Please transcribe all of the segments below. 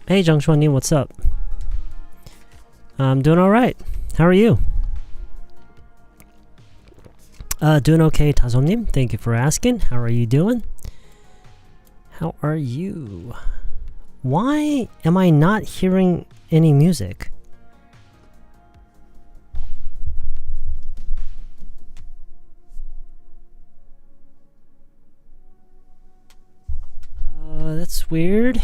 Hey, 정슈원님, what's up? I'm doing alright. How are you? Doing okay, 다솜님. Thank you for asking. How are you doing? How are you? Why am I not hearing any music? That's weird.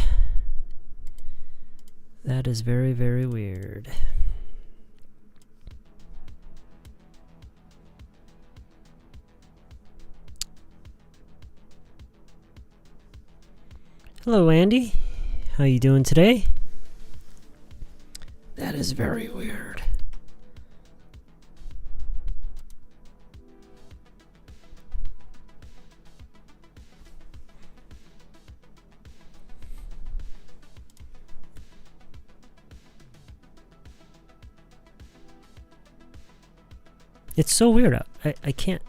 That is very, very weird. Hello, Andy. How you doing today? That is very weird. It's so weird. I can't.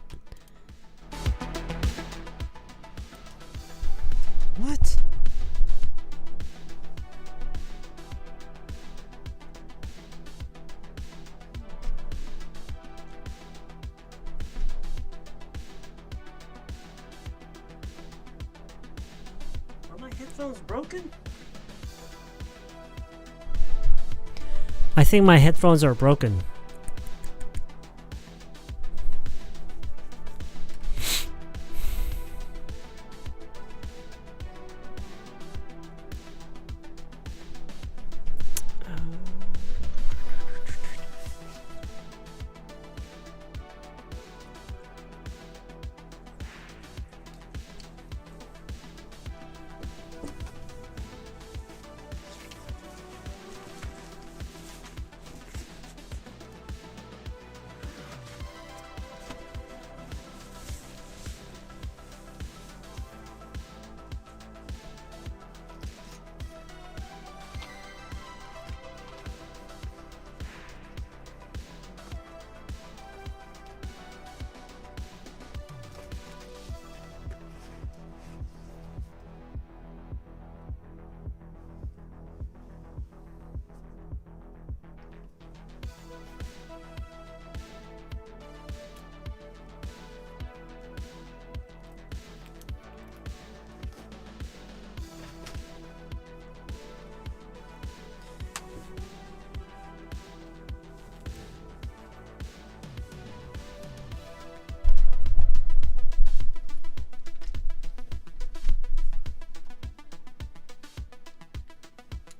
What? Are my headphones broken? I think my headphones are broken.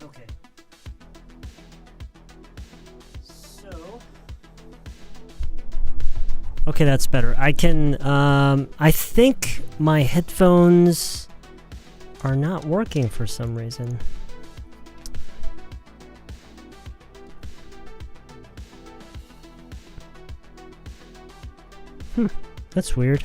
Okay. So. Okay, that's better. I can, I think my headphones are not working for some reason. That's weird.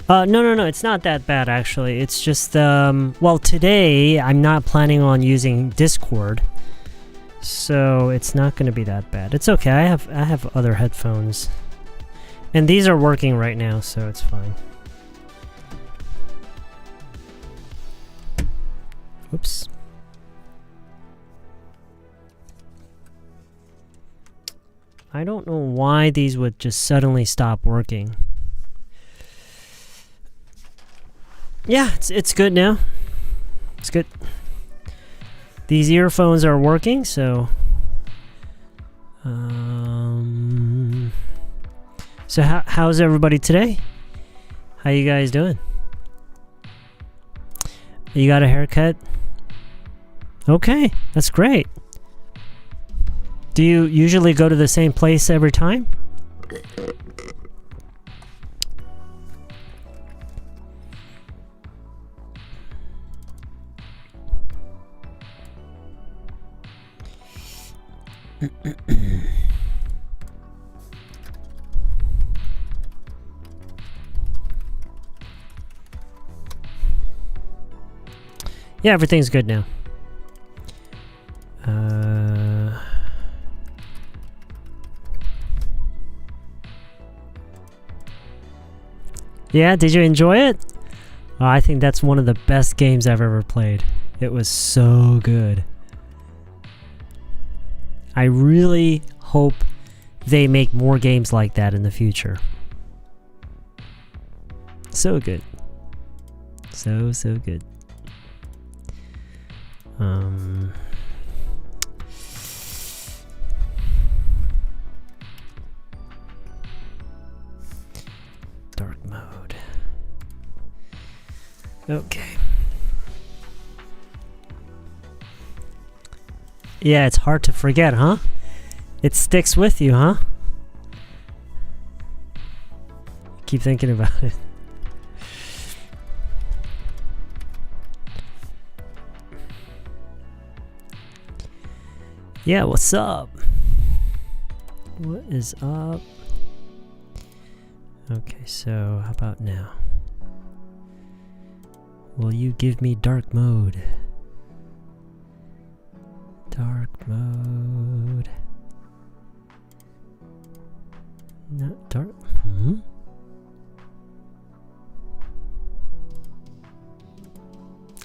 No, it's not that bad actually. It's just, well, today I'm not planning on using Discord, so it's not going to be that bad. It's okay. I have other headphones, and these are working right now, so it's fine. Oops. I don't know why these would just suddenly stop working. Yeah, it's good now. It's good. These earphones are working, so so how's everybody today? How you guys doing? You got a haircut? Okay, that's great. Do you usually go to the same place every time? Yeah, everything's good now. Yeah, did you enjoy it? I think that's one of the best games I've ever played. It was so good. I really hope they make more games like that in the future. So good. So good. Dark mode. Okay. Yeah, it's hard to forget, huh? It sticks with you, huh? Keep thinking about it. Yeah, what's up? What is up? Okay, so how about now? Will you give me dark mode? Dark mode. Not dark.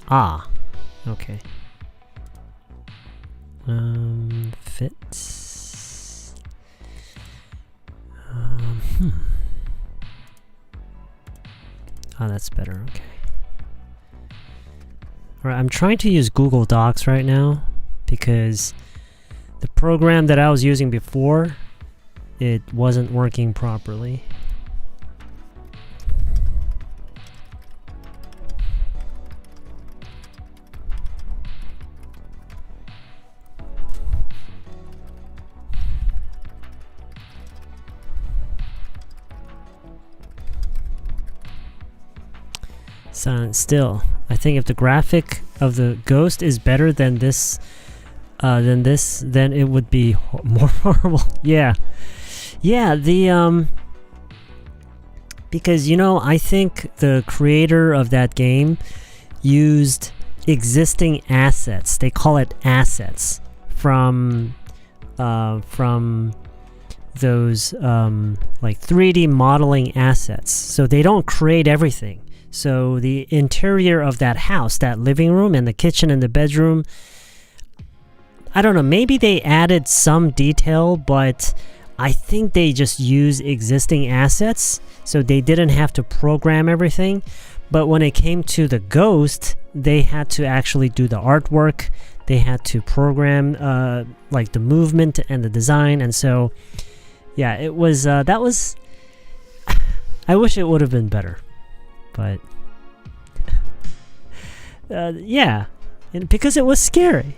Ah, okay. Fits. Oh, that's better. Okay. Alright, I'm trying to use Google Docs right now because the program that I was using before, it wasn't working properly. Silent still. I think if the graphic of the ghost is better than this, then it would be more horrible. Yeah, the because you know, I think the creator of that game used existing assets. They call it assets from those like 3D modeling assets. So they don't create everything. So the interior of that house, that living room and the kitchen and the bedroom, I don't know, maybe they added some detail, but I think they just use existing assets, so they didn't have to program everything. But when it came to the ghost, they had to actually do the artwork. They had to program like the movement and the design, and so yeah, it was that was. I wish it would have been better, but yeah, because it was scary.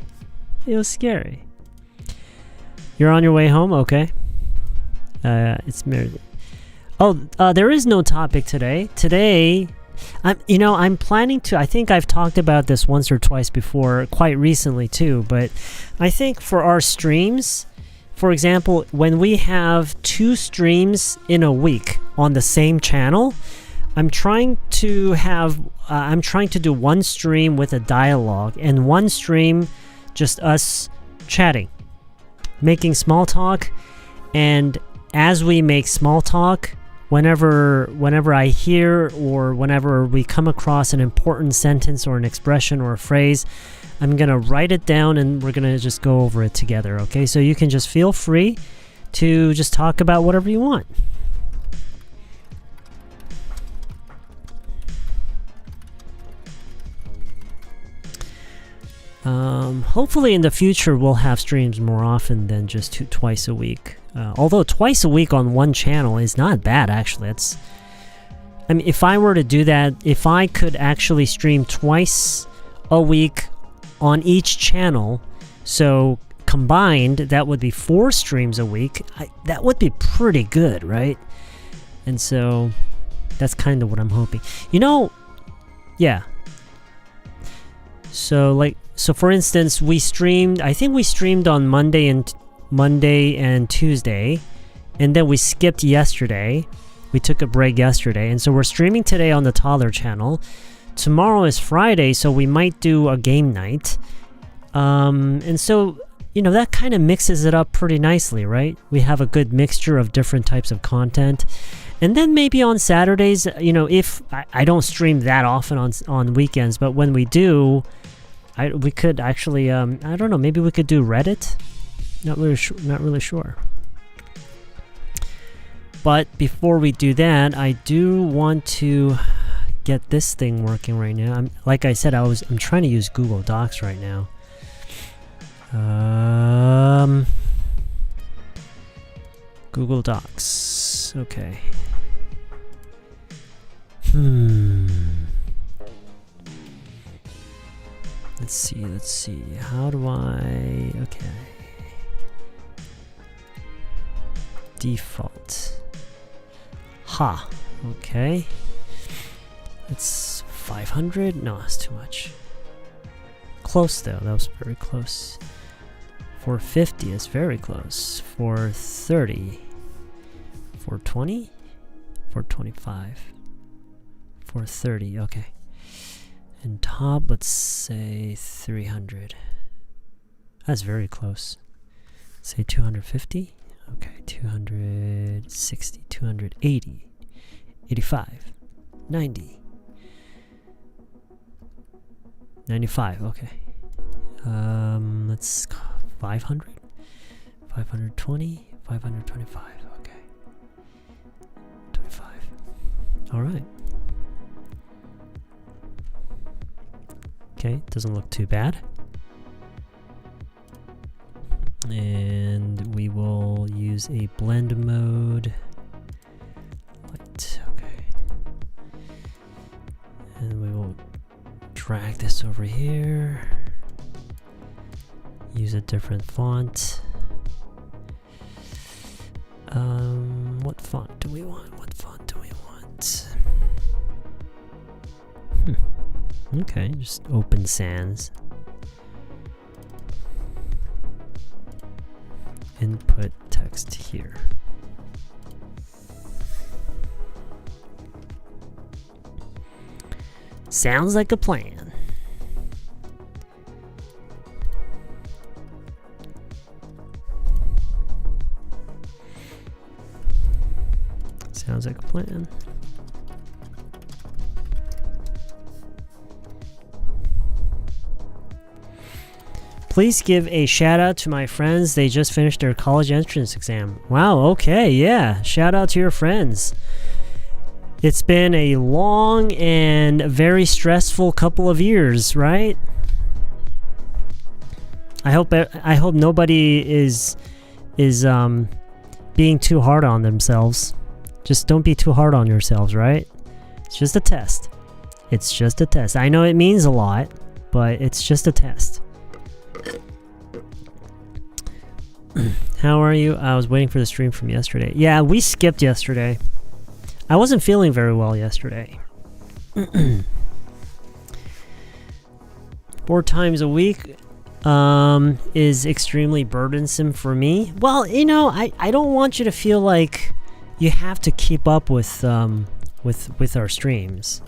It was scary. You're on your way home, okay? It's married. Oh, there is no topic today. Today, I'm planning to. I think I've talked about this once or twice before, quite recently too. But I think for our streams, for example, when we have 2 streams in a week on the same channel, I'm trying to do one stream with a dialogue and one stream just us chatting, making small talk, and as we make small talk, whenever I hear or whenever we come across an important sentence or an expression or a phrase, I'm gonna write it down and we're gonna just go over it together, okay? So you can just feel free to just talk about whatever you want. Hopefully in the future we'll have streams more often than just twice a week. Although twice a week on one channel is not bad, actually. I mean, if I were to do that, if I could actually stream twice a week on each channel, so combined that would be 4 streams a week, that would be pretty good, right? And so that's kind of what I'm hoping. You know, yeah. So for instance, I think we streamed on Monday and Tuesday, and then we skipped yesterday. We took a break yesterday, and so we're streaming today on the Toddler channel. Tomorrow is Friday, so we might do a game night. And so you know, that kind of mixes it up pretty nicely, right? We have a good mixture of different types of content. And then maybe on Saturdays, you know, if I don't stream that often on weekends, but when we do, we could actually, I don't know, maybe we could do Reddit. Not really sure. But before we do that, I do want to get this thing working right now. Like I said, I'm trying to use Google Docs right now. Google Docs. Okay. Let's see. How do I... Okay. Default. Ha. Okay. It's 500? No, that's too much. Close though. That was very close. 450 is very close. 430. 420? 425. 430. Okay. And top, let's say 300. That's very close. Say 250. Okay, 260, 280, 85, 90, 95. Okay. Let's 500, 520, 525. Okay. 25. All right. Okay, doesn't look too bad. And we will use a blend mode. Light, okay. And we will drag this over here. Use a different font. What font do we want? Okay, just Open Sans. Input text here. Sounds like a plan. Sounds like a plan. Please give a shout out to my friends. They just finished their college entrance exam. Wow, okay, yeah. Shout out to your friends. It's been a long and very stressful couple of years, right? I hope nobody is being too hard on themselves. Just don't be too hard on yourselves, right? It's just a test. It's just a test. I know it means a lot, but it's just a test. How are you? I was waiting for the stream from yesterday. Yeah, we skipped yesterday. I wasn't feeling very well yesterday. 4 times a week is extremely burdensome for me. Well, you know, I don't want you to feel like you have to keep up with our streams.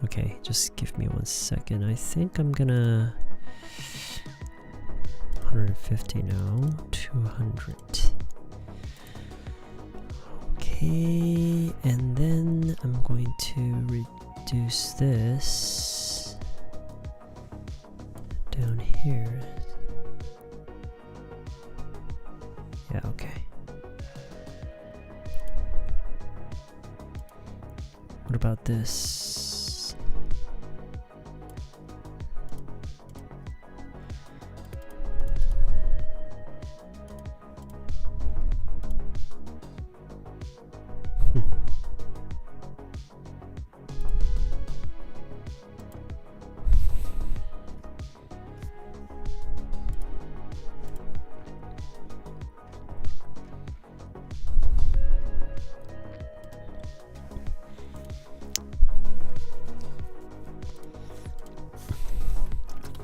Okay, just give me 1 second. I think I'm gonna 150 now, 200. Okay, and then I'm going to reduce this down here. Yeah, okay. What about this?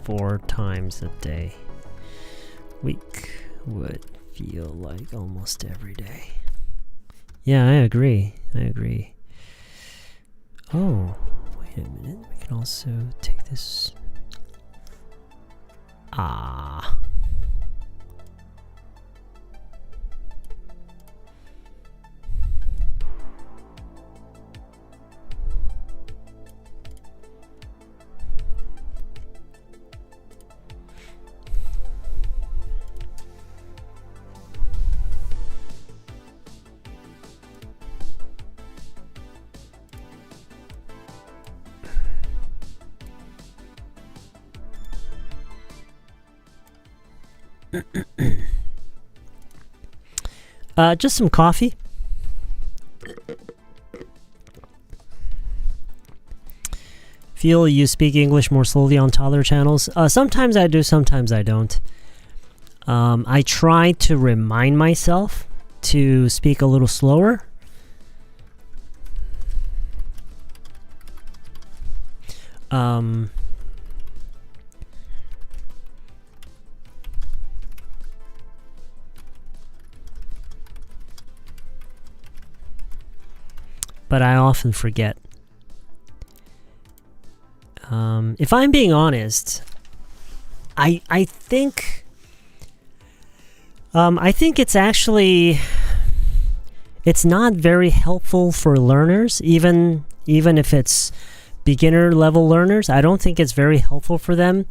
Four times a day. week would feel like almost every day. Yeah, I agree. Oh, wait a minute. We can also take this. Ah. Just some coffee. Feel you speak English more slowly on toddler channels? Sometimes I do, sometimes I don't. I try to remind myself to speak a little slower. But I often forget. If I'm being honest, I think it's actually not very helpful for learners, even if it's beginner level learners. I don't think it's very helpful for them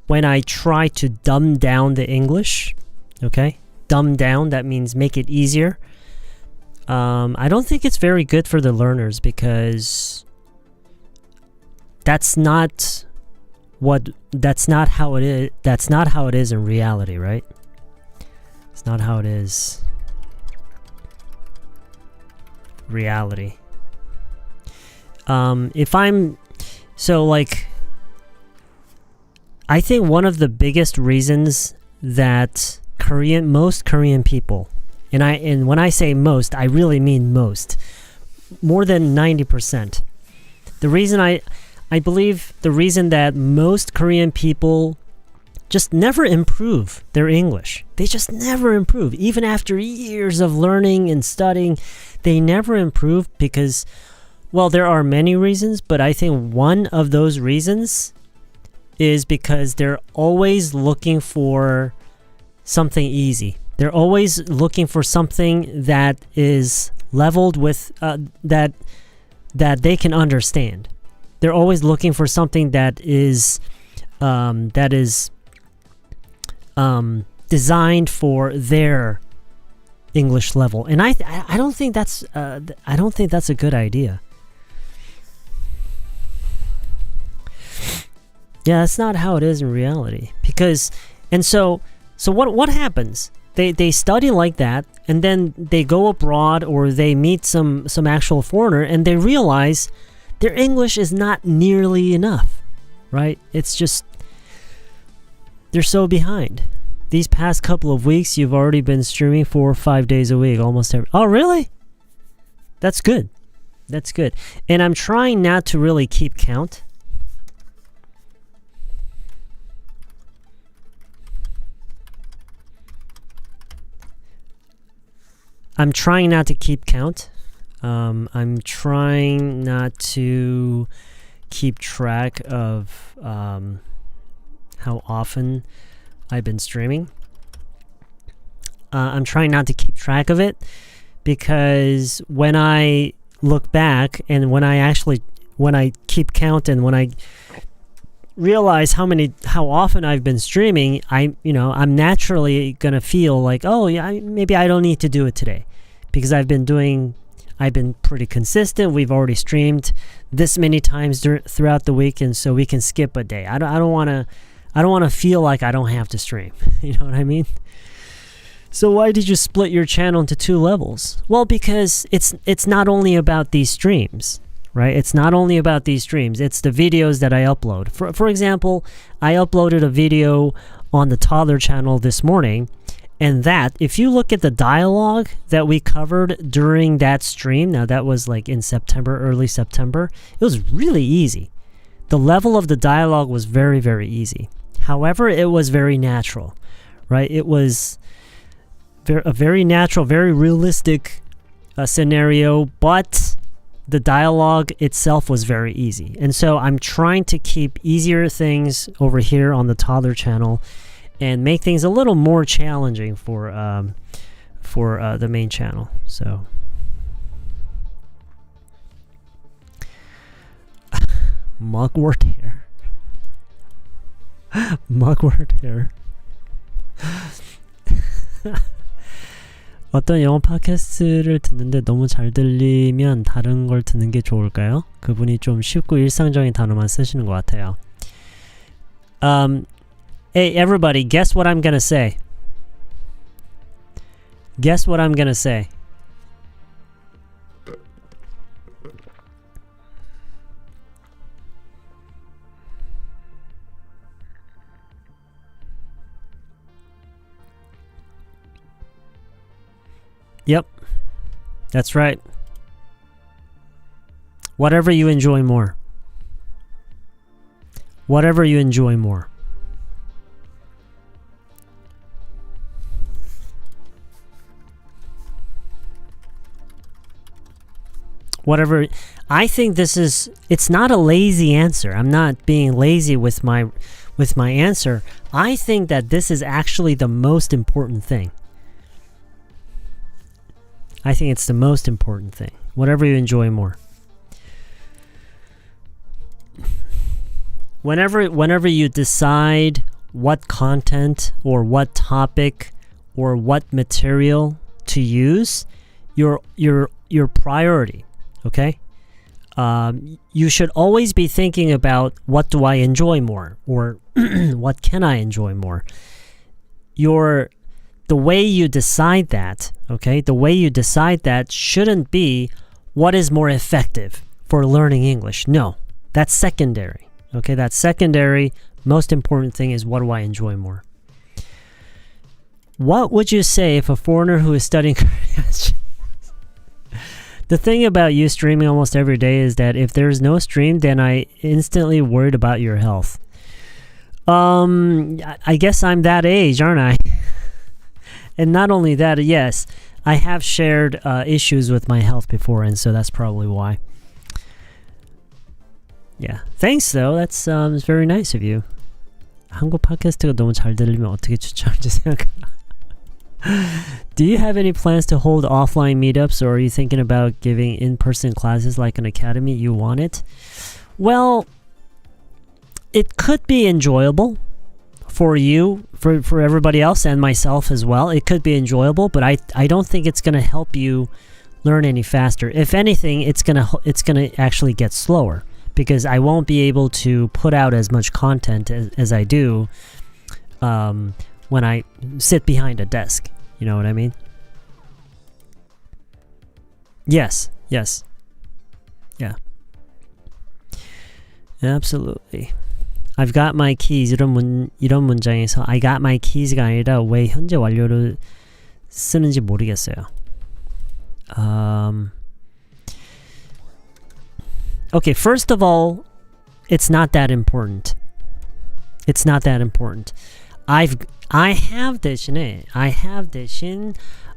when I try to dumb down the English. Okay, dumb down, that means make it easier. I don't think it's very good for the learners because that's not how it is. That's not how it is in reality, right? It's not how it is. Reality. I think one of the biggest reasons that most Korean people, and when I say most, I really mean most, more than 90%. The reason I believe the reason that most Korean people just never improve their English. They just never improve. Even after years of learning and studying, they never improve because, well, there are many reasons, but I think one of those reasons is because they're always looking for something easy. They're always looking for something that is leveled with, that they can understand. They're always looking for something that is designed for their English level, and I don't think that's a good idea. Yeah, that's not how it is in reality. So what happens? They study like that, and then they go abroad or they meet some actual foreigner, and they realize their English is not nearly enough, right? It's just, they're so behind. These past couple of weeks, you've already been streaming 4 or 5 days a week, almost every... Oh, really? That's good. That's good. And I'm trying not to really keep count. I'm trying not to keep count. I'm trying not to keep track of how often I've been streaming. I'm trying not to keep track of it because when I look back and when I keep count and when I realize how often I've been streaming, I'm naturally gonna feel like, oh yeah, maybe I don't need to do it today because I've been pretty consistent. We've already streamed this many times throughout the week, and so we can skip a day. I don't want to feel like I don't have to stream. You know what I mean? So why did you split your channel into 2 levels? Well, because it's not only about these streams, right? It's not only about these streams. It's the videos that I upload. For example, I uploaded a video on the toddler channel this morning, and that, if you look at the dialogue that we covered during that stream, now that was like in September, early September, it was really easy. The level of the dialogue was very, very easy. However, it was very natural, right? It was a very natural, very realistic scenario, but the dialogue itself was very easy. And so I'm trying to keep easier things over here on the toddler channel and make things a little more challenging for the main channel. So mugwort hair. mugwort hair. 어떤 영어 팟캐스트를 듣는데 너무 잘 들리면 다른 걸 듣는 게 좋을까요? 그분이 좀 쉽고 일상적인 단어만 쓰시는 것 같아요. Hey, everybody, guess what I'm gonna say. Guess what I'm gonna say. Yep, that's right. Whatever you enjoy more. Whatever you enjoy more. Whatever. I think it's not a lazy answer. I'm not being lazy with my answer. I think that this is actually the most important thing. I think it's the most important thing. Whatever you enjoy more. Whenever you decide what content or what topic or what material to use, your priority, okay? You should always be thinking about what do I enjoy more or what can I enjoy more. The way you decide that, okay? The way you decide that shouldn't be what is more effective for learning English. No, that's secondary. Okay, that's secondary. Most important thing is what do I enjoy more. What would you say if a foreigner who is studying Korean... The thing about you streaming almost every day is that if there's no stream, then I instantly worried about your health. I guess I'm that age, aren't I? And not only that, yes, I have shared issues with my health before, and so that's probably why. Yeah, thanks though. That's very nice of you. 한국 팟캐스트가 너무 잘 들리면 어떻게 추천할지 생각하나. Do you have any plans to hold offline meetups, or are you thinking about giving in-person classes like an academy? You want it? Well, it could be enjoyable for you, for everybody else, and myself as well. It could be enjoyable, but I don't think it's going to help you learn any faster. If anything, it's gonna actually get slower, because I won't be able to put out as much content as I do when I sit behind a desk. You know what I mean? Yes. Yeah. Absolutely. I've got my keys. 이런 문장에서 I got my keys가 아니라 왜 현재 완료를 쓰는지 모르겠어요. Okay, first of all, it's not that important. It's not that important. I have 대신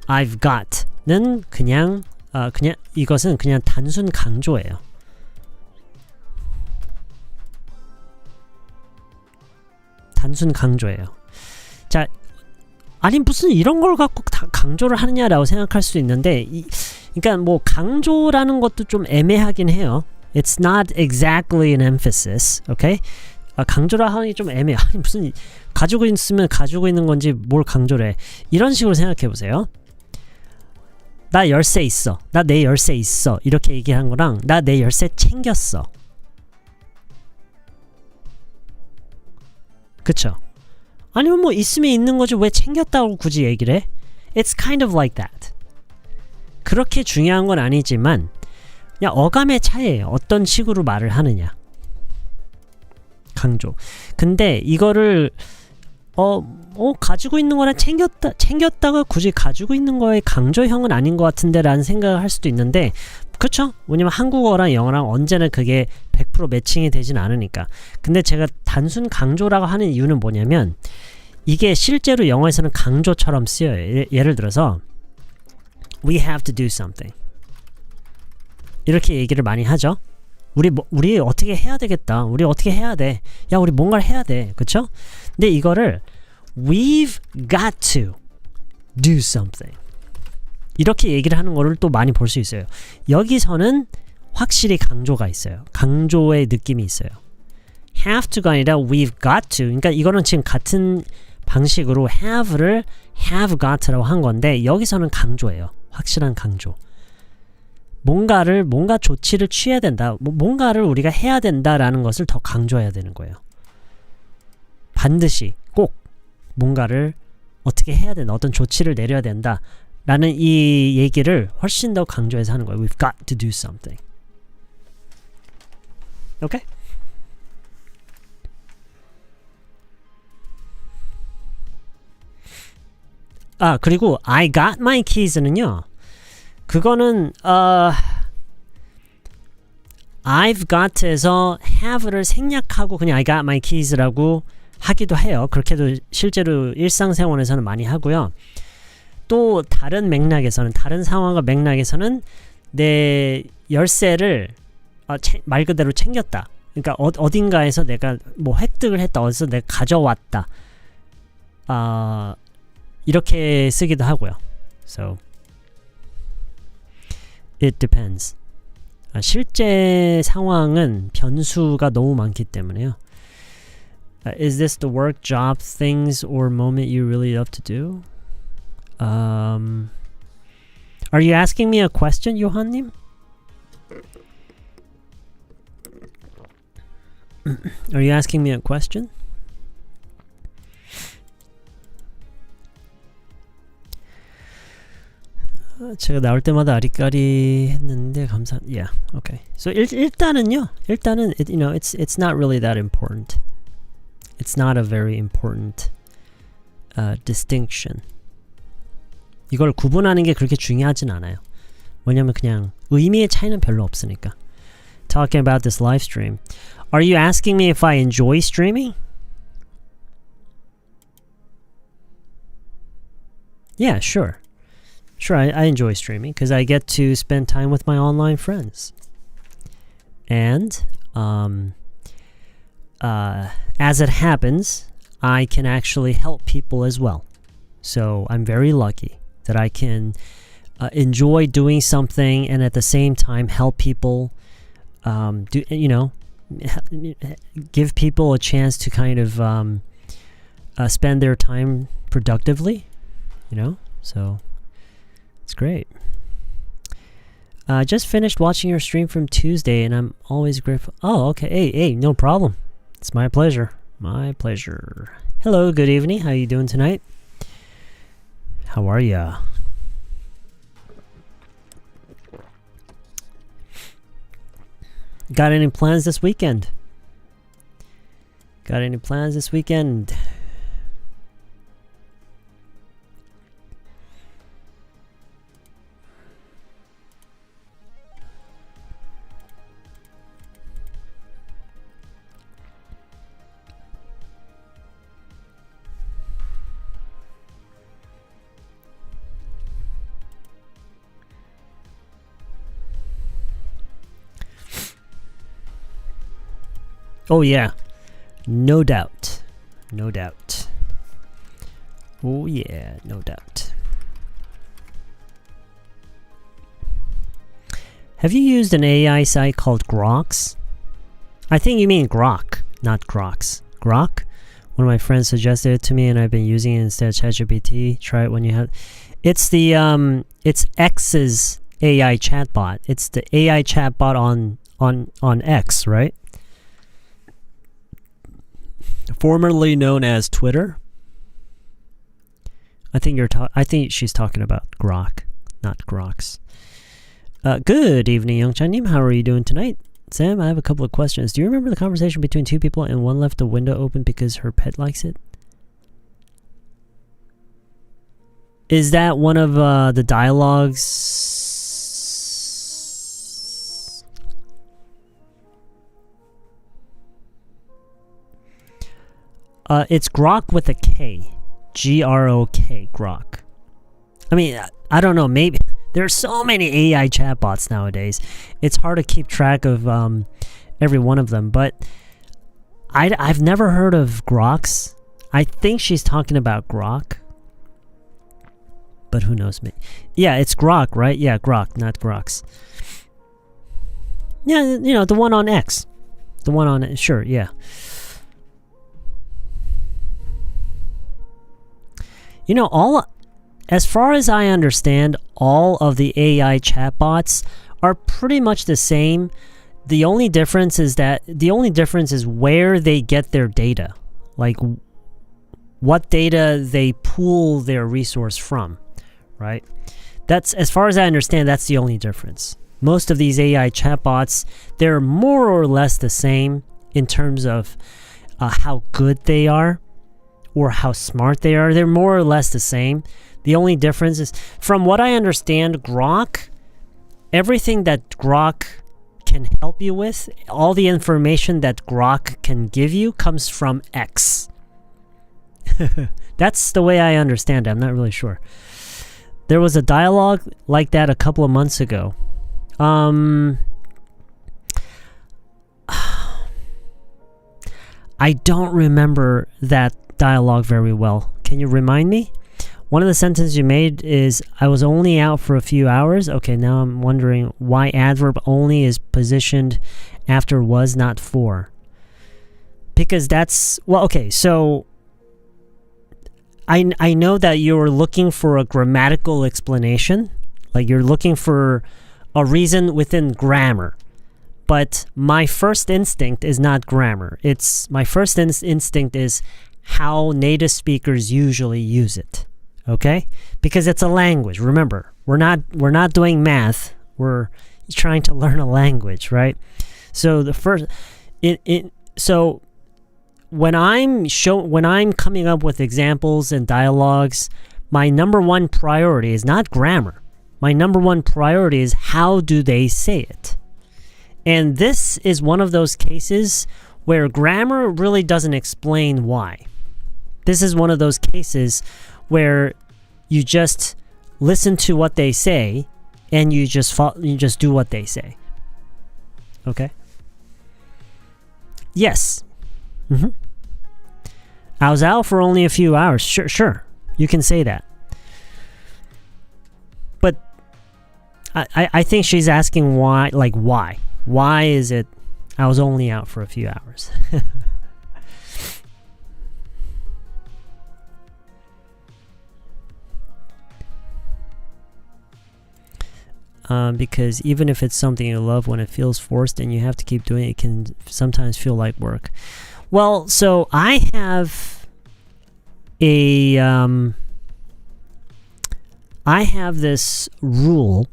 I've got는 그냥 이것은 그냥 단순 강조예요. 단순 강조예요. 자, 아니 무슨 이런 걸 갖고 다 강조를 하느냐라고 생각할 수 있는데, 그러니까 뭐 강조라는 것도 좀 애매하긴 해요. It's not exactly an emphasis, okay? 강조라 하기 좀 애매해. 아니 무슨 가지고 있으면 가지고 있는 건지 뭘 강조를 해. 이런 식으로 생각해 보세요. 나 열쇠 있어. 나 내 열쇠 있어. 이렇게 얘기한 거랑 나 내 열쇠 챙겼어. 그쵸? 아니면 뭐 있으면 있는 거지 왜 챙겼다고 굳이 얘기를 해? It's kind of like that. 그렇게 중요한 건 아니지만 그냥 어감의 차이예요. 어떤 식으로 말을 하느냐. 강조. 근데 이거를 가지고 있는 거나 챙겼다가 굳이 가지고 있는 거에 강조형은 아닌 것 같은데 라는 생각을 할 수도 있는데, 그쵸? 왜냐면 한국어랑 영어랑 언제나 그게 100% 매칭이 되진 않으니까. 근데 제가 단순 강조라고 하는 이유는 뭐냐면 이게 실제로 영어에서는 강조처럼 쓰여요. 예를 들어서 We have to do something. 이렇게 얘기를 많이 하죠. 우리 어떻게 해야 되겠다. 우리 어떻게 해야 돼. 야, 우리 뭔가를 해야 돼. 그쵸? 근데 이거를 We've got to do something. 이렇게 얘기를 하는 거를 또 많이 볼 수 있어요. 여기서는 확실히 강조가 있어요. 강조의 느낌이 있어요. have to가 아니라 we've got to. 그러니까 이거는 지금 같은 방식으로 have를 have got라고 한 건데 여기서는 강조예요. 확실한 강조. 뭔가 조치를 취해야 된다. 뭔가를 우리가 해야 된다라는 것을 더 강조해야 되는 거예요. 반드시 꼭 뭔가를 어떻게 해야 된다. 어떤 조치를 내려야 된다. 라는 이 얘기를 훨씬 더 강조해서 하는 거예요. We've got to do something. 오케이? 아, 그리고 I got my keys는요. 그거는 I've got에서 have를 생략하고 그냥 I got my keys라고 하기도 해요. 그렇게도 실제로 일상생활에서는 많이 하고요. 또 다른 맥락에서는 다른 상황과 맥락에서는 내 열쇠를 말 그대로 챙겼다. 그러니까 어딘가에서 내가 뭐 획득을 했다. 어디서 내가 가져왔다. 이렇게 쓰기도 하고요. So it depends. 실제 상황은 변수가 너무 많기 때문에요. Is this the work, job, things, or moment you really love to do? Are you asking me a question, 요한님? Are you asking me a question? 제가 나올 때마다 아리까리 했는데 Yeah, okay. So 일단은요. 일단은 it's not really that important. It's not a very important distinction. 이걸 구분하는 게 그렇게 중요하진 않아요. 왜냐면 그냥 의미의 차이는 별로 없으니까. Talking about this live stream. Are you asking me if I enjoy streaming? Yeah, sure. Sure, I enjoy streaming because I get to spend time with my online friends. And as it happens, I can actually help people as well. So I'm very lucky that I can enjoy doing something and at the same time help people give people a chance to kind of spend their time productively, so it's great. I just finished watching your stream from Tuesday and I'm always grateful. Oh, okay. Hey, no problem. It's my pleasure. My pleasure. Hello, good evening. How you doing tonight? How are ya? Got any plans this weekend? Got any plans this weekend? Oh yeah, no doubt. No doubt. Oh yeah, no doubt. Have you used an AI site called Groks? I think you mean Grok, not Groks. Grok? One of my friends suggested it to me and I've been using it instead of ChatGPT. Try it when you have... It's the, it's X's AI chatbot. It's the AI chatbot on X, right? Formerly known as Twitter. I think she's talking about Grok, not Groks. Good evening, Youngchanim. How are you doing tonight? Sam, I have a couple of questions. Do you remember the conversation between two people and one left the window open because her pet likes it? Is that one of the dialogues? It's Grok with a K. Grok. Grok. I mean, I don't know. Maybe there are so many AI chatbots nowadays. It's hard to keep track of every one of them. But I've never heard of Groks. I think she's talking about Grok. But who knows me? Yeah, it's Grok, right? Yeah, Grok, not Groks. Yeah, you know, the one on X. The one on... Sure, yeah. You know, as far as I understand, all of the AI chatbots are pretty much the same. The only difference is where they get their data. Like, what data they pull their resource from, right? That's, as far as I understand, that's the only difference. Most of these AI chatbots, they're more or less the same in terms of how good they are or how smart they are. They're more or less the same. The only difference is, from what I understand, Grok, everything that Grok can help you with, all the information that Grok can give you comes from X. That's the way I understand it. I'm not really sure. There was a dialogue like that a couple of months ago. I don't remember that dialogue very well. Can you remind me? One of the sentences you made is, I was only out for a few hours. Okay, now I'm wondering why adverb only is positioned after was, not for. Because that's... Well, okay, so... I know that you're looking for a grammatical explanation. Like, you're looking for a reason within grammar. But my first instinct is not grammar. My first instinct is how native speakers usually use it. Okay? Because it's a language. Remember, we're not doing math. We're trying to learn a language, right? So the first so when I'm coming up with examples and dialogues, my number one priority is not grammar. My number one priority is how do they say it? And this is one of those cases where grammar really doesn't explain why. This is one of those cases where you just listen to what they say and you just do what they say. Okay? Yes. I was out for only a few hours. Sure. You can say that. But I think she's asking why, like why? Why is it I was only out for a few hours? Because even if it's something you love, when it feels forced and you have to keep doing it, it can sometimes feel like work. Well, so I have this rule.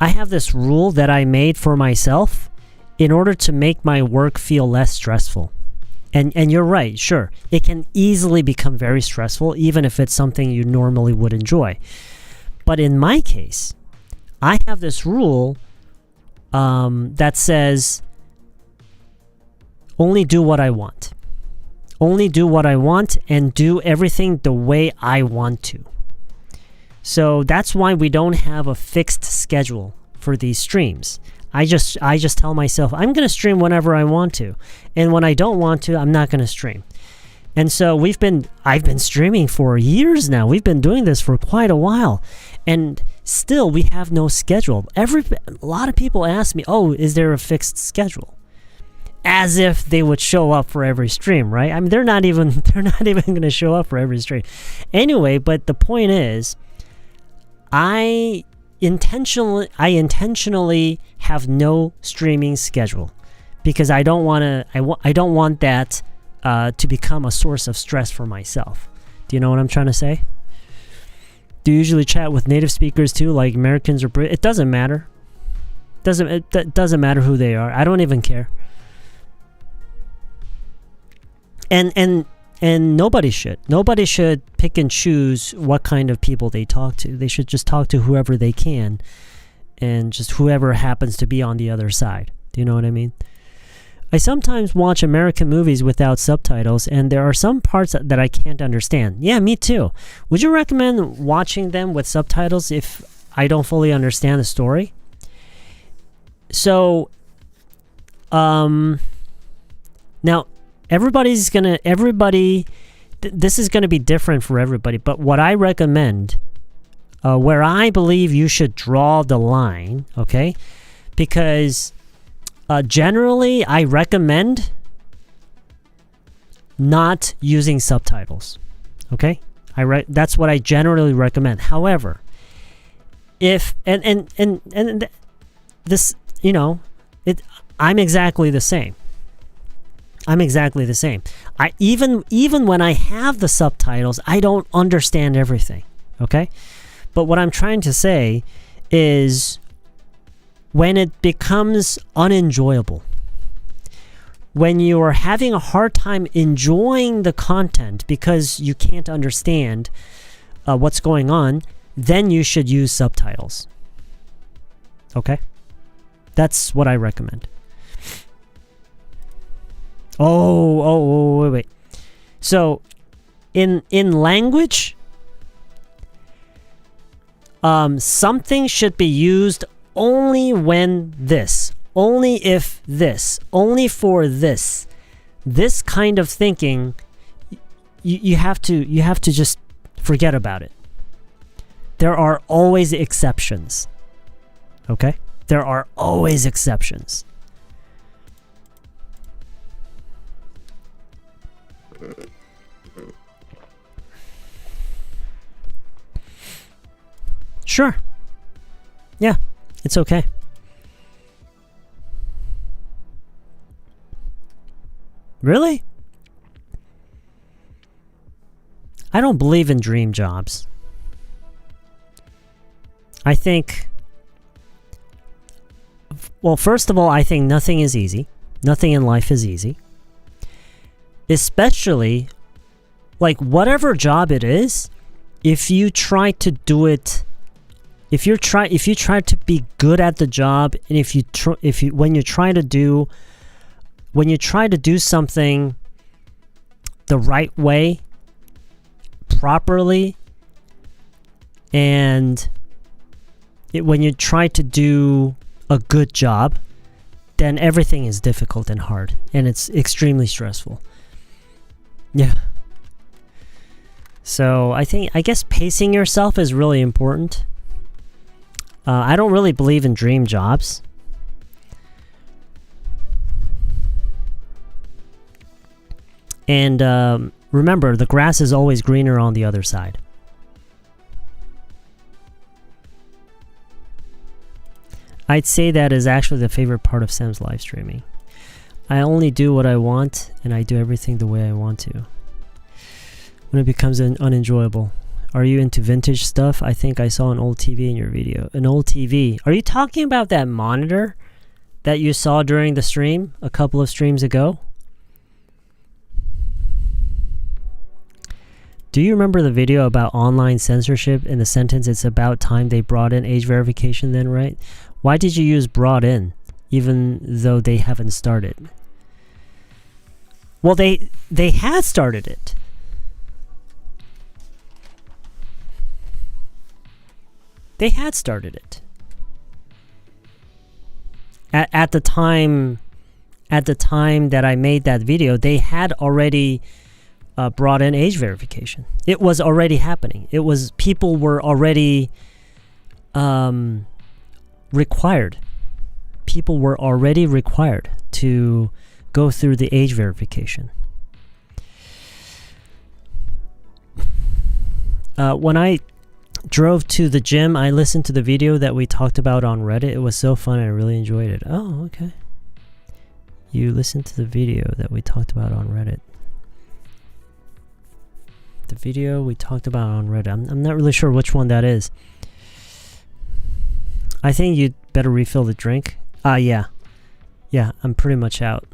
I have this rule that I made for myself in order to make my work feel less stressful. And you're right, sure. It can easily become very stressful, even if it's something you normally would enjoy. But in my case, I have this rule that says, only do what I want. Only do what I want and do everything the way I want to. So that's why we don't have a fixed schedule for these streams. I just tell myself, I'm going to stream whenever I want to. And when I don't want to, I'm not going to stream. And so I've been streaming for years now. We've been doing this for quite a while. And still, we have no schedule. A lot of people ask me, oh, is there a fixed schedule? As if they would show up for every stream, right? I mean, they're not even going to show up for every stream. Anyway, but the point is, I intentionally have no streaming schedule because I don't want that to become a source of stress for myself. Do you know what I'm trying to say? Do you usually chat with native speakers too, like Americans or British? It doesn't matter. It doesn't matter who they are. I don't even care. And nobody should. Nobody should pick and choose what kind of people they talk to. They should just talk to whoever they can and just whoever happens to be on the other side. Do you know what I mean? I sometimes watch American movies without subtitles, and there are some parts that I can't understand. Yeah, me too. Would you recommend watching them with subtitles if I don't fully understand the story? So, now this is gonna be different for everybody, but what I recommend, where I believe you should draw the line, okay? Because generally, I recommend not using subtitles. Okay, that's what I generally recommend. However, if and this, you know, I'm exactly the same. I'm exactly the same. I even when I have the subtitles, I don't understand everything. Okay, but what I'm trying to say is, when it becomes unenjoyable, when you are having a hard time enjoying the content because you can't understand what's going on, then you should use subtitles. Okay? That's what I recommend. Wait. So, in language, something should be used only when this, only if this, only for this. This kind of thinking, you have to just forget about it. There are always exceptions. Okay? There are always exceptions. Sure. Yeah. It's okay. Really? I don't believe in dream jobs. I think, well, first of all, I think nothing is easy. Nothing in life is easy. Especially, like, whatever job it is, if you try to do it, if you try to be good at the job, and when you try to do something the right way, properly, and when you try to do a good job, then everything is difficult and hard, and it's extremely stressful. Yeah. So I guess pacing yourself is really important. I don't really believe in dream jobs. And remember, the grass is always greener on the other side. I'd say that is actually the favorite part of Sam's live streaming. I only do what I want, and I do everything the way I want to. When it becomes unenjoyable. Are you into vintage stuff? I think I saw an old TV in your video. An old TV. Are you talking about that monitor that you saw during the stream a couple of streams ago? Do you remember the video about online censorship? In the sentence, it's about time they brought in age verification then, right? Why did you use brought in, even though they haven't started? Well, they had started it. They had started it. At the time that I made that video, they had already brought in age verification. It was already happening. People were already required. People were already required to go through the age verification. When I drove to the gym, I listened to the video that we talked about on Reddit. It was so fun. I really enjoyed it. Oh, okay. You listened to the video that we talked about on Reddit. The video we talked about on Reddit. I'm not really sure which one that is. I think you'd better refill the drink. Yeah. Yeah, I'm pretty much out.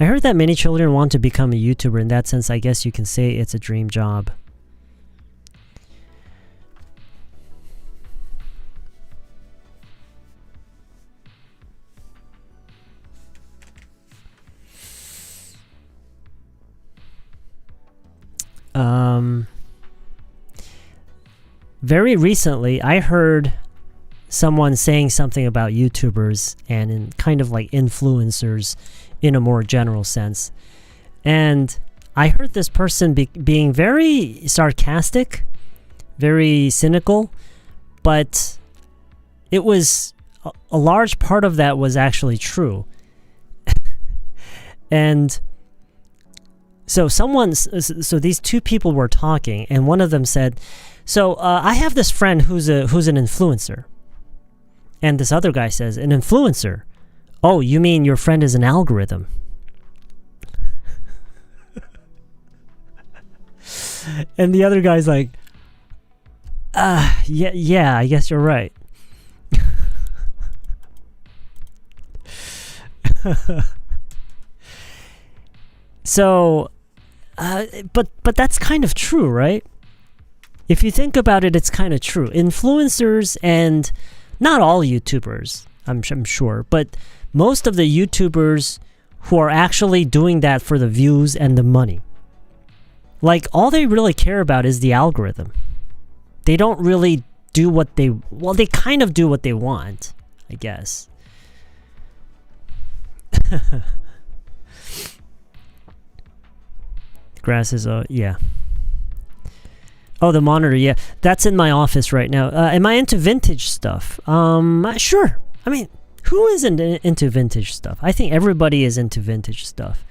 I heard that many children want to become a YouTuber. In that sense, I guess you can say it's a dream job. very recently, I heard someone saying something about YouTubers and in kind of like influencers in a more general sense. And I heard this person being very sarcastic, very cynical, but it was a large part of that was actually true. And so these two people were talking, and one of them said, so I have this friend who's an influencer. And this other guy says, an influencer? Oh, you mean your friend is an algorithm? And the other guy's like, yeah, I guess you're right. So, but that's kind of true, right? If you think about it, it's kind of true. Influencers, and not all YouTubers, I'm sure, but most of the YouTubers who are actually doing that for the views and the money, like, all they really care about is the algorithm. They don't really do what they kind of do what they want, I guess. Grass is, yeah. Oh, the monitor, yeah. That's in my office right now. Am I into vintage stuff? Sure. I mean, who isn't into vintage stuff? I think everybody is into vintage stuff.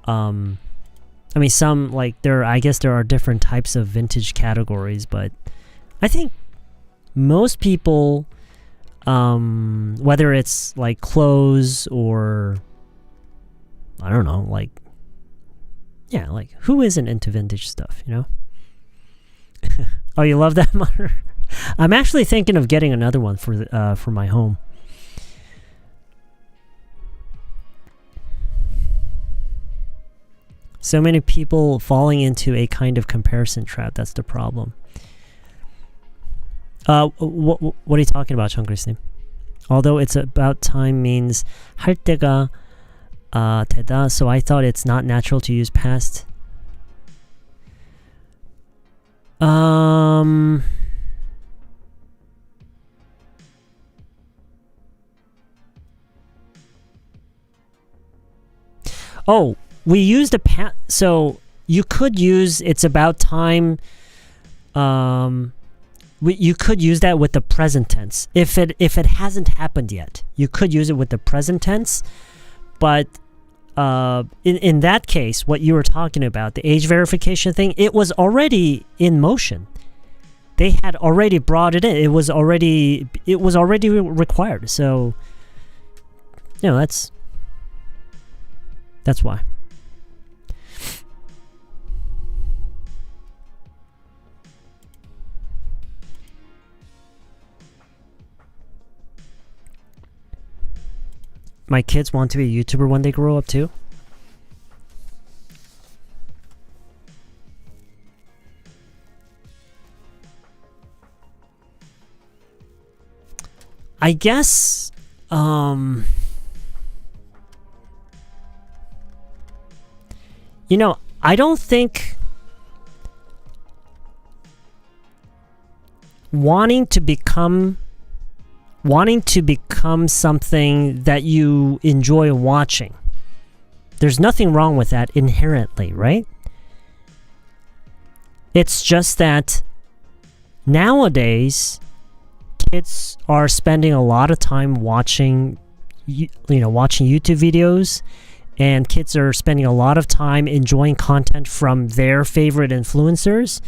I mean, some, like, I guess there are different types of vintage categories, but I think most people, whether it's, like, clothes or, I don't know, like, yeah, like, who isn't into vintage stuff, you know? Oh, you love that monitor? I'm actually thinking of getting another one for my home. So many people falling into a kind of comparison trap. That's the problem. What are you talking about, Chungris님? Although it's about time means 할 때가 되다, so I thought it's not natural to use past. Oh, we used a past, so you could use it's about time. You could use that with the present tense. If it hasn't happened yet, you could use it with the present tense. But in that case, what you were talking about, the age verification thing, it was already in motion. They had already brought it in. It was already required. So, you know, that's why. My kids want to be a YouTuber when they grow up too. I guess, you know, I don't think wanting to become something that you enjoy watching, there's nothing wrong with that inherently, right? It's just that nowadays kids are spending a lot of time watching YouTube videos, and kids are spending a lot of time enjoying content from their favorite influencers.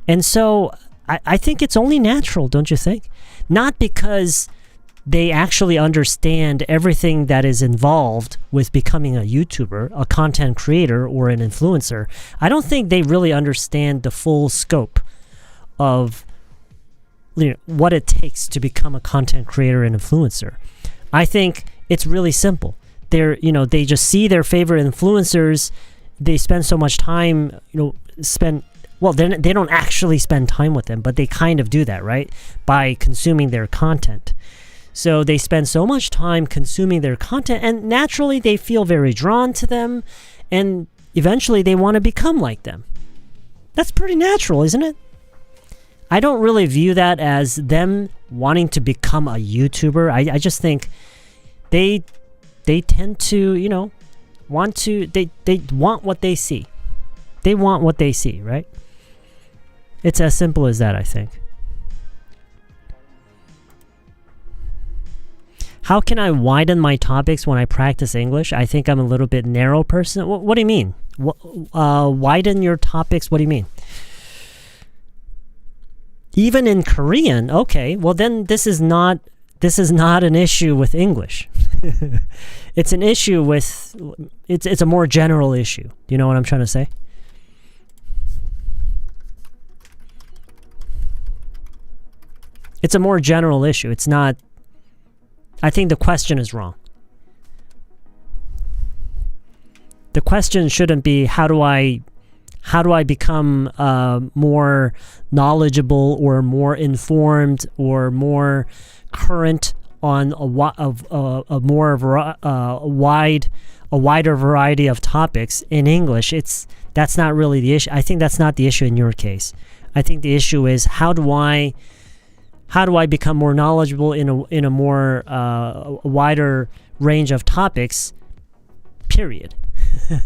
And so I think it's only natural, don't you think? Not because they actually understand everything that is involved with becoming a YouTuber, a content creator, or an influencer. I don't think they really understand the full scope of what it takes to become a content creator and influencer. I think it's really simple. They just see their favorite influencers. They spend so much time, they don't actually spend time with them, but they kind of do that, right? By consuming their content. So they spend so much time consuming their content, and naturally they feel very drawn to them, and eventually they want to become like them. That's pretty natural, isn't it? I don't really view that as them wanting to become a YouTuber. I just think they tend to, you know, they want what they see. They want what they see, right? It's as simple as that, I think. How can I widen my topics when I practice English? I think I'm a little bit narrow person. What do you mean? Widen your topics? What do you mean? Even in Korean, okay. Well, then this is not an issue with English. It's an issue with it's a more general issue. Do you know what I'm trying to say? It's a more general issue. It's not. I think the question is wrong. The question shouldn't be how do I become more knowledgeable or more informed or more current on a wider variety of topics in English. That's not really the issue. I think that's not the issue in your case. I think the issue is how do I become more knowledgeable in a more wider range of topics, period.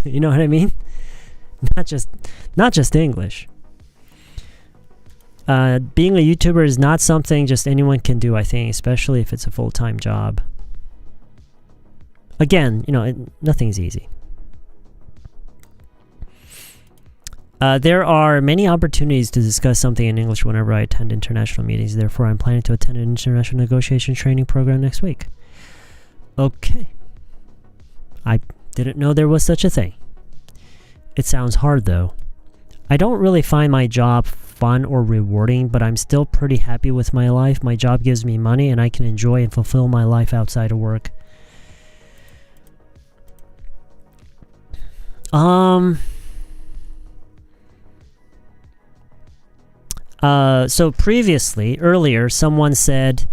You know what I mean? Not just English. Being a YouTuber is not something just anyone can do, I think, especially if it's a full-time job. Again, you know, nothing's easy. There are many opportunities to discuss something in English whenever I attend international meetings. Therefore, I'm planning to attend an international negotiation training program next week. Okay. I didn't know there was such a thing. It sounds hard, though. I don't really find my job fun or rewarding, but I'm still pretty happy with my life. My job gives me money, and I can enjoy and fulfill my life outside of work. So earlier, someone said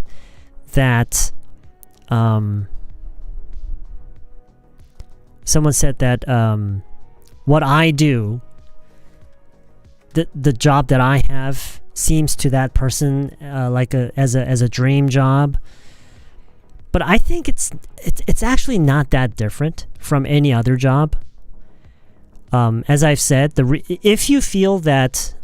that, what I do, the job that I have seems to that person as a dream job. But I think it's actually not that different from any other job. As I've said, if you feel that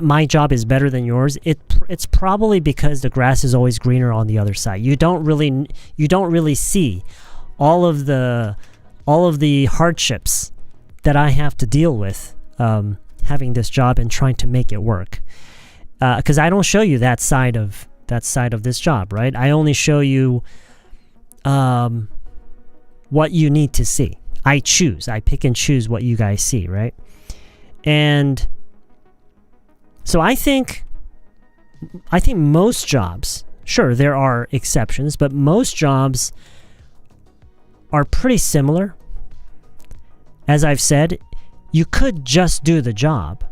my job is better than yours, it's probably because the grass is always greener on the other side. You don't really see all of the hardships that I have to deal with having this job and trying to make it work. Because I don't show you that side of this job, right? I only show you what you need to see. I pick and choose what you guys see, right? And so I think most jobs, sure, there are exceptions, but most jobs are pretty similar. As I've said, you could just do the job,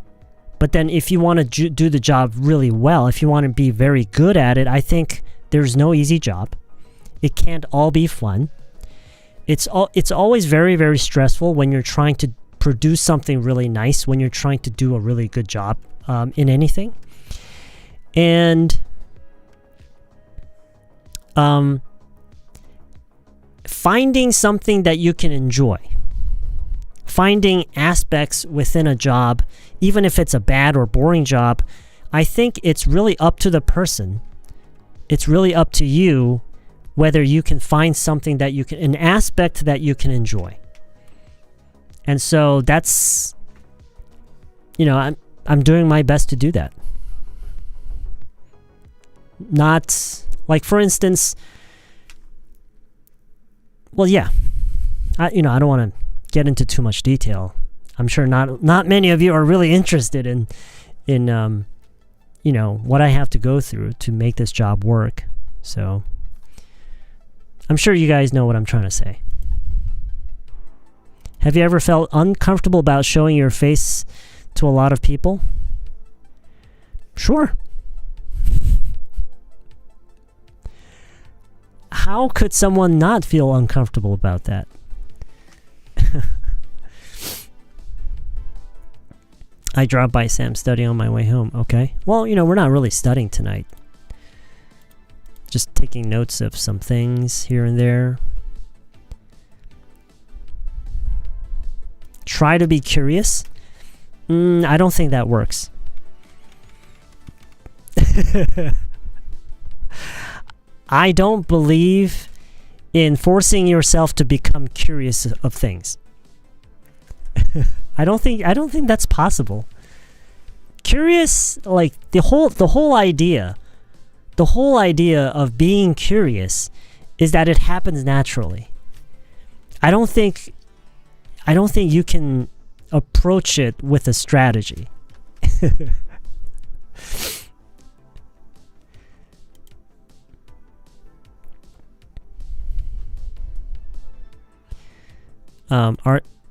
but then if you want to do the job really well, if you want to be very good at it, I think there's no easy job. It can't all be fun. It's always very, very stressful when you're trying to produce something really nice, when you're trying to do a really good job in anything. And finding something that you can enjoy, finding aspects within a job, even if it's a bad or boring job, I think it's really up to the person. It's really up to you whether you can find something that an aspect that you can enjoy. And so that's, I'm doing my best to do that. Not, like, for instance, well, yeah, I don't want to get into too much detail. I'm sure not many of you are really interested in what I have to go through to make this job work. So I'm sure you guys know what I'm trying to say. Have you ever felt uncomfortable about showing your face to a lot of people? Sure. How could someone not feel uncomfortable about that? I dropped by Sam's study on my way home. Okay. Well, you know, we're not really studying tonight. Just taking notes of some things here and there. Try to be curious. I don't think that works. I don't believe in forcing yourself to become curious of things. I don't think that's possible. Curious, like the whole idea of being curious is that it happens naturally. I don't think you can approach it with a strategy.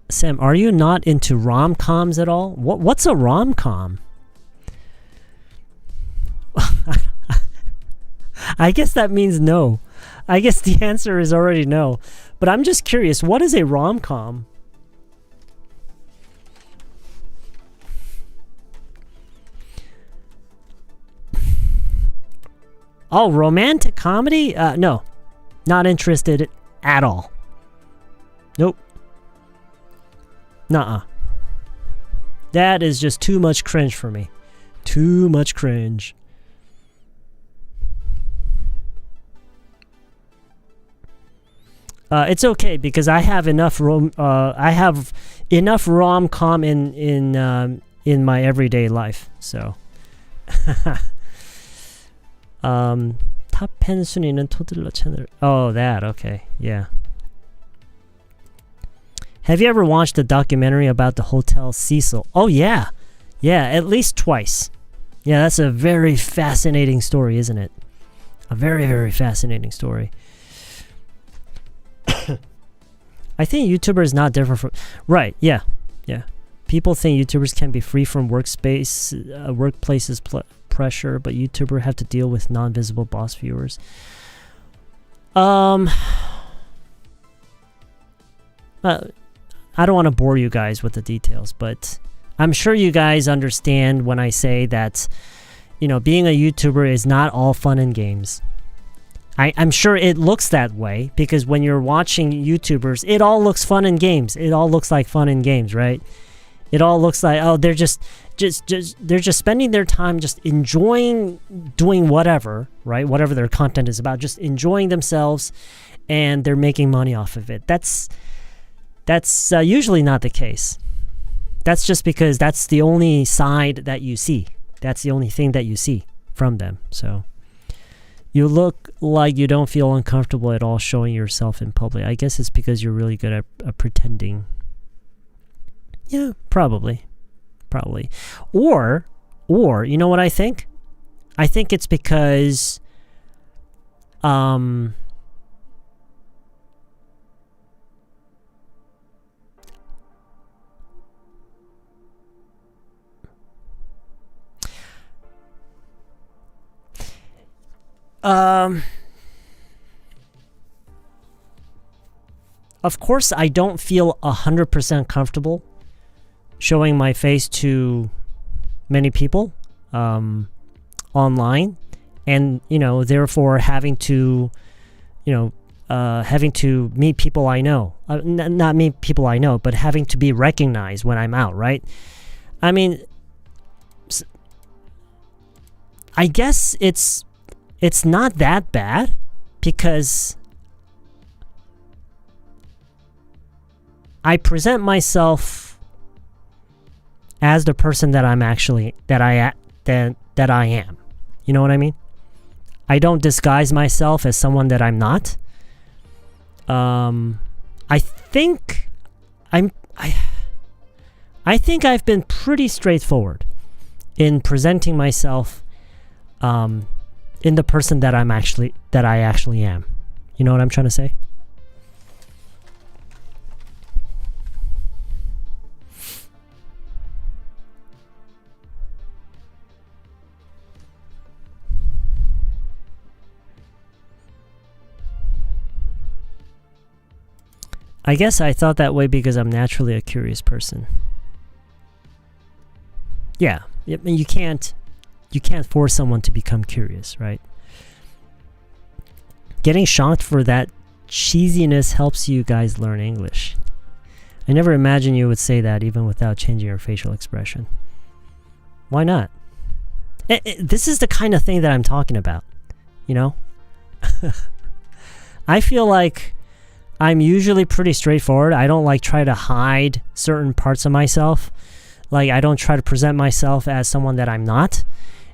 Sam, are you not into rom-coms at all? What's a rom-com? I guess that means no. I guess the answer is already no. But I'm just curious, what is a rom-com? Oh, romantic comedy? No. Not interested at all. Nope. Nuh-uh. That is just too much cringe for me. Too much cringe. It's okay because I have enough rom-com in my everyday life. So. 탑 팬 순위는 토들러 채널. Oh, that. Okay. Yeah. Have you ever watched a documentary about the Hotel Cecil? Oh, yeah. Yeah, at least twice. Yeah, that's a very fascinating story, isn't it? A very, very fascinating story. I think YouTuber is not different from... Right, yeah. Yeah. People think YouTubers can be free from workplaces pressure, but YouTuber have to deal with non-visible boss viewers. I don't want to bore you guys with the details, but I'm sure you guys understand when I say that, you know, being a YouTuber is not all fun and games. I'm sure it looks that way because when you're watching YouTubers, it all looks fun and games. It all looks like fun and games, right? It all looks like, oh, they're just spending their time just enjoying doing whatever, right? Whatever their content is about, just enjoying themselves, and they're making money off of it. That's usually not the case. That's just because that's the only side that you see. That's the only thing that you see from them. So you look like you don't feel uncomfortable at all showing yourself in public. I guess it's because you're really good at pretending. Yeah, probably. Or you know what I think? I think it's because of course I don't feel 100% comfortable showing my face to many people online, and you know, therefore having to meet people I know, not meet people I know, but having to be recognized when I'm out, right? I mean, I guess it's not that bad because I present myself as the person that I'm actually that I am. You know what I mean? I don't disguise myself as someone that I'm not. I think I've been pretty straightforward in presenting myself in the person that I actually am. You know what I'm trying to say? I guess I thought that way because I'm naturally a curious person. yeah, you can't force someone to become curious, right? Getting shocked for that cheesiness helps you guys learn English. I never imagined you would say that even without changing your facial expression. Why not? This is the kind of thing that I'm talking about, you know? I feel like I'm usually pretty straightforward. I don't like try to hide certain parts of myself. Like I don't try to present myself as someone that I'm not.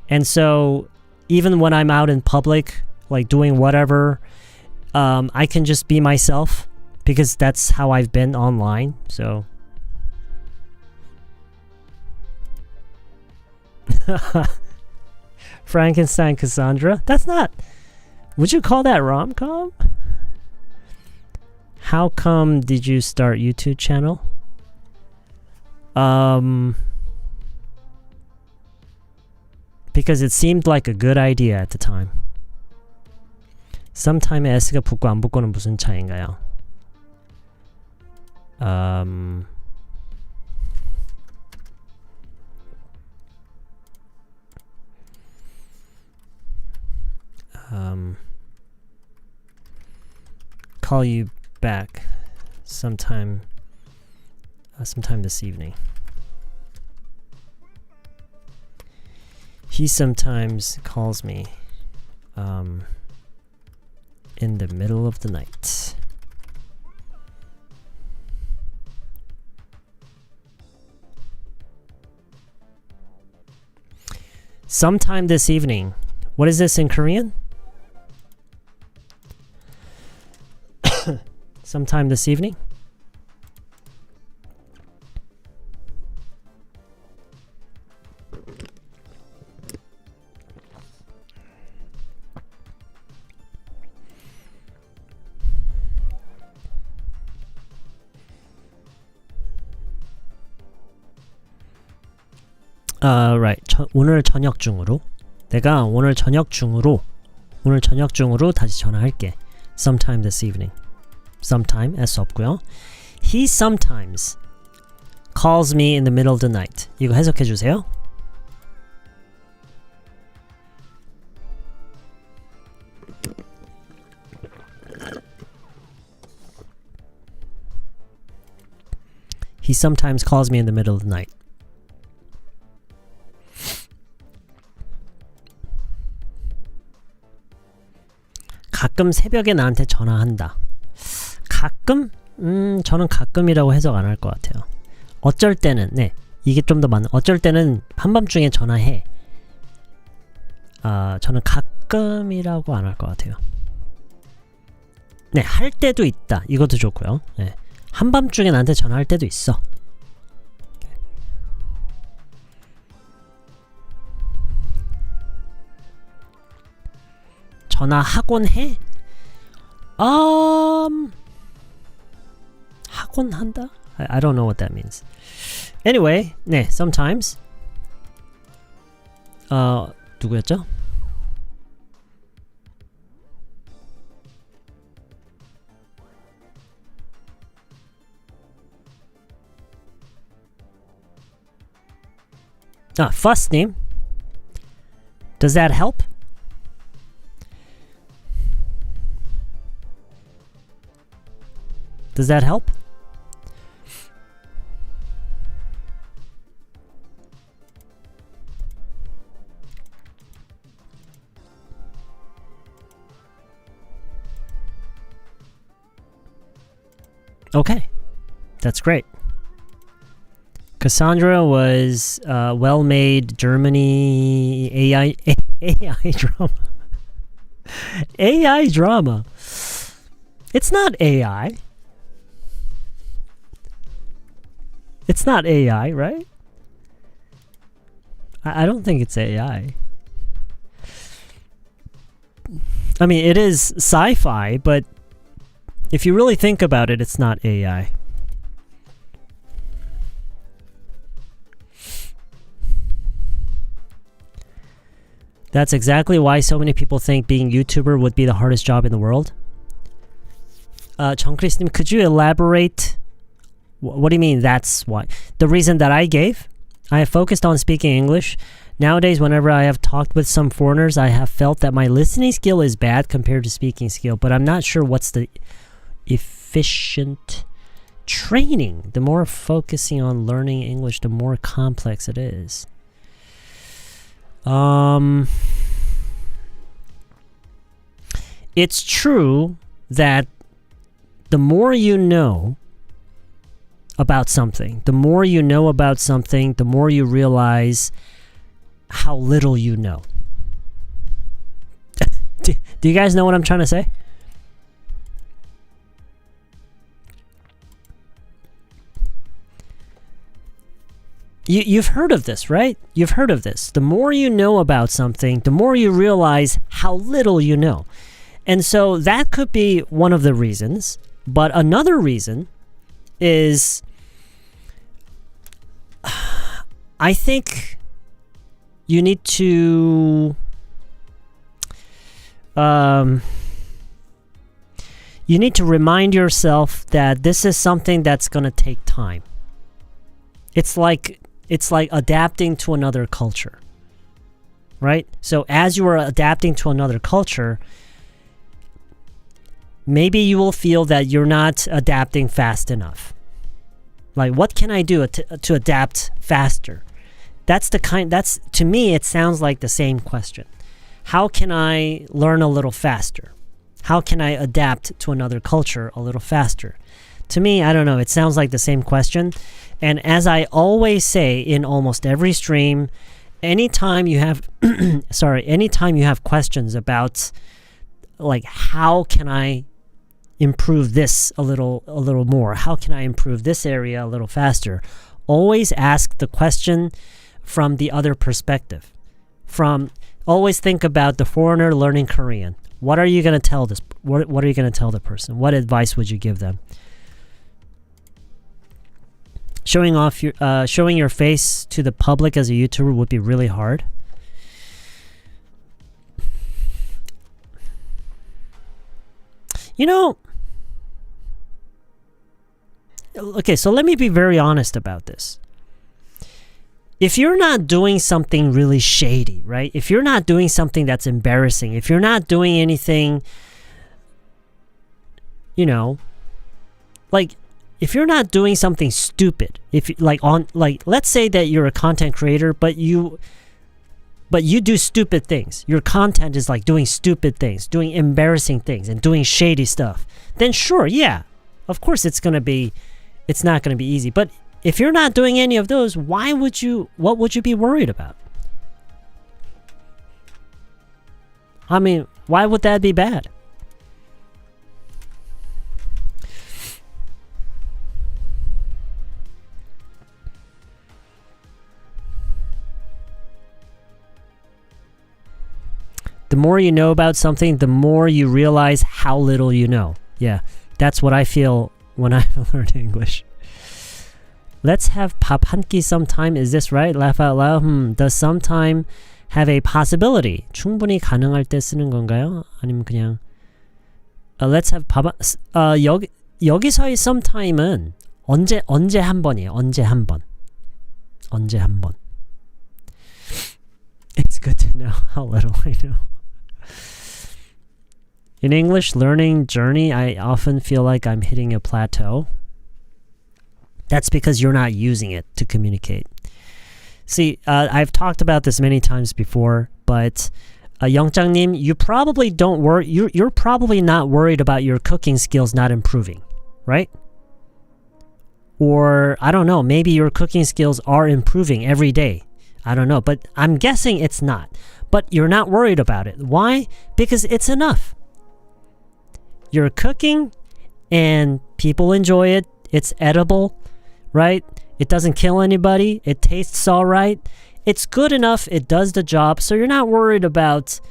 And so even when I'm out in public, like doing whatever, I can just be myself because that's how I've been online. So Frankenstein Cassandra? That's not... Would you call that rom-com? How come did you start YouTube channel? Because it seemed like a good idea at the time. Sometime S가 붙고 안 붙고는 무슨 차이인가요? Call you back sometime this evening. He sometimes calls me in the middle of the night. Sometime this evening. What is this in Korean? Sometime this evening? Right. 오늘 저녁 중으로 내가 오늘 저녁 중으로 다시 전화할게. Sometime this evening. Sometime S 없고요. He sometimes calls me in the middle of the night. 이거 해석해 주세요. He sometimes calls me in the middle of the night. 가끔 새벽에 나한테 전화한다. 가끔? 저는 가끔이라고 해석 안 할 것 같아요. 어쩔 때는, 네, 이게 좀 더 맞는. 어쩔 때는 한밤중에 전화해. 저는 가끔이라고 안 할 것 같아요. 네, 할 때도 있다. 이것도 좋고요. 네, 한밤중에 나한테 전화할 때도 있어. 전화하곤 해? 하곤 한다? I don't know what that means. Anyway, 네, sometimes. 누구였죠? Fuss님. Does that help? Does that help? Okay, that's great. Cassandra was well-made Germany AI drama. AI drama. It's not AI. It's not AI, right? I don't think it's AI. I mean, it is sci-fi, but if you really think about it, it's not AI. That's exactly why so many people think being YouTuber would be the hardest job in the world. 정크리스님, could you elaborate? What do you mean that's why? The reason that I gave? I have focused on speaking English. Nowadays, whenever I have talked with some foreigners, I have felt that my listening skill is bad compared to speaking skill, but I'm not sure what's the efficient training. The more focusing on learning English, the more complex it is. It's true that the more you know about something, the more you realize how little you know. Do you guys know what I'm trying to say? You've heard of this, right? You've heard of this. The more you know about something, the more you realize how little you know. And so that could be one of the reasons. But another reason is, I think you need to remind yourself that this is something that's going to take time. It's like adapting to another culture, right? So as you are adapting to another culture, maybe you will feel that you're not adapting fast enough. Like, what can I do to adapt faster? To me, it sounds like the same question. How can I learn a little faster? How can I adapt to another culture a little faster? To me, I don't know, it sounds like the same question. And as I always say in almost every stream, anytime you have questions about, like, how can I improve this a little more? How can I improve this area a little faster? Always ask the question from the other perspective. Always think about the foreigner learning Korean. What are you going to tell this? What are you going to tell the person? What advice would you give them? Showing your face to the public as a YouTuber would be really hard. You know, okay, so let me be very honest about this. If you're not doing something really shady, right? If you're not doing something that's embarrassing, if you're not doing anything, you know, like, if you're not doing something stupid, let's say that you're a content creator, but you do stupid things. Your content is like doing stupid things, doing embarrassing things, and doing shady stuff. Then sure, yeah, of course it's not going to be easy. But if you're not doing any of those, what would you be worried about? I mean, why would that be bad? The more you know about something, the more you realize how little you know. Yeah, that's what I feel when I learn English. Let's have 밥 한 끼 sometime. Is this right? Laugh out loud. Does sometime have a possibility? 충분히 가능할 때 쓰는 건가요? 아니면 그냥 let's have 밥 여기서의 sometime은 언제 한 번이에요. 언제 한 번. It's good to know how little I know. In English learning journey, I often feel like I'm hitting a plateau. That's because you're not using it to communicate. See, I've talked about this many times before, but 영장님, you probably don't worry. You're probably not worried about your cooking skills not improving, right? Or I don't know, maybe your cooking skills are improving every day. I don't know, but I'm guessing it's not. But you're not worried about it. Why? Because it's enough. You're cooking and people enjoy it. It's edible, right? It doesn't kill anybody. It tastes all right. It's good enough. It does the job. So you're not worried about,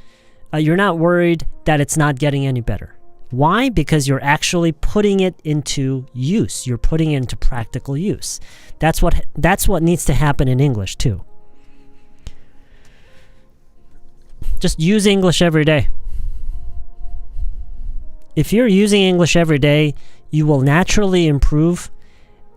you're not worried that it's not getting any better. Why? Because you're actually putting it into use. You're putting it into practical use. That's what needs to happen in English too. Just use English every day. If you're using English every day, you will naturally improve,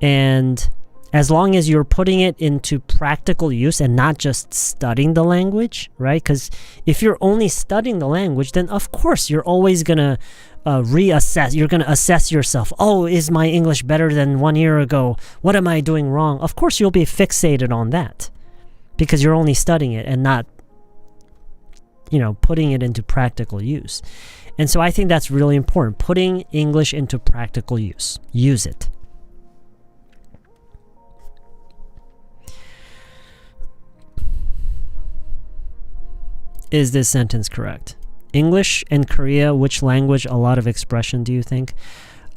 and As long as you're putting it into practical use and not just studying the language, right? Because if you're only studying the language, then of course you're always going to reassess. You're going to assess yourself. Oh, is my English better than 1 year ago? What am I doing wrong? Of course you'll be fixated on that because you're only studying it and not, putting it into practical use. And so I think that's really important. Putting English into practical use. Use it. Is this sentence correct? English and Korea, which language, a lot of expression, do you think?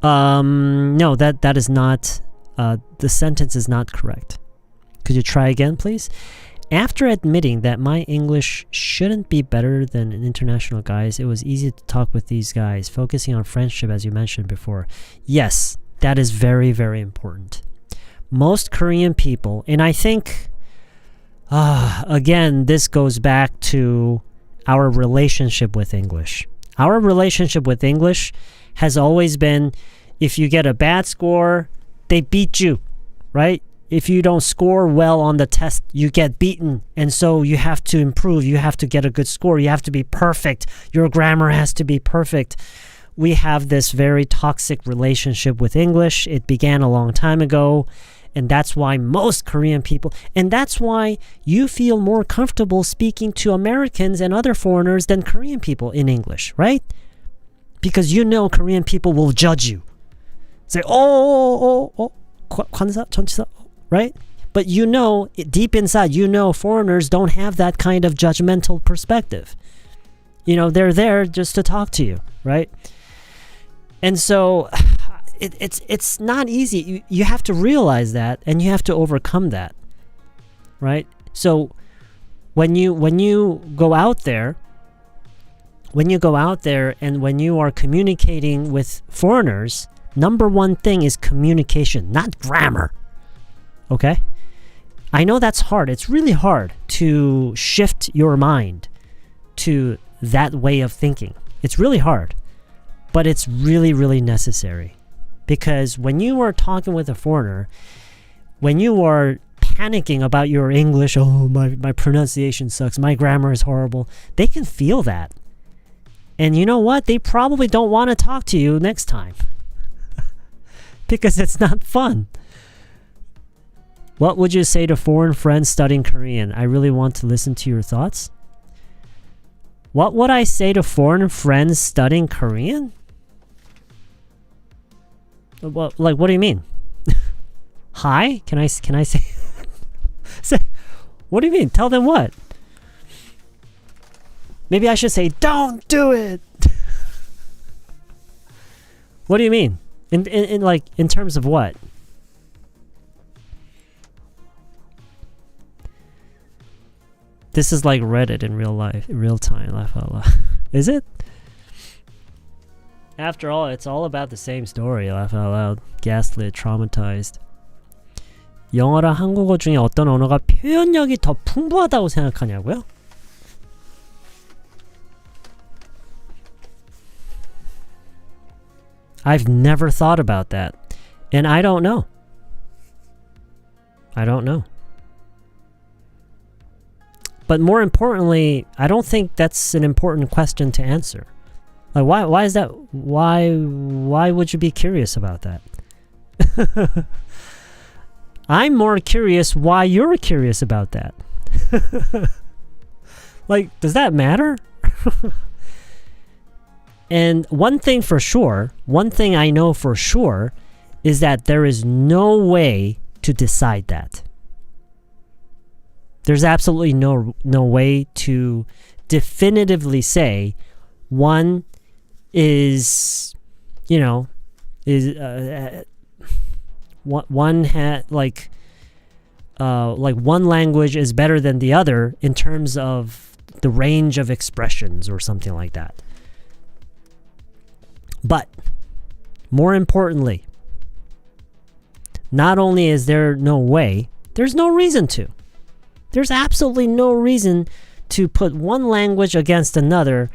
No, that is not, the sentence is not correct. Could you try again, please? After admitting that my English shouldn't be better than international guys, it was easy to talk with these guys, focusing on friendship as you mentioned before. Yes, that is very, very important. Most Korean people, and I think, again, this goes back to our relationship with English. Our relationship with English has always been, if you get a bad score, they beat you, right? If you don't score well on the test, you get beaten. And so you have to improve. You have to get a good score. You have to be perfect. Your grammar has to be perfect. We have this very toxic relationship with English. It began a long time ago. And that's why most Korean people, and that's why you feel more comfortable speaking to Americans and other foreigners than Korean people in English, right? Because Korean people will judge you. Say, 관사, 전치사, right? But deep inside, foreigners don't have that kind of judgmental perspective. They're there just to talk to you, right? And so it's not easy. You have to realize that, and you have to overcome that, right? So when you go out there, and when you are communicating with foreigners, number one thing is communication, not grammar. Okay? I know that's hard. It's really hard to shift your mind to that way of thinking. It's really hard, but it's really, really necessary. Because when you are talking with a foreigner, when you are panicking about your English, my pronunciation sucks, my grammar is horrible, they can feel that. And you know what? They probably don't want to talk to you next time. Because it's not fun. What would you say to foreign friends studying Korean? I really want to listen to your thoughts. What would I say to foreign friends studying Korean? What do you mean? Hi? Can I say? What do you mean? Tell them what? Maybe I should say, don't do it. What do you mean? In terms of what? This is like Reddit in real time. Laugh out loud. Is it? After all, it's all about the same story. Laugh out loud. Gaslit, traumatized. 영어랑 한국어 중에 어떤 언어가 표현력이 더 풍부하다고 생각하냐고요? I've never thought about that. And I don't know. But more importantly, I don't think that's an important question to answer. Like why is that? Why would you be curious about that? I'm more curious why you're curious about that. Like, does that matter? And one thing I know for sure is that there is no way to decide that. There's absolutely no way to definitively say one is, one one language is better than the other in terms of the range of expressions or something like that. But more importantly, not only is there no way, there's no reason to. There's absolutely no reason to put one language against another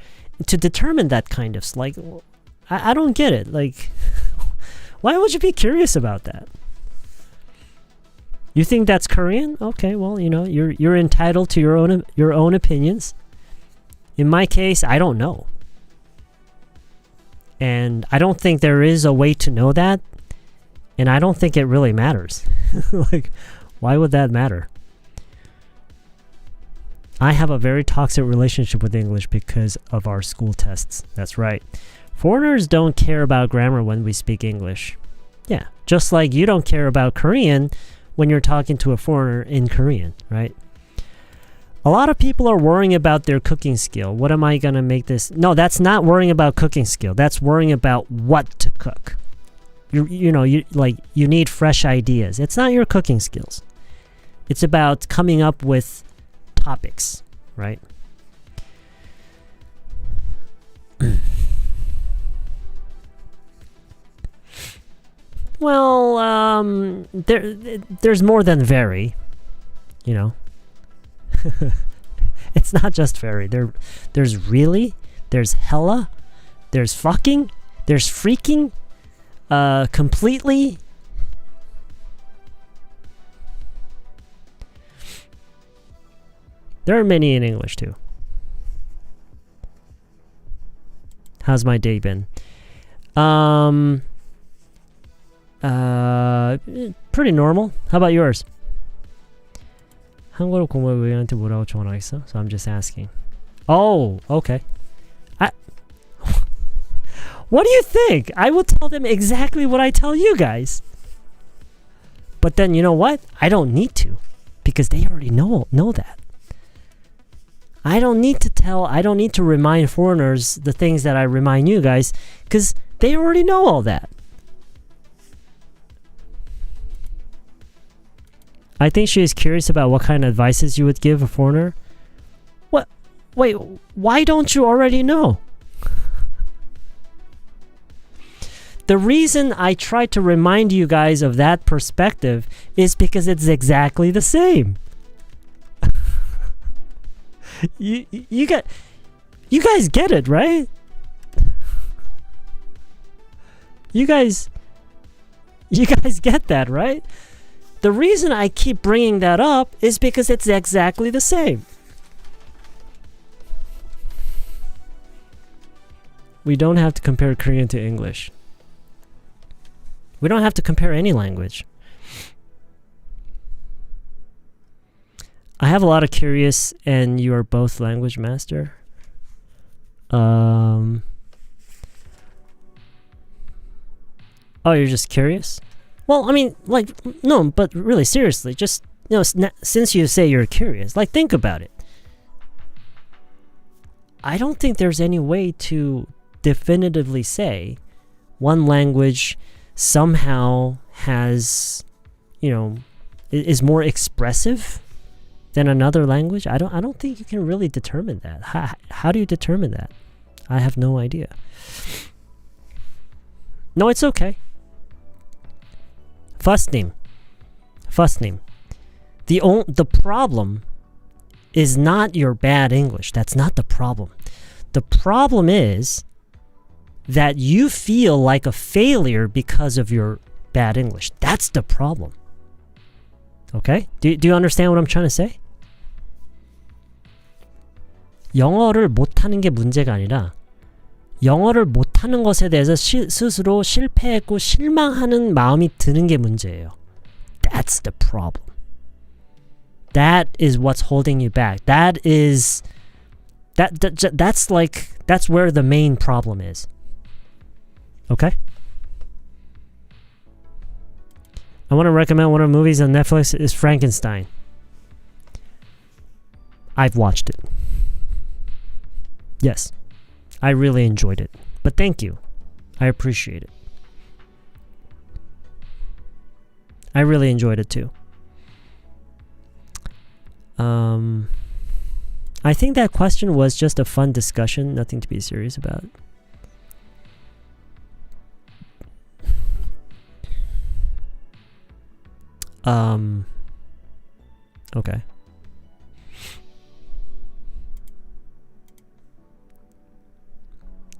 to determine that kind of, like, I don't get it. Like, why would you be curious about that? You think that's Korean? Okay, well, you know, you're entitled to your own opinions. In my case, I don't know. And I don't think there is a way to know that. And I don't think it really matters. Like, why would that matter? I have a very toxic relationship with English because of our school tests. That's right. Foreigners don't care about grammar when we speak English. Yeah, just like you don't care about Korean when you're talking to a foreigner in Korean, right? A lot of people are worrying about their cooking skill. What am I going to make this? No, that's not worrying about cooking skill. That's worrying about what to cook. You need fresh ideas. It's not your cooking skills. It's about coming up with topics, right? Well, there's more than very, you know. It's not just very. There's really, there's hella, there's fucking, there's freaking, completely. There are many in English too. How's my day been? Pretty normal. How about yours? 한국어로 공부해 우리한테 뭐라고 전화했어? So I'm just asking. Oh, okay. What do you think? I will tell them exactly what I tell you guys. But then, you know what? I don't need to, because they already know that. I don't need to remind foreigners the things that I remind you guys, because they already know all that. I think she is curious about what kind of advices you would give a foreigner. What? Wait, why don't you already know? The reason I try to remind you guys of that perspective is because it's exactly the same. You guys get it, right? You guys get that, right? The reason I keep bringing that up is because it's exactly the same. We don't have to compare Korean to English. We don't have to compare any language. I have a lot of curious, and you are both language master. Oh, you're just curious? Well, I mean, like, no, but really, seriously, just, you know, since you say you're curious, like, think about it. I don't think there's any way to definitively say one language somehow has, you know, is more expressive than another language. I don't think you can really determine that. How do you determine that? I have no idea. No, it's okay. Fusnim. The problem is not your bad English. That's not the problem. The problem is that you feel like a failure because of your bad English. That's the problem. Okay? Do you understand what I'm trying to say? 영어를 못하는 게 문제가 아니라 영어를 못하는 것에 대해서 스스로 실패했고 실망하는 마음이 드는 게 문제예요. That's the problem. That is what's holding you back. That's where the main problem is. Okay? I want to recommend one of the movies on Netflix is Frankenstein. I've watched it. Yes. I really enjoyed it. But thank you. I appreciate it. I really enjoyed it too. I think that question was just a fun discussion, nothing to be serious about. Okay.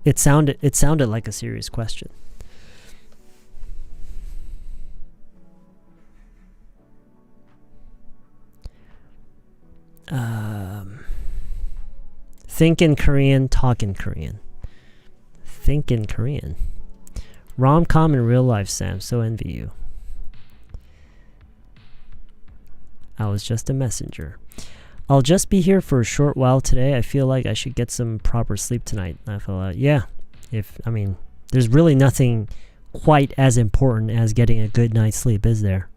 It sounded like a serious question. Think in Korean, talk in Korean. Think in Korean. Rom-com in real life, Sam. So envy you. I was just a messenger. I'll just be here for a short while today. I feel like I should get some proper sleep tonight. I feel there's really nothing quite as important as getting a good night's sleep, is there?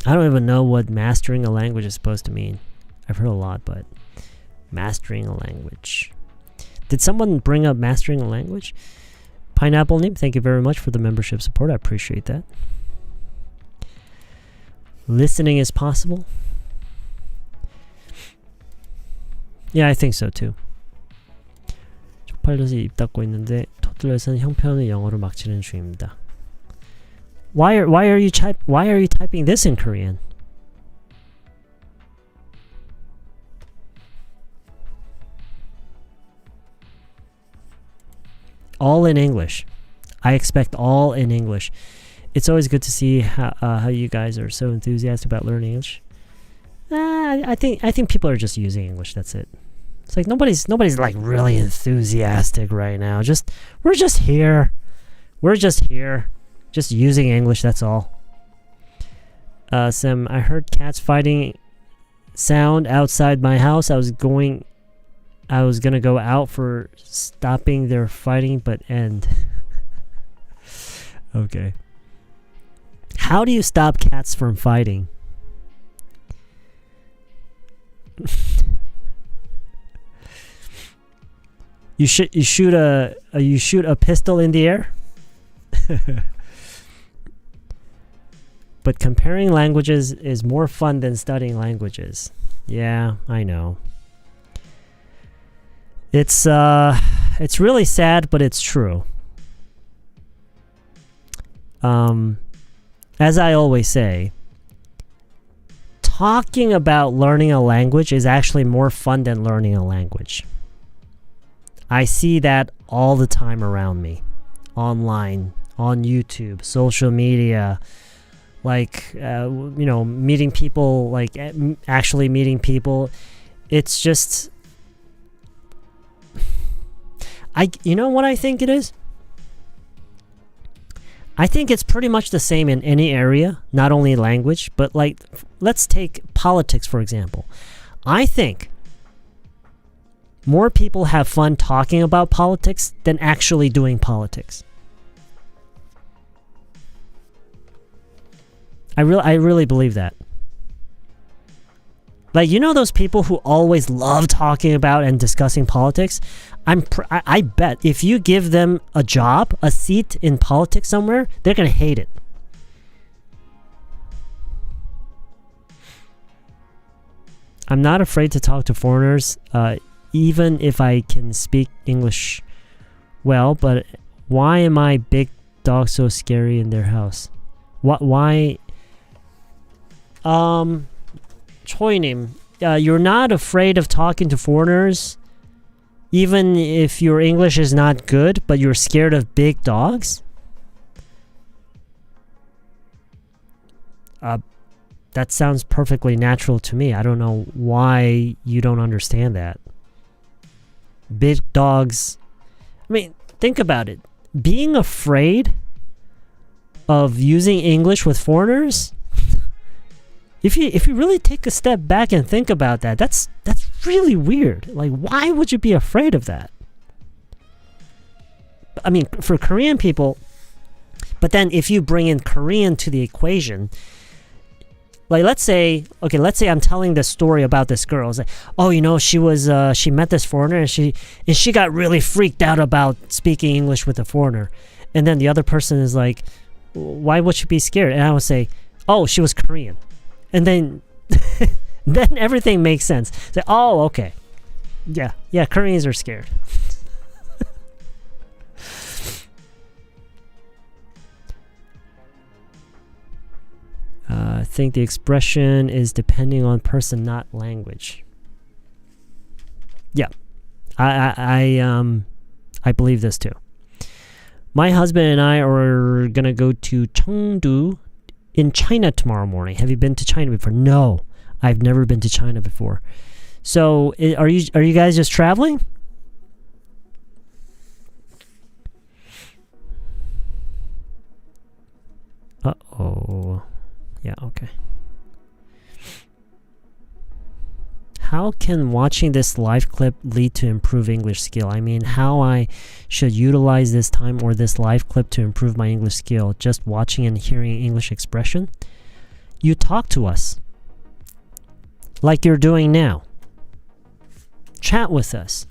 I don't even know what mastering a language is supposed to mean. I've heard a lot, but mastering a language. Did someone bring up mastering a language? Pineapple Name, thank you very much for the membership support. I appreciate that. Listening is possible? Yeah, I think so too. 쪽팔려서 입 닫고 있는데 토들렛은 형편을 영어로 막 치는 중입니다. Why are you typing this in Korean? All in English. I expect all in English. It's always good to see how you guys are so enthusiastic about learning English. I think people are just using English. That's it. It's like nobody's like really enthusiastic right now. We're just here. Just using English. That's all. Sam, I heard cats fighting sound outside my house. I was gonna go out for stopping their fighting, but end. Okay. How do you stop cats from fighting? You shoot a pistol in the air? But comparing languages is more fun than studying languages. Yeah, I know. It's really sad, but it's true. As I always say, talking about learning a language is actually more fun than learning a language. I see that all the time around me. Online, on YouTube, social media, meeting people, actually meeting people. It's just... You know what I think it is? I think it's pretty much the same in any area, not only language, but let's take politics, for example. I think more people have fun talking about politics than actually doing politics. I really believe that. Those people who always love talking about and discussing politics? I bet if you give them a job, a seat in politics somewhere, they're going to hate it. I'm not afraid to talk to foreigners, even if I can speak English well, but why am I big dog so scary in their house? Why? Choinim, you're not afraid of talking to foreigners, even if your English is not good, but you're scared of big dogs? That sounds perfectly natural to me. I don't know why you don't understand that. Big dogs... think about it. Being afraid of using English with foreigners... If you really take a step back and think about that, that's really weird. Why would you be afraid of that? For Korean people, but then if you bring in Korean to the equation, let's say I'm telling this story about this girl. It's she met this foreigner and she got really freaked out about speaking English with a foreigner, and then the other person is like, why would she be scared? And I would say, oh, she was Korean. And then then everything makes sense. Say, oh, okay. Yeah, Koreans are scared. I think the expression is depending on person, not language. Yeah. I believe this too. My husband and I are gonna go to Chengdu in China tomorrow morning. Have you been to China before? No, I've never been to China before. So are you guys just traveling? Uh-oh. Yeah, okay. How can watching this live clip lead to improve English skill? I mean, how I should utilize this time or this live clip to improve my English skill? Just watching and hearing English expression? You talk to us like you're doing now. Chat with us.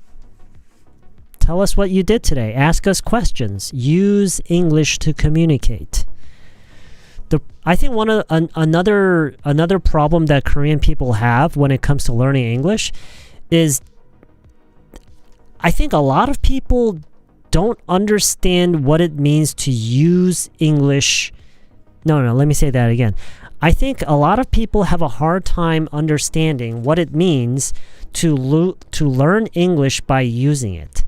Tell us what you did today. Ask us questions. Use English to communicate. I think another problem that Korean people have when it comes to learning English is I think a lot of people don't understand what it means to use English. No, let me say that again. I think a lot of people have a hard time understanding what it means to learn English by using it,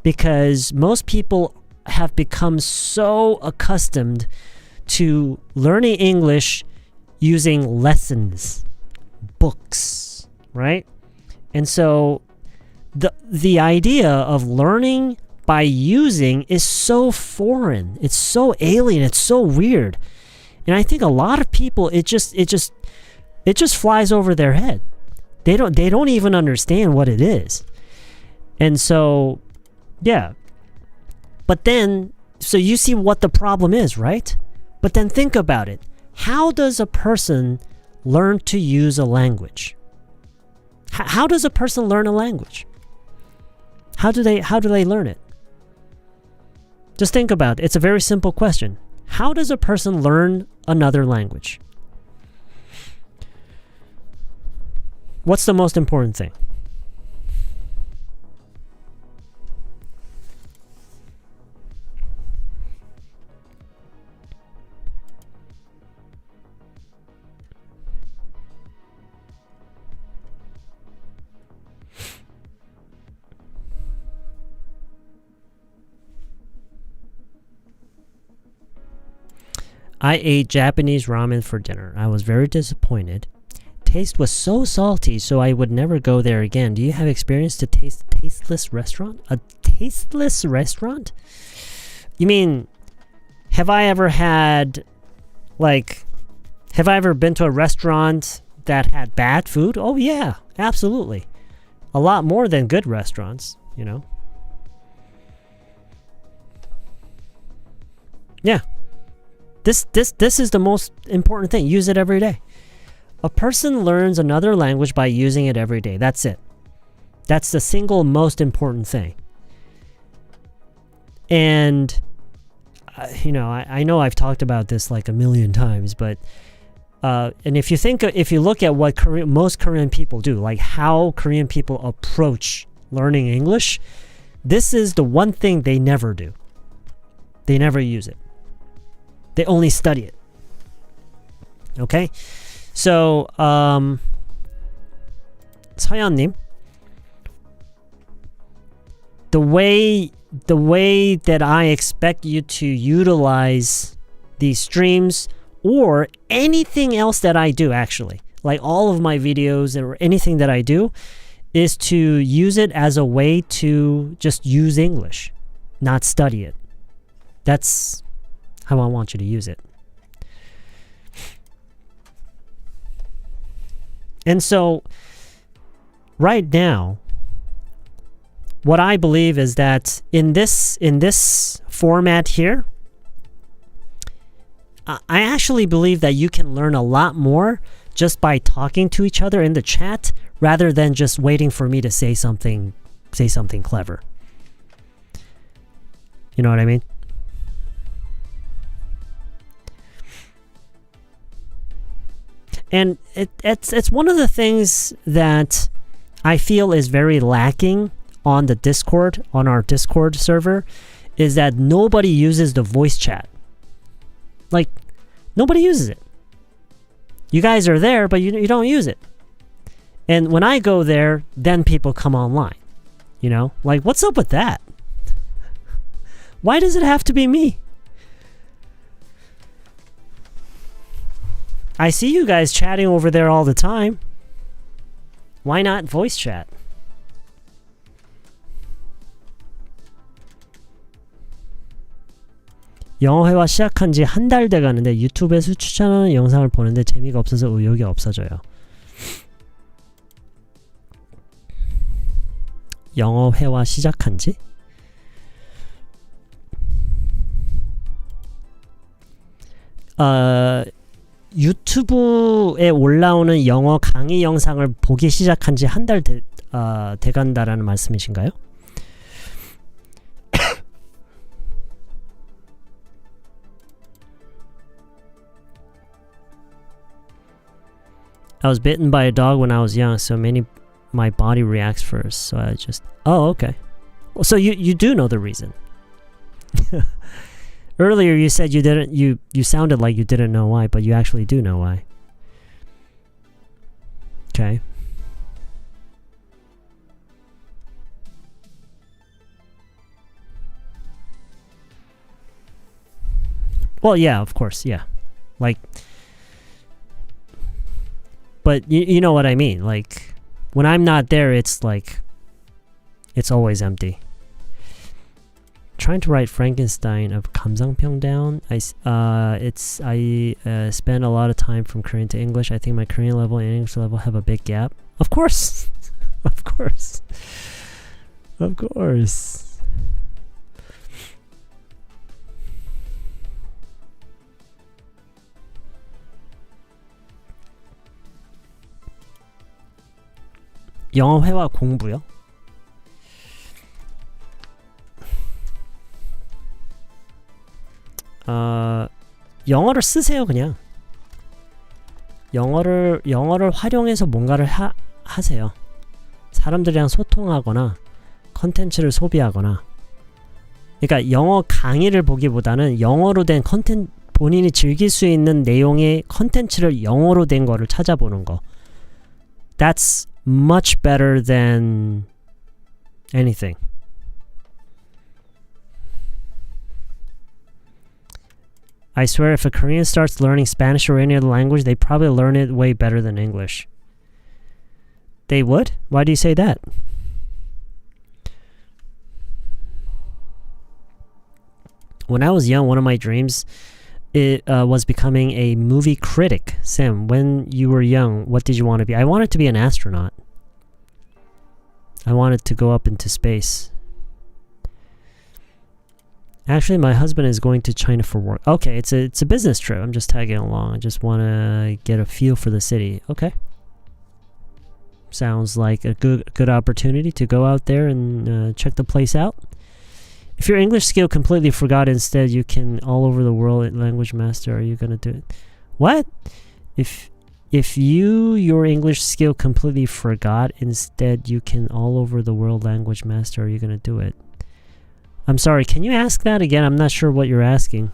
because most people have become so accustomed to learning English using lessons, books, right? And so the idea of learning by using is so foreign. It's so alien. It's so weird. And I think a lot of people, it just flies over their head. They don't even understand what it is. And so, yeah. But then, so you see what the problem is, right? But then think about it. How does a person learn to use a language? How does a person learn a language? How do they learn it? Just think about it. It's a very simple question. How does a person learn another language? What's the most important thing? I ate Japanese ramen for dinner. I was very disappointed. Taste was so salty, so I would never go there again. Do you have experience to taste tasteless restaurant? A tasteless restaurant? You mean, have I ever been to a restaurant that had bad food? Oh yeah, absolutely. A lot more than good restaurants, you know? Yeah. This is the most important thing. Use it every day. A person learns another language by using it every day. That's it. That's the single most important thing. And, I know I've talked about this like a million times, but, and if you look at what most Korean people do, like how Korean people approach learning English, this is the one thing they never do. They never use it. They only study it. Okay? So, 서연님, the way that I expect you to utilize these streams or anything else that I do, actually, like all of my videos or anything that I do, is to use it as a way to just use English, not study it. That's how I want you to use it. And so, right now, what I believe is that in this format here, I actually believe that you can learn a lot more just by talking to each other in the chat rather than just waiting for me to say something clever. You know what I mean? And it's one of the things that I feel is very lacking on the Discord, on our Discord server, is that nobody uses the voice chat. Like, nobody uses it. You guys are there, but you don't use it. And when I go there, then people come online. You know? Like, what's up with that? Why does it have to be me? I see you guys chatting over there all the time. Why not voice chat? 영어 회화 시작한 지 한 달 돼가는데 유튜브에서 추천하는 영상을 보는데 재미가 없어서 의욕이 없어져요. 영어 회화 시작한 지? 유튜브에 올라오는 영어 강의 영상을 보기 시작한 지 한 달 돼간다라는 말씀이신가요? I was bitten by a dog when I was young, so my body reacts first. So I just... Oh, okay. Well, so you do know the reason. Earlier you said you didn't... You sounded like you didn't know why, but you actually do know why. Okay. Well, yeah, of course, yeah. Like... But you know what I mean. Like, when I'm not there, it's like, it's always empty. Trying to write Frankenstein of 감상평 down. I spend a lot of time from Korean to English. I think my Korean level and English level have a big gap. Of course, of course, of course. 영어 회화 공부요? 영어를 쓰세요, 그냥. 영어를 활용해서 뭔가를 하세요. 사람들이랑 소통하거나 컨텐츠를 소비하거나. 그러니까 영어 강의를 보기보다는 영어로 된 컨텐츠, 본인이 즐길 수 있는 내용의 컨텐츠를 영어로 된 거를 찾아보는 거. That's much better than anything. I swear if a Korean starts learning Spanish or any other language, they probably learn it way better than English. They would? Why do you say that? When I was young, one of my dreams was becoming a movie critic. Sam, when you were young, what did you want to be? I wanted to be an astronaut. I wanted to go up into space. Actually, my husband is going to China for work. Okay, it's a business trip. I'm just tagging along. I just want to get a feel for the city. Okay. Sounds like a good opportunity to go out there and check the place out. If your English skill completely forgot, instead you can all over the world language master, are you going to do it? What? If your English skill completely forgot, instead you can all over the world language master, are you going to do it? I'm sorry, can you ask that again? I'm not sure what you're asking.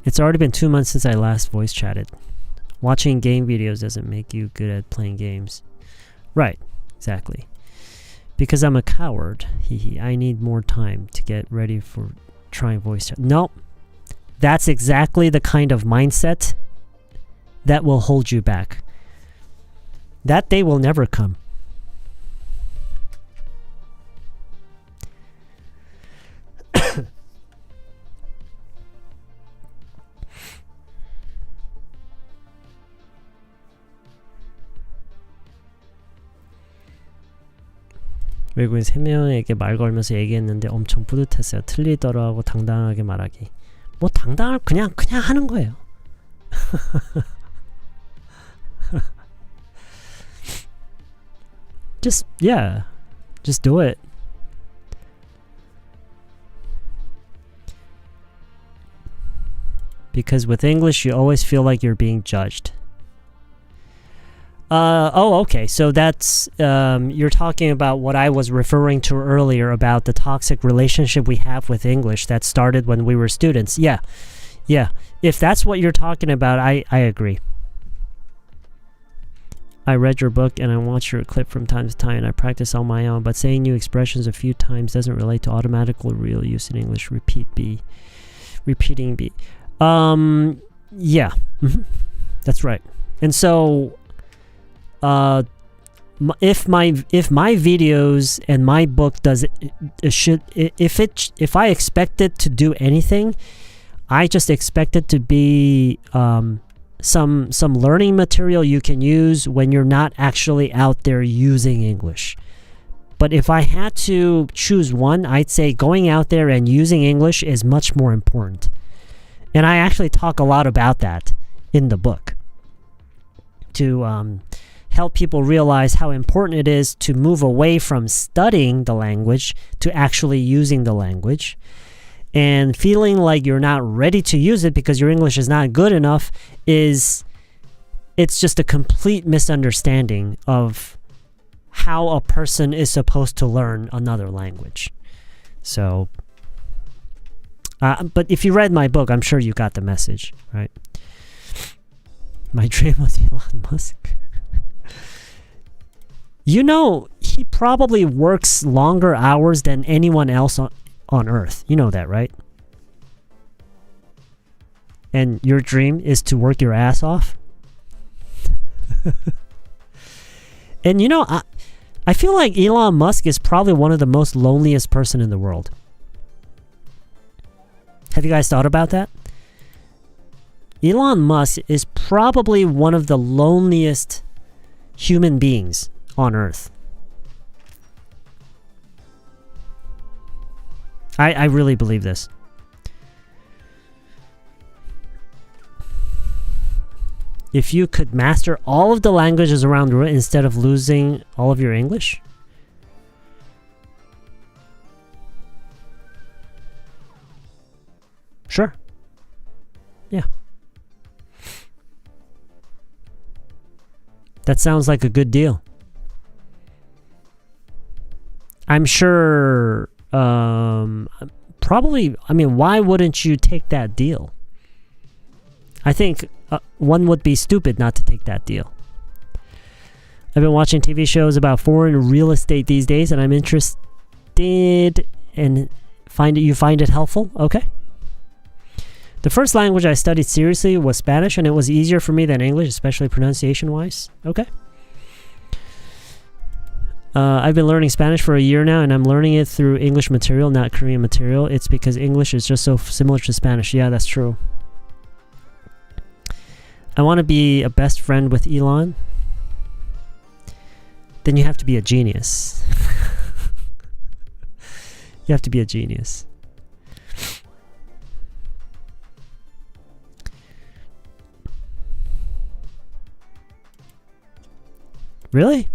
It's already been 2 months since I last voice chatted. Watching game videos doesn't make you good at playing games. Right, exactly. Because I'm a coward. I need more time to get ready for trying voice chat. No, that's exactly the kind of mindset that will hold you back. That day will never come. 외국인 3명에게 말 걸면서 얘기했는데 엄청 뿌듯했어요. 틀리더라고 당당하게 말하기. 뭐 당당할 그냥 하는 거예요. just do it. Because with English you always feel like you're being judged. Okay. So that's you're talking about what I was referring to earlier about the toxic relationship we have with English that started when we were students. Yeah. If that's what you're talking about, I agree. I read your book and I watch your clip from time to time and I practice on my own, but saying new expressions a few times doesn't relate to automatically real use in English. Repeating B. Yeah. That's right. And so if my videos and my book if I expect it to do anything, I just expect it to be some learning material you can use when you're not actually out there using English. But if I had to choose one, I'd say going out there and using English is much more important. And I actually talk a lot about that in the book to help people realize how important it is to move away from studying the language to actually using the language. And feeling like you're not ready to use it because your English is not good enough it's just a complete misunderstanding of how a person is supposed to learn another language. So, but if you read my book, I'm sure you got the message, right? My dream was Elon Musk. You know, he probably works longer hours than anyone else on Earth. You know that, right? And your dream is to work your ass off? And you know, I feel like Elon Musk is probably one of the most loneliest person in the world. Have you guys thought about that? Elon Musk is probably one of the loneliest human beings on Earth. I really believe this. If you could master all of the languages around the world instead of losing all of your English, sure. Yeah. That sounds like a good deal. I'm sure, probably, I mean, why wouldn't you take that deal? I think one would be stupid not to take that deal. I've been watching TV shows about foreign real estate these days, and I'm interested and you find it helpful? Okay. The first language I studied seriously was Spanish, and it was easier for me than English, especially pronunciation-wise. Okay. I've been learning Spanish for a year now, and I'm learning it through English material, not Korean material. It's because English is just so similar to Spanish. Yeah, that's true. I want to be a best friend with Elon. Then you have to be a genius. You have to be a genius. Really?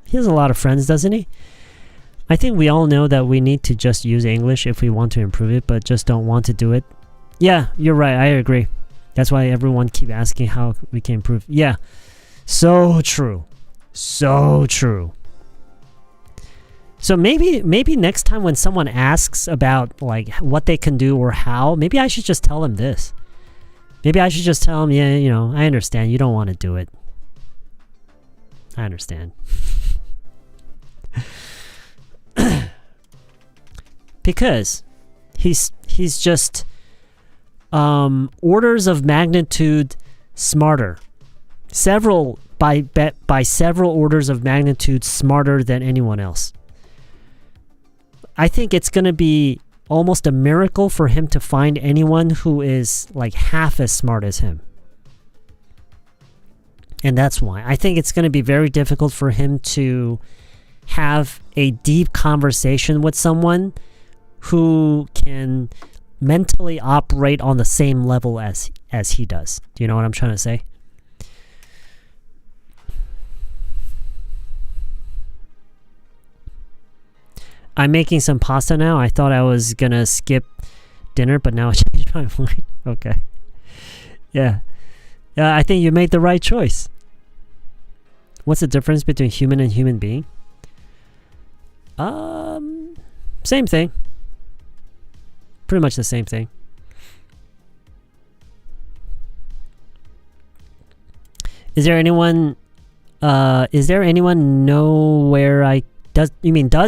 He has a lot of friends, doesn't he? I think we all know that we need to just use English if we want to improve it, but just don't want to do it. Yeah, you're right. I agree. That's why everyone keep asking how we can improve. Yeah, so true. So true. So maybe next time when someone asks about like what they can do or how, maybe I should just tell them this. Maybe I should just tell them, yeah, you know, I understand you don't want to do it. I understand. Because he's just orders of magnitude smarter. By several orders of magnitude smarter than anyone else. I think it's going to be almost a miracle for him to find anyone who is like half as smart as him. And that's why. I think it's going to be very difficult for him to have a deep conversation with someone who can mentally operate on the same level as he does. Do you know what I'm trying to say? I'm making some pasta now. I thought I was going to skip dinner, but now I changed my mind. Okay. Yeah. Yeah, I think you made the right choice. What's the difference between human and human being? Same thing. Pretty much the same thing. Is there anyone know where I does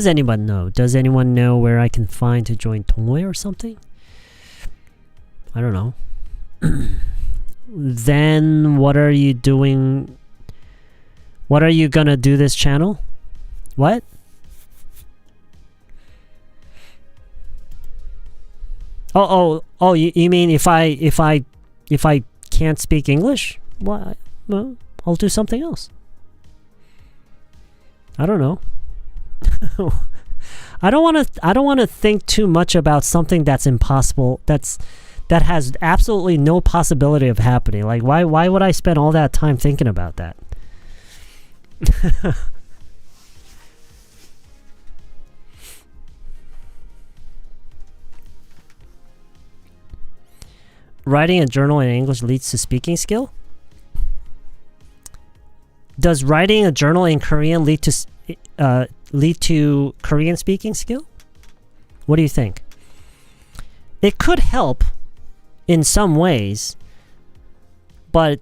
anyone know? Does anyone know where I can find to join 동호회 or something? I don't know. Then what are you doing? What are you gonna do this channel? What? Oh, you mean if I can't speak English? Well, I'll do something else. I don't know. I don't want to think too much about something that's impossible. That has absolutely no possibility of happening. Like why would I spend all that time thinking about that? Writing a journal in English leads to speaking skill? Does writing a journal in Korean lead to Korean speaking skill? What do you think? It could help in some ways, but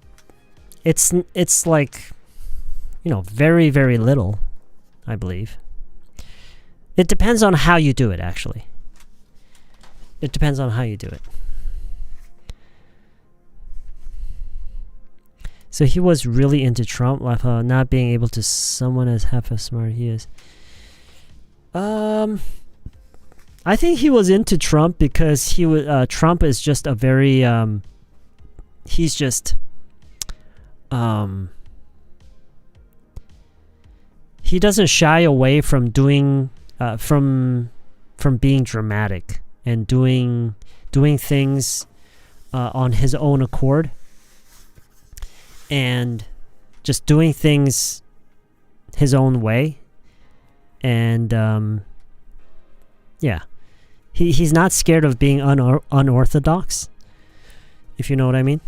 it's like, very, very little, I believe. It depends on how you do it, actually. It depends on how you do it. So he was really into Trump, not being able to someone as half as smart he is. I think he was into Trump because Trump is just a very he's just he doesn't shy away from doing from being dramatic and doing things on his own accord. And just doing things his own way. And yeah, he's not scared of being unorthodox, if you know what I mean.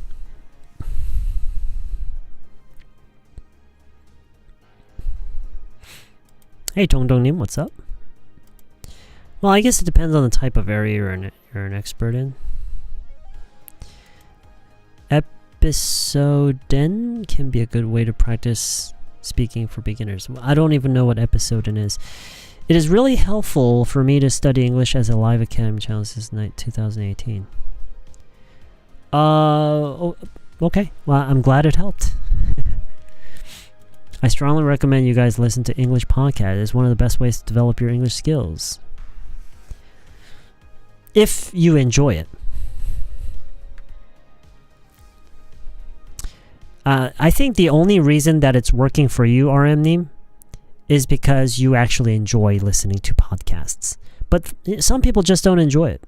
Hey Dongdongnim, what's up? Well, I guess it depends on the type of area you're an expert in. Episoden can be a good way to practice speaking for beginners. I don't even know what episoden is. It is really helpful for me to study English as a live academy channel since 2018. Okay. Well, I'm glad it helped. I strongly recommend you guys listen to English podcast. It's one of the best ways to develop your English skills. If you enjoy it. I think the only reason that it's working for you, RMNeem, is because you actually enjoy listening to podcasts. But some people just don't enjoy it.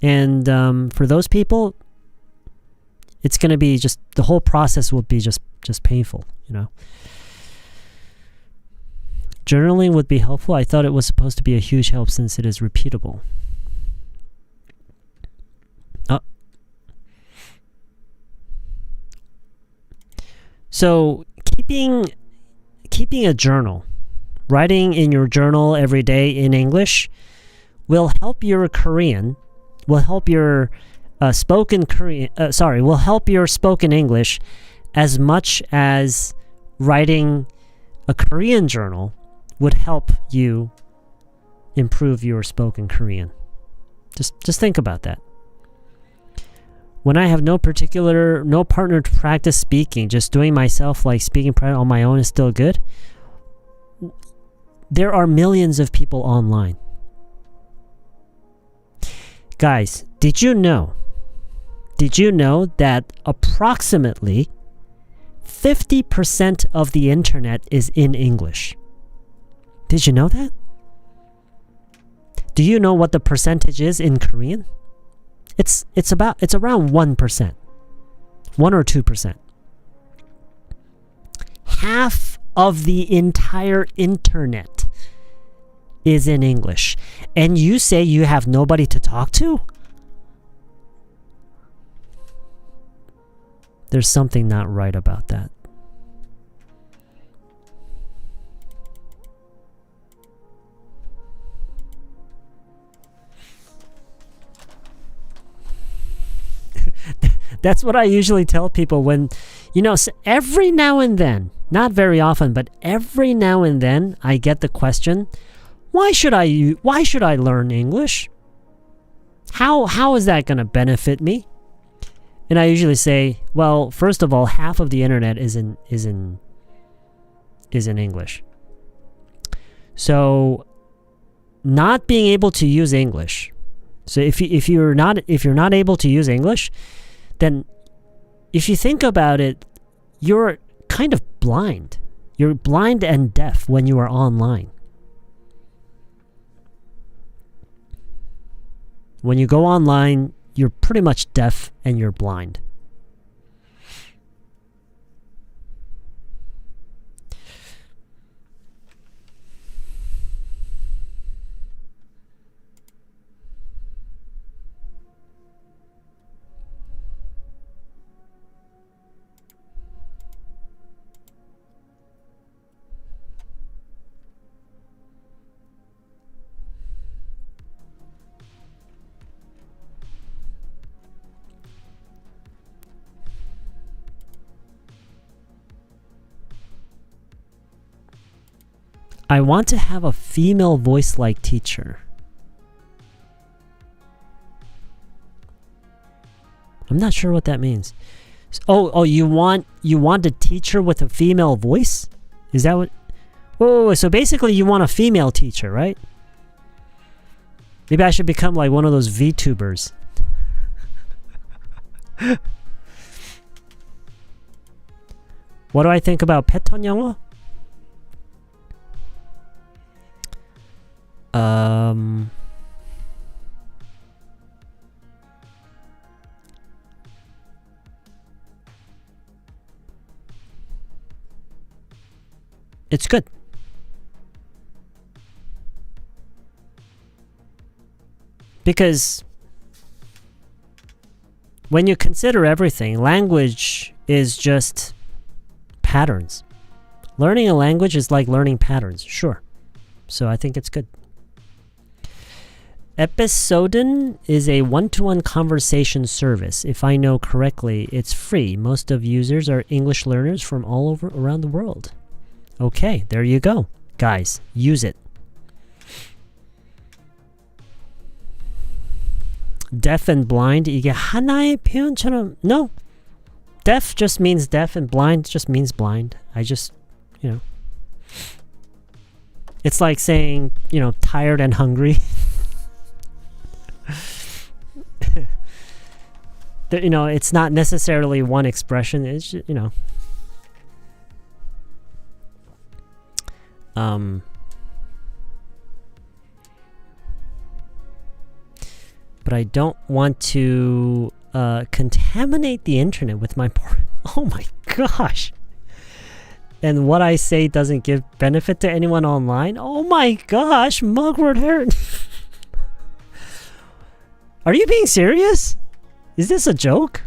And for those people, it's going to be just, the whole process will be just painful, Journaling would be helpful. I thought it was supposed to be a huge help since it is repeatable. So keeping a journal, writing in your journal every day in English will help your Korean, will help your spoken English as much as writing a Korean journal would help you improve your spoken Korean. Just think about that. When I have no partner to practice speaking, just doing myself like speaking on my own is still good. There are millions of people online. Guys, did you know that approximately 50% of the internet is in English? Did you know that? Do you know what the percentage is in Korean? It's around 1%. 1 or 2%. Half of the entire internet is in English. And you say you have nobody to talk to? There's something not right about that. That's what I usually tell people when, every now and then, not very often, but every now and then I get the question, why should I learn English? How is that going to benefit me? And I usually say, well, first of all, half of the internet is in English. So not being able to use English. So if you're not able to use English, then if you think about it, you're kind of blind. You're blind and deaf when you are online. When you go online, you're pretty much deaf and you're blind. I want to have a female voice-like teacher. I'm not sure what that means. Oh, you want a teacher with a female voice? Is that what? Whoa, so basically you want a female teacher, right? Maybe I should become like one of those VTubers. What do I think about 패턴영어? It's good. Because when you consider everything, language is just patterns. Learning a language is like learning patterns, sure. So I think it's good. Episoden is a one-to-one conversation service. If I know correctly, it's free. Most of users are English learners from all over around the world. Okay, there you go. Guys, use it. Deaf and blind, 이게 하나의 표현처럼. No. Deaf just means deaf and blind just means blind. I just, it's like saying, tired and hungry. It's not necessarily one expression. It's just, but I don't want to contaminate the internet with my oh my gosh. And what I say doesn't give benefit to anyone online. Oh my gosh, Mugwort Heron. Are you being serious? Is this a joke?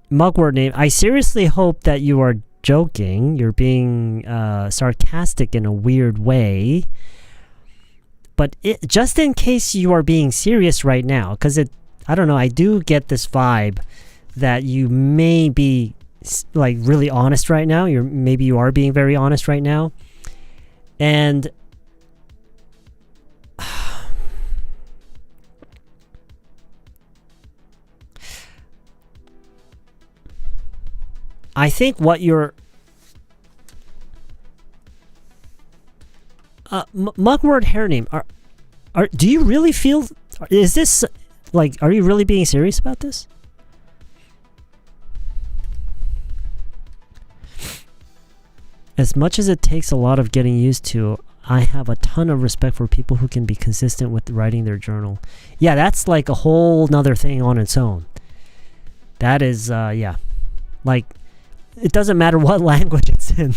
Mugwort name, I seriously hope that you are joking. You're being sarcastic in a weird way. But just in case you are being serious right now, because I don't know, I do get this vibe that you may be like really honest right now. Maybe you are being very honest right now. And I think what you're Mugwort hair name, do you really feel, is this like, are you really being serious about this? As much as it takes a lot of getting used to, I have a ton of respect for people who can be consistent with writing their journal. Yeah, that's like a whole nother thing on its own. That is, yeah. Like, it doesn't matter what language it's in.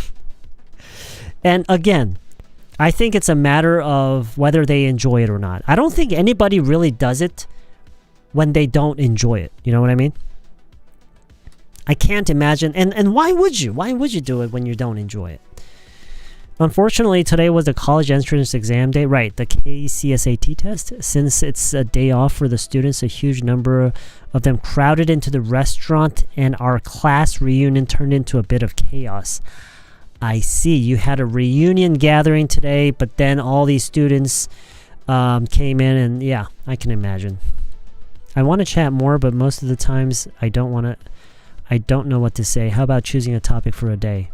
And again, I think it's a matter of whether they enjoy it or not. I don't think anybody really does it when they don't enjoy it. You know what I mean? I can't imagine. And why would you? Why would you do it when you don't enjoy it? Unfortunately, today was the college entrance exam day. Right, the KCSAT test. Since it's a day off for the students, a huge number of them crowded into the restaurant, and our class reunion turned into a bit of chaos. I see. You had a reunion gathering today, but then all these students came in, and yeah, I can imagine. I want to chat more, but most of the times I don't know what to say. How about choosing a topic for a day?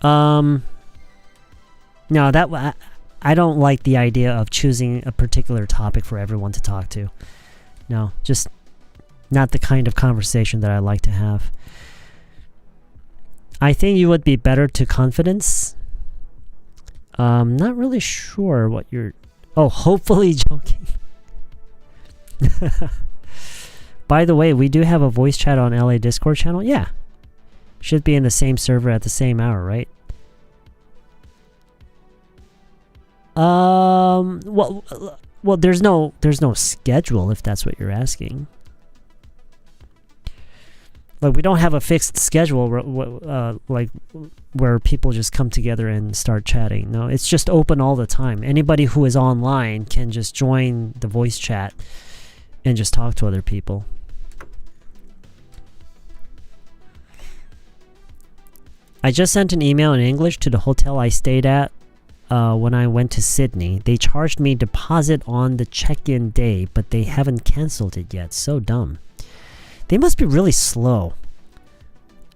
No, I don't like the idea of choosing a particular topic for everyone to talk to. No, just not the kind of conversation that I like to have. I think you would be better to confidence. Not really sure what you're... Oh, hopefully joking. By the way, we do have a voice chat on LA Discord channel. Yeah. Should be in the same server at the same hour, right? Well, there's no schedule, if that's what you're asking. Like, we don't have a fixed schedule like where people just come together and start chatting. No, it's just open all the time. Anybody who is online can just join the voice chat and just talk to other people. I just sent an email in English to the hotel I stayed at when I went to Sydney. They charged me deposit on the check-in day, but they haven't canceled it yet. So dumb. They must be really slow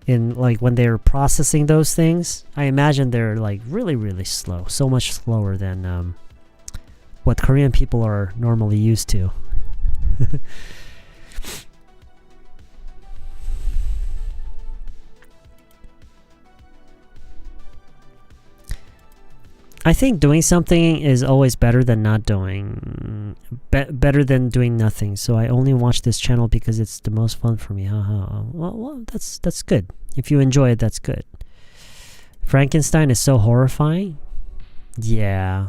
in like when they're processing those things. I imagine they're like really, really slow. So much slower than what Korean people are normally used to. I think doing something is always better than not doing. Better than doing nothing. So I only watch this channel because it's the most fun for me. Haha. Well, that's good. If you enjoy it, that's good. Frankenstein is so horrifying. Yeah,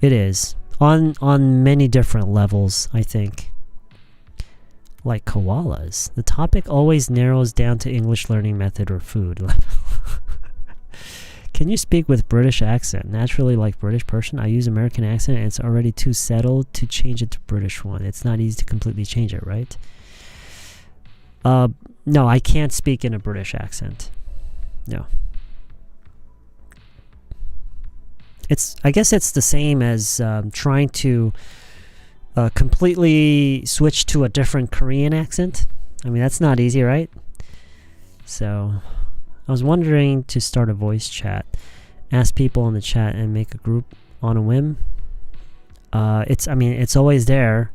it is on many different levels. I think. Like koalas, the topic always narrows down to English learning method or food. Can you speak with British accent? Naturally, like British person, I use American accent and it's already too settled to change it to British one. It's not easy to completely change it, right? No, I can't speak in a British accent. No. I guess it's the same as trying to completely switch to a different Korean accent. I mean, that's not easy, right? So... I was wondering to start a voice chat, ask people in the chat and make a group on a whim. It's always there.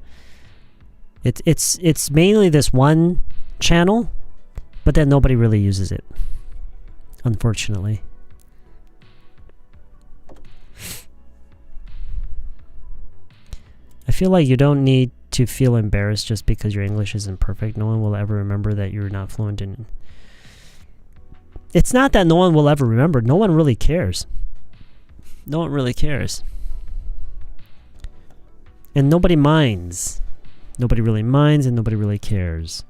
It's mainly this one channel, but then nobody really uses it, unfortunately. I feel like you don't need to feel embarrassed just because your English isn't perfect. No one will ever remember that you're not fluent in it. It's not that no one will ever remember. No one really cares. No one really cares. And nobody minds. Nobody really minds and nobody really cares.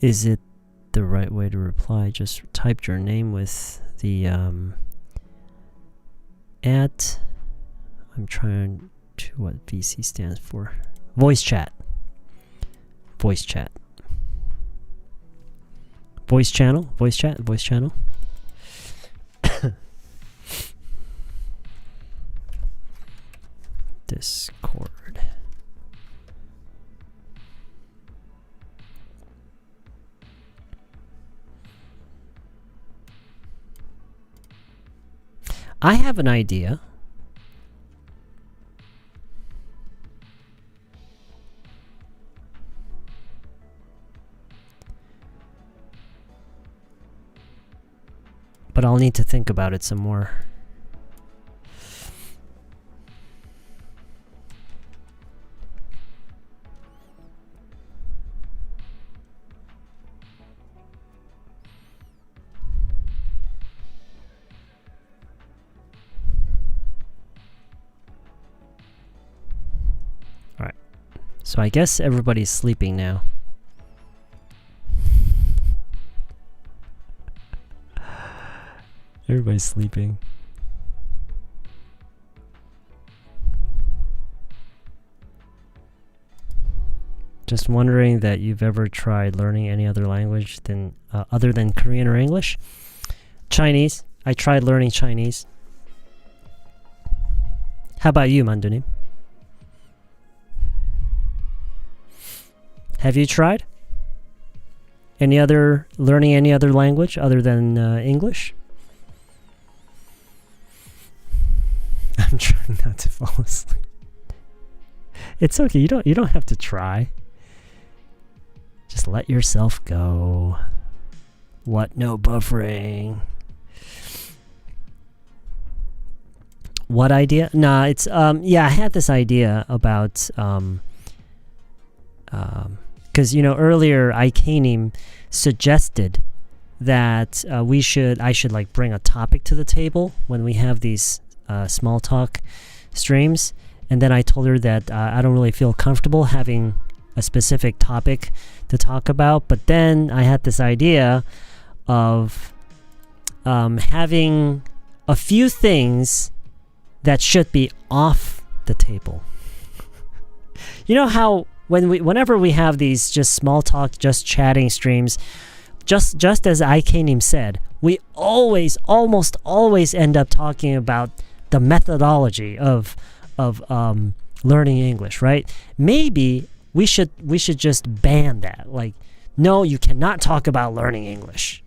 Is it the right way to reply? Just typed your name with the at. I'm trying to what VC stands for. Voice chat. Voice chat. Voice channel. Voice chat. Voice channel. Discord. I have an idea. but I'll need to think about it some more. Alright, so I guess everybody's sleeping now. Everybody's sleeping. Just wondering that you've ever tried learning any other language than other than Korean or English. Chinese. I tried learning Chinese. How about you, Mandunim? Have you tried learning any other language other than English? I'm trying not to fall asleep. It's okay. You don't have to try. Just let yourself go. What? No buffering. What idea? Nah, it's yeah, I had this idea about because earlier Ikanim suggested that I should like bring a topic to the table when we have these small talk streams, and then I told her that I don't really feel comfortable having a specific topic to talk about, but then I had this idea of having a few things that should be off the table. You know how whenever we have these just small talk, just chatting streams, just as Ikanim said, we almost always end up talking about the methodology of learning English, right? Maybe we should just ban that. Like, no, you cannot talk about learning English.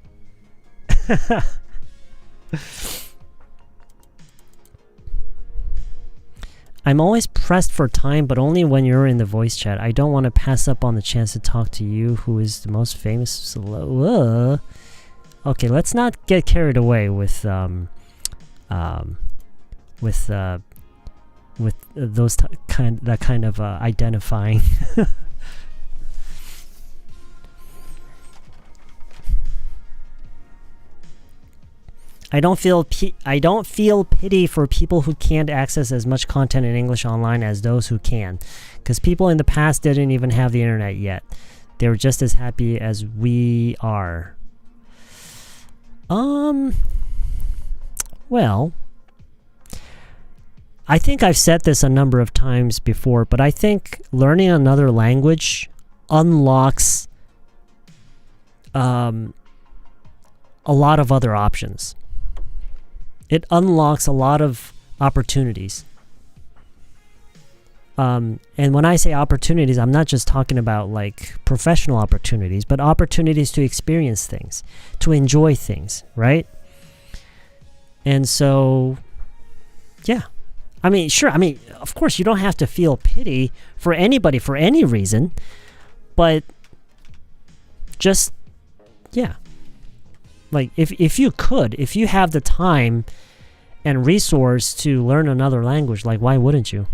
I'm always pressed for time, but only when you're in the voice chat. I don't want to pass up on the chance to talk to you, who is the most famous. Okay, let's not get carried away with those kind of identifying. I don't feel pity for people who can't access as much content in English online as those who can, because people in the past didn't even have the internet yet. They were just as happy as we are. Well, I think I've said this a number of times before, but I think learning another language unlocks a lot of other options. It unlocks a lot of opportunities. And when I say opportunities, I'm not just talking about like professional opportunities, but opportunities to experience things, to enjoy things, right? And so, yeah. I mean, sure. I mean, of course, you don't have to feel pity for anybody for any reason, but just, yeah. Like, if you have the time and resource to learn another language, like, why wouldn't you?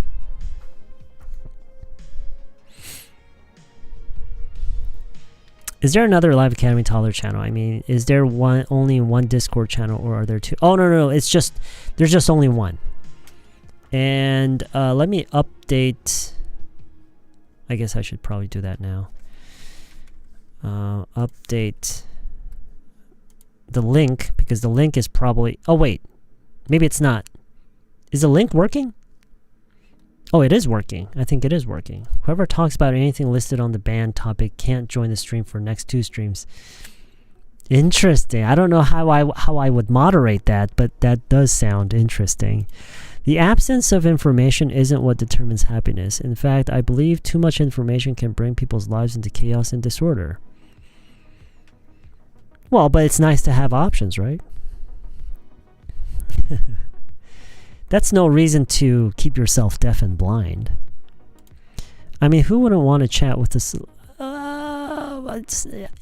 Is there another Liveacademitodler channel? I mean, is there only one Discord channel, or are there two? Oh, no, there's just only one. And let me update. I guess I should probably do that now. Update the link, because the link is probably... Oh, wait. Maybe it's not. Is the link working? Oh, it is working. I think it is working. Whoever talks about anything listed on the banned topic can't join the stream for next 2 streams. Interesting. I don't know how I would moderate that, but that does sound interesting. The absence of information isn't what determines happiness. In fact, I believe too much information can bring people's lives into chaos and disorder. Well, but it's nice to have options, right? That's no reason to keep yourself deaf and blind. I mean, who wouldn't want to chat with this?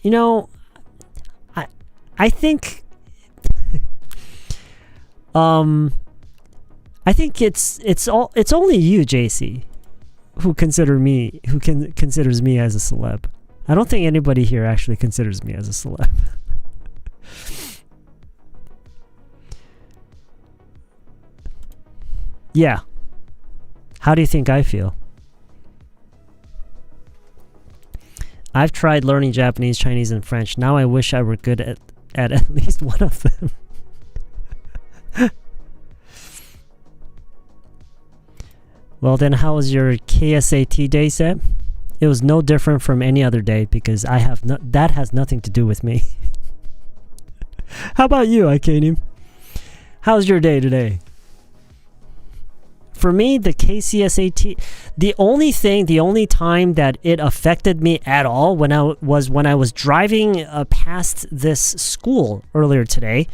You know, I think I think it's only you, JC, who considers me as a celeb. I don't think anybody here actually considers me as a celeb. Yeah. How do you think I feel? I've tried learning Japanese, Chinese, and French. Now I wish I were good at least one of them. Well, then how was your KSAT day, Seb? It was no different from any other day because that has nothing to do with me. How about you, Ikenim? How's your day today? For me, the KCSAT, the only time that it affected me at all when I was driving past this school earlier today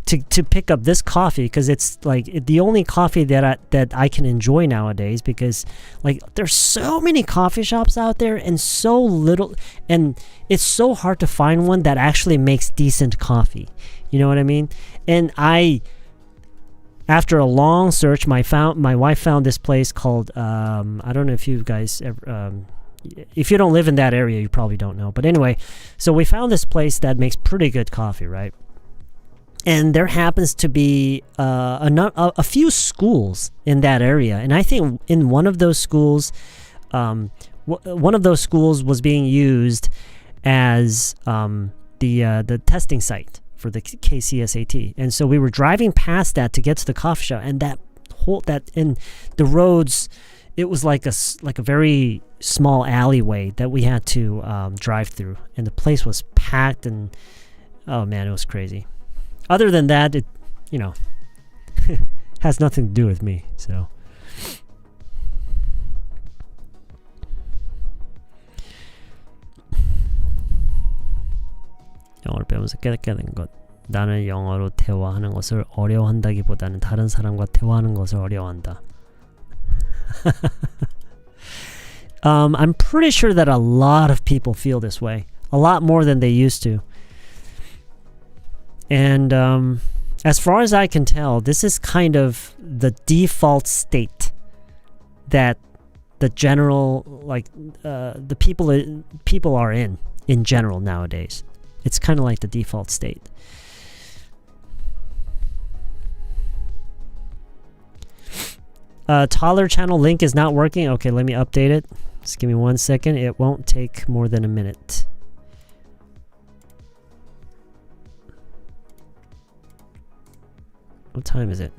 to pick up this coffee, because it's like the only coffee that I can enjoy nowadays, because like there's so many coffee shops out there and so little, and it's so hard to find one that actually makes decent coffee. You know what I mean? And after a long search, my wife found this place called, I don't know if you guys ever, if you don't live in that area, you probably don't know. But anyway, so we found this place that makes pretty good coffee, right? And there happens to be a few schools in that area. And I think in one of those schools, was being used as the testing site for the KCSAT. And so we were driving past that to get to the coffee shop, and in the roads, it was like a very small alleyway that we had to drive through, and the place was packed, and oh man, it was crazy. Other than that, it has nothing to do with me. So 영어를 배우면서 깨닫게 된 것. 나는 영어로 대화하는 것을 어려워한다기보다는 다른 사람과 대화하는 것을 어려워한다. I'm pretty sure that a lot of people feel this way. A lot more than they used to. And as far as I can tell, this is kind of the default state that the general, the people are in general nowadays. It's kind of like the default state. Taller channel link is not working. Okay, let me update it. Just give me 1 second. It won't take more than a minute. What time is it?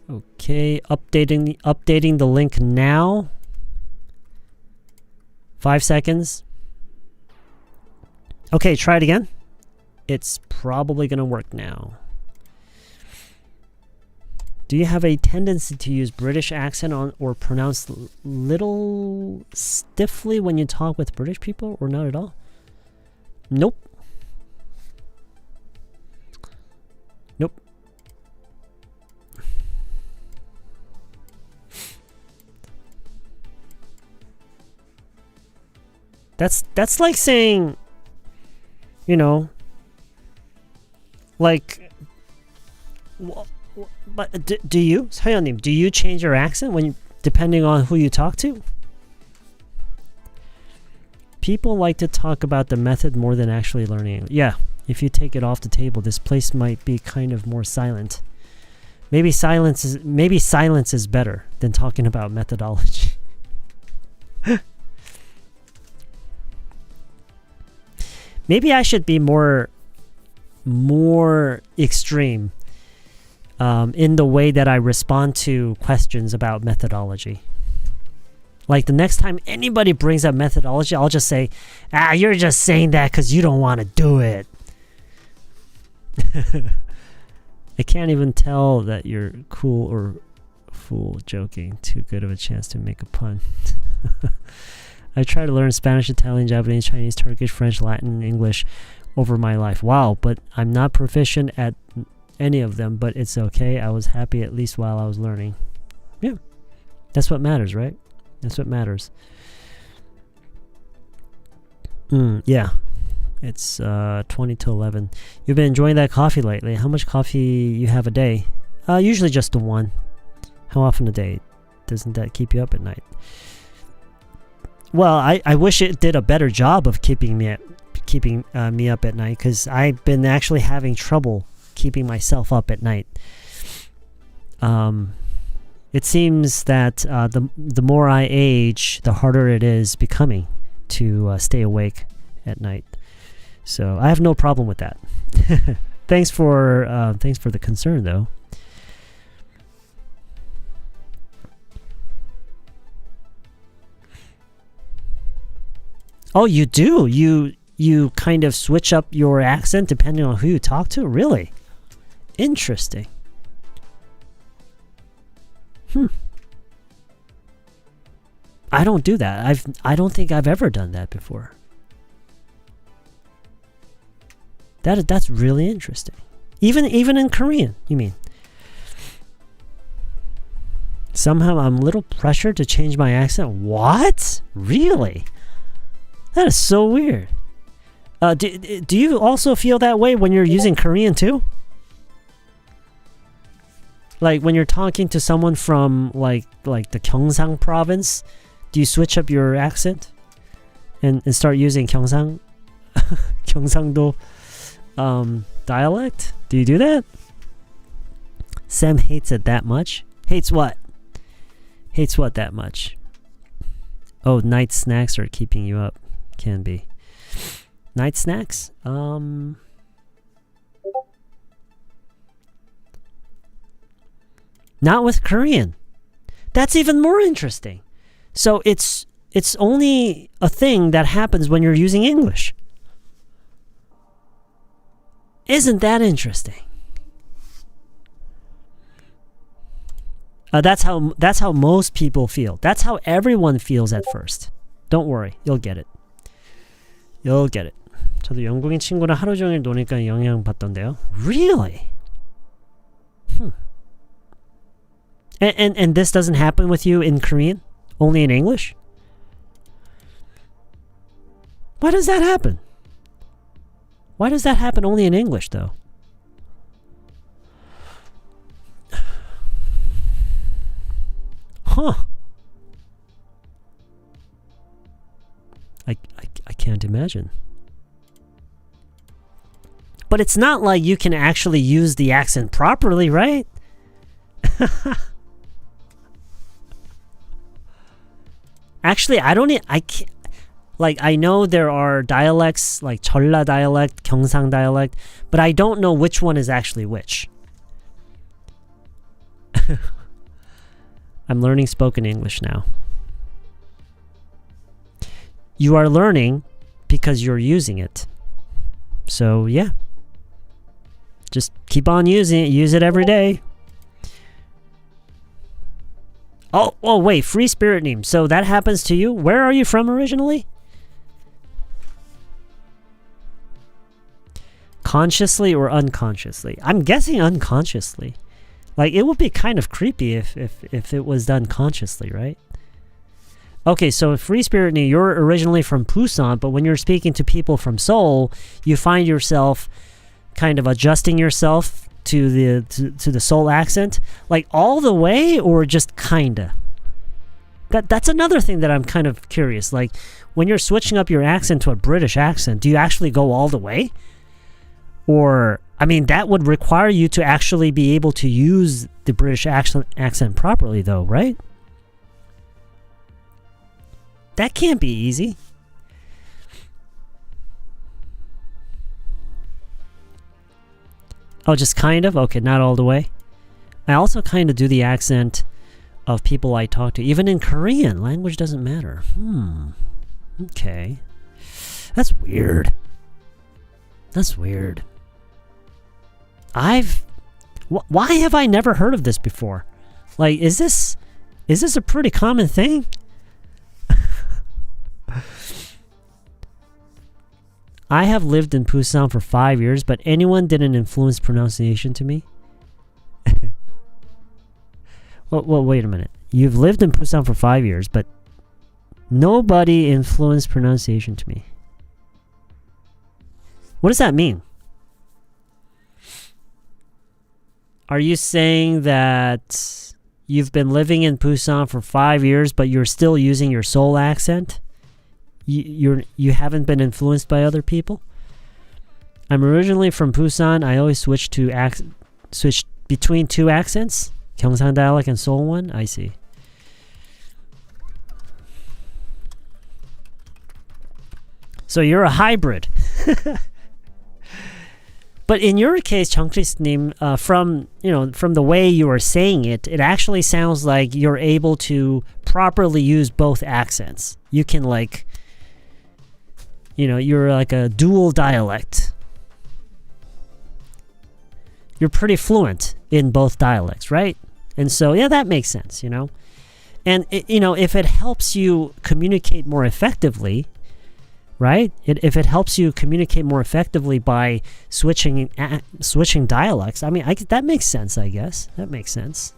Okay, updating the link now. 5 seconds. Okay, try it again. It's probably gonna work now. Do you have a tendency to use British accent or pronounce little stiffly when you talk with British people, or not at all? Nope. Nope. That's like saying, like, but do you, 서현님, do you change your accent depending on who you talk to? People like to talk about the method more than actually learning English. Yeah, if you take it off the table, this place might be kind of more silent. Maybe silence is better than talking about methodology. Maybe I should be more extreme in the way that I respond to questions about methodology. Like the next time anybody brings up methodology, I'll just say, you're just saying that because you don't want to do it. I can't even tell that you're cool or fool joking. Too good of a chance to make a pun. I try to learn Spanish, Italian, Japanese, Chinese, Turkish, French, Latin, English over my life. Wow, but I'm not proficient at any of them, but it's okay. I was happy at least while I was learning. Yeah, that's what matters, right? That's what matters. Yeah, It's 20 to 11. You've been enjoying that coffee lately. How much coffee you have a day? Usually just the one. How often a day? Doesn't that keep you up at night? Well, I wish it did a better job of keeping me up at night, because I've been actually having trouble keeping myself up at night. It seems that the more I age, the harder it is becoming to stay awake at night. So I have no problem with that. Thanks for the concern, though. Oh, you do? You kind of switch up your accent depending on who you talk to? Really? Interesting. I don't do that. I don't think I've ever done that before. That's really interesting. Even in Korean, you mean? Somehow I'm a little pressured to change my accent. What? Really? That is so weird. Do you also feel that way when you're using Korean too? Like when you're talking to someone from like the Gyeongsang province, do you switch up your accent and start using Gyeongsang Gyeongsangdo dialect? Do you do that? Sam hates it that much. Hates what? Hates what that much? Oh, night snacks are keeping you up. Can be. Night snacks? Not with Korean. That's even more interesting. So it's only a thing that happens when you're using English. Isn't that interesting? That's how most people feel. That's how everyone feels at first. Don't worry, you'll get it. You'll get it. 저도 영국인 친구랑 하루 종일 노니까 영향받던데요. Really? And this doesn't happen with you in Korean? Only in English? Why does that happen? Why does that happen only in English, though? Huh. I can't imagine. But it's not like you can actually use the accent properly, right? Actually, I can't. Like, I know there are dialects, like Jeolla dialect, Gyeongsang dialect, but I don't know which one is actually which. I'm learning spoken English now. You are learning because you're using it. So, yeah. Just keep on using it. Use it every day. Oh, wait. Free spirit name. So that happens to you? Where are you from originally? Consciously or unconsciously? I'm guessing unconsciously. Like, it would be kind of creepy if it was done consciously, right? Okay, so Free Spirit Knee, you're originally from Busan, but when you're speaking to people from Seoul, you find yourself kind of adjusting yourself to the Seoul accent, like all the way or just kinda? That's another thing that I'm kind of curious. Like, when you're switching up your accent to a British accent, do you actually go all the way? Or, I mean, that would require you to actually be able to use the British accent properly, though, right? That can't be easy. Oh, just kind of? Okay, not all the way. I also kind of do the accent of people I talk to. Even in Korean, language doesn't matter. Okay. That's weird. That's weird. Why have I never heard of this before? Like, is this a pretty common thing? I have lived in Busan for 5 years, but anyone didn't influence pronunciation to me? Well, wait a minute. You've lived in Busan for 5 years, but nobody influenced pronunciation to me. What does that mean? Are you saying that you've been living in Busan for 5 years, but you're still using your Seoul accent? You haven't been influenced by other people? I'm originally from Busan. I always switch between two accents, Gyeongsang dialect and Seoul one. I see. So you're a hybrid. But in your case, Chungkris-님, from the way you are saying it, it actually sounds like you're able to properly use both accents. You can you're like a dual dialect. You're pretty fluent in both dialects, right? And so, yeah, that makes sense, And, if it helps you communicate more effectively, right? If it helps you communicate more effectively by switching dialects, I mean, that makes sense, I guess. That makes sense.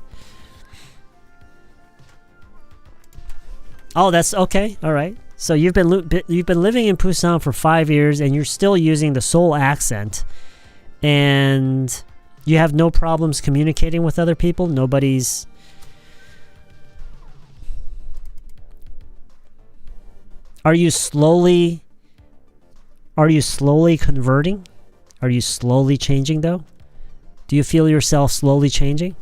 Oh, that's okay. All right. So you've been living in Busan for 5 years, and you're still using the Seoul accent, and you have no problems communicating with other people. Nobody's. Are you slowly converting? Are you slowly changing, though? Do you feel yourself slowly changing?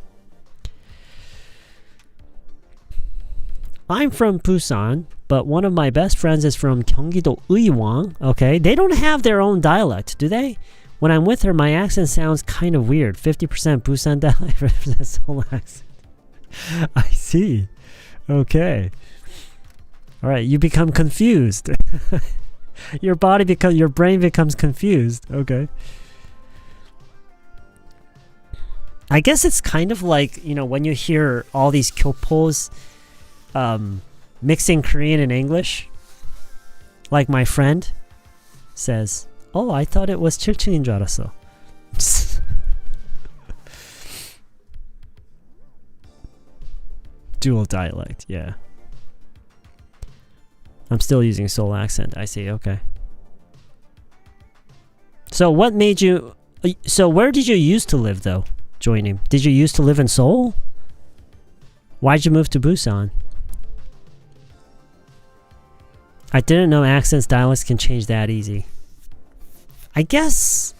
I'm from Busan, but one of my best friends is from Gyeonggi-do Uiwang. Okay, they don't have their own dialect, do they? When I'm with her, my accent sounds kind of weird. 50% Busan dialect, 50% Seoul accent. I see. Okay. All right, you become confused. Your brain becomes confused. Okay. I guess it's kind of like, when you hear all these kyopos mixing Korean and English. Like my friend says, "Oh, I thought it was 7층인 줄 알았어." Dual dialect, yeah. I'm still using Seoul accent. I see, okay. So what made you... So where did you used to live, though, Joining? Did you used to live in Seoul? Why'd you move to Busan? I didn't know accents, dialects can change that easy. I guess...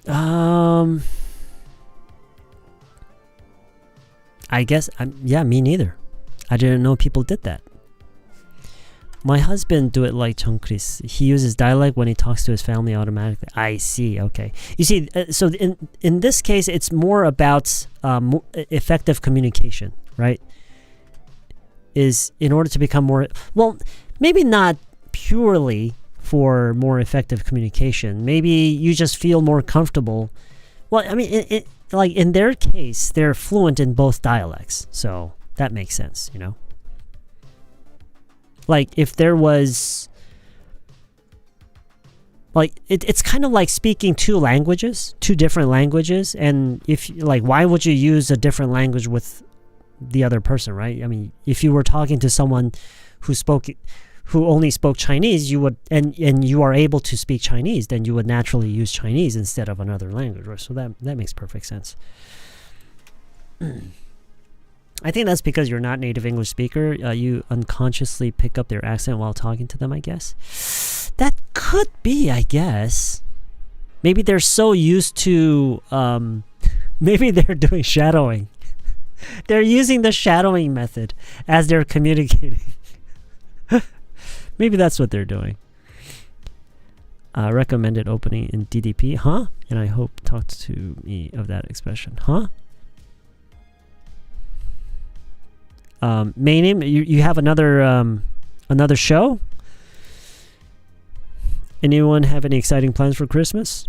yeah, me neither. I didn't know people did that. My husband do it like Chungkris. He uses dialect when he talks to his family automatically. I see, okay. You see, so in this case, it's more about effective communication, right? Is in order to become more... Well, maybe not purely for more effective communication. Maybe you just feel more comfortable. Well, I mean, like in their case, they're fluent in both dialects. So that makes sense, Like if there was, like it's kind of like speaking two different languages, and if why would you use a different language with the other person, right? I mean, if you were talking to someone who only spoke Chinese, you would and you are able to speak Chinese, then you would naturally use Chinese instead of another language, right? So that makes perfect sense. I think that's because you're not native English speaker. You unconsciously pick up their accent while talking to them, I guess. That could be, I guess. Maybe they're so used to... maybe they're doing shadowing. They're using the shadowing method as they're communicating. Maybe that's what they're doing. Recommended opening in DDP. Huh? And I hope talked to me of that expression. Huh? Main name, you have another show? Anyone have any exciting plans for Christmas?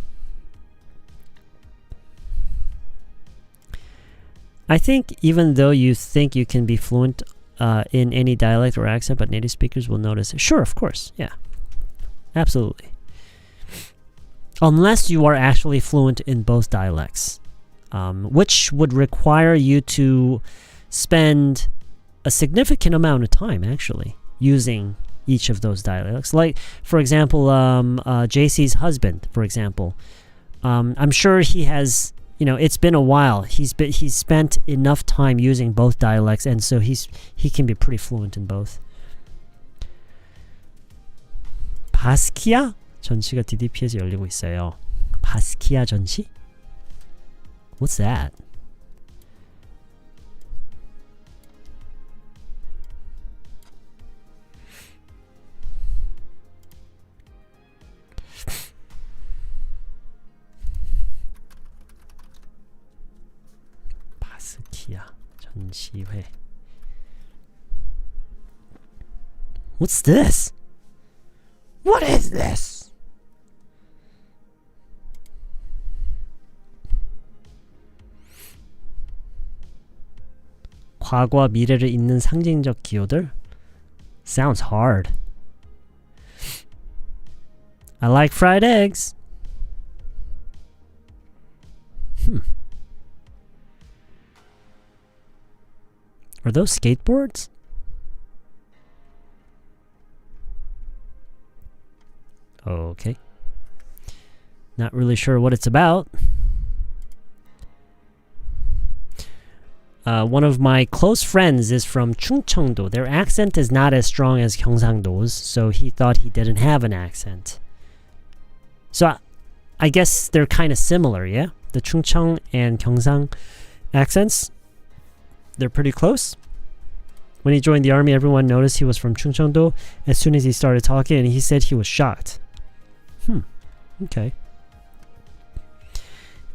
I think even though you think you can be fluent in any dialect or accent, but native speakers will notice. Sure, of course, yeah. Absolutely. Unless you are actually fluent in both dialects, which would require you to spend a significant amount of time actually using each of those dialects. Like, for example, JC's husband, for example. I'm sure he has, you know, it's been a while. He's spent enough time using both dialects, and so he can be pretty fluent in both. 바스키아 전시가 DDP에서 열리고 있어요. 바스키아 전시? What's that? 바스키아 전시회. What's this? What is this? 과거와 미래를 잇는 상징적 기호들? Sounds hard. I like fried eggs. Are those skateboards? Okay. Not really sure what it's about. One of my close friends is from Chungcheongdo. Their accent is not as strong as Gyeongsangdo's, so he thought he didn't have an accent. So I guess they're kind of similar, yeah? The Chungcheong and Gyeongsang accents, they're pretty close. When he joined the army, everyone noticed he was from Chungcheongdo as soon as he started talking, and he said he was shocked. Okay.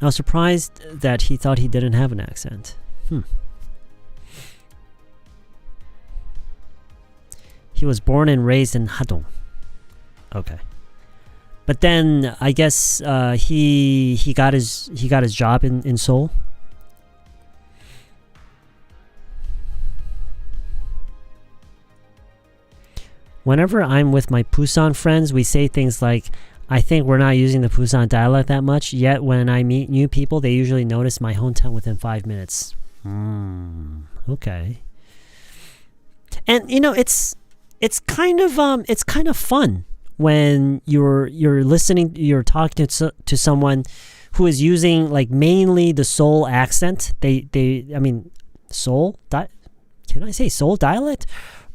I was surprised that he thought he didn't have an accent. He was born and raised in Hadong. Okay. But then I guess he got his job in Seoul. Whenever I'm with my Busan friends, we say things like, I think we're not using the Busan dialect that much, yet when I meet new people, they usually notice my hometown within 5 minutes. Okay. And you know, it's kind of fun when you're listening, you're talking to someone who is using like mainly the Seoul accent. I mean, Seoul? Can I say Seoul dialect?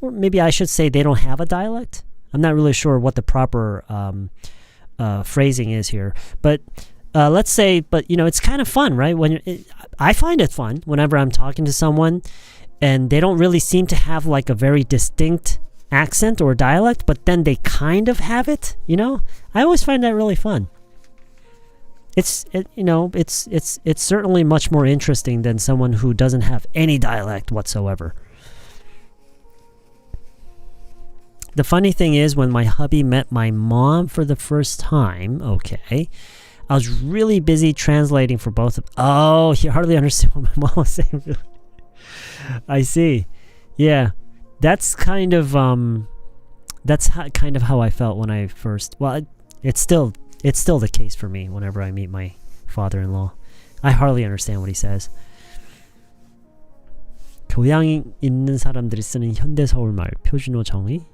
Or maybe I should say they don't have a dialect. I'm not really sure what the proper phrasing is here. But let's say, but you know, it's kind of fun, right? I find it fun whenever I'm talking to someone and they don't really seem to have like a very distinct accent or dialect, but then they kind of have it, you know? I always find that really fun. It's certainly much more interesting than someone who doesn't have any dialect whatsoever. The funny thing is, when my hubby met my mom for the first time, okay, I was really busy translating for both of them. Oh, he hardly understood what my mom was saying. I see. Yeah, that's kind of how I felt when I first. Well, it's still the case for me whenever I meet my father-in-law. I hardly understand what he says. 교양 있는 사람들이 쓰는 현대 서울말 표준어 정의.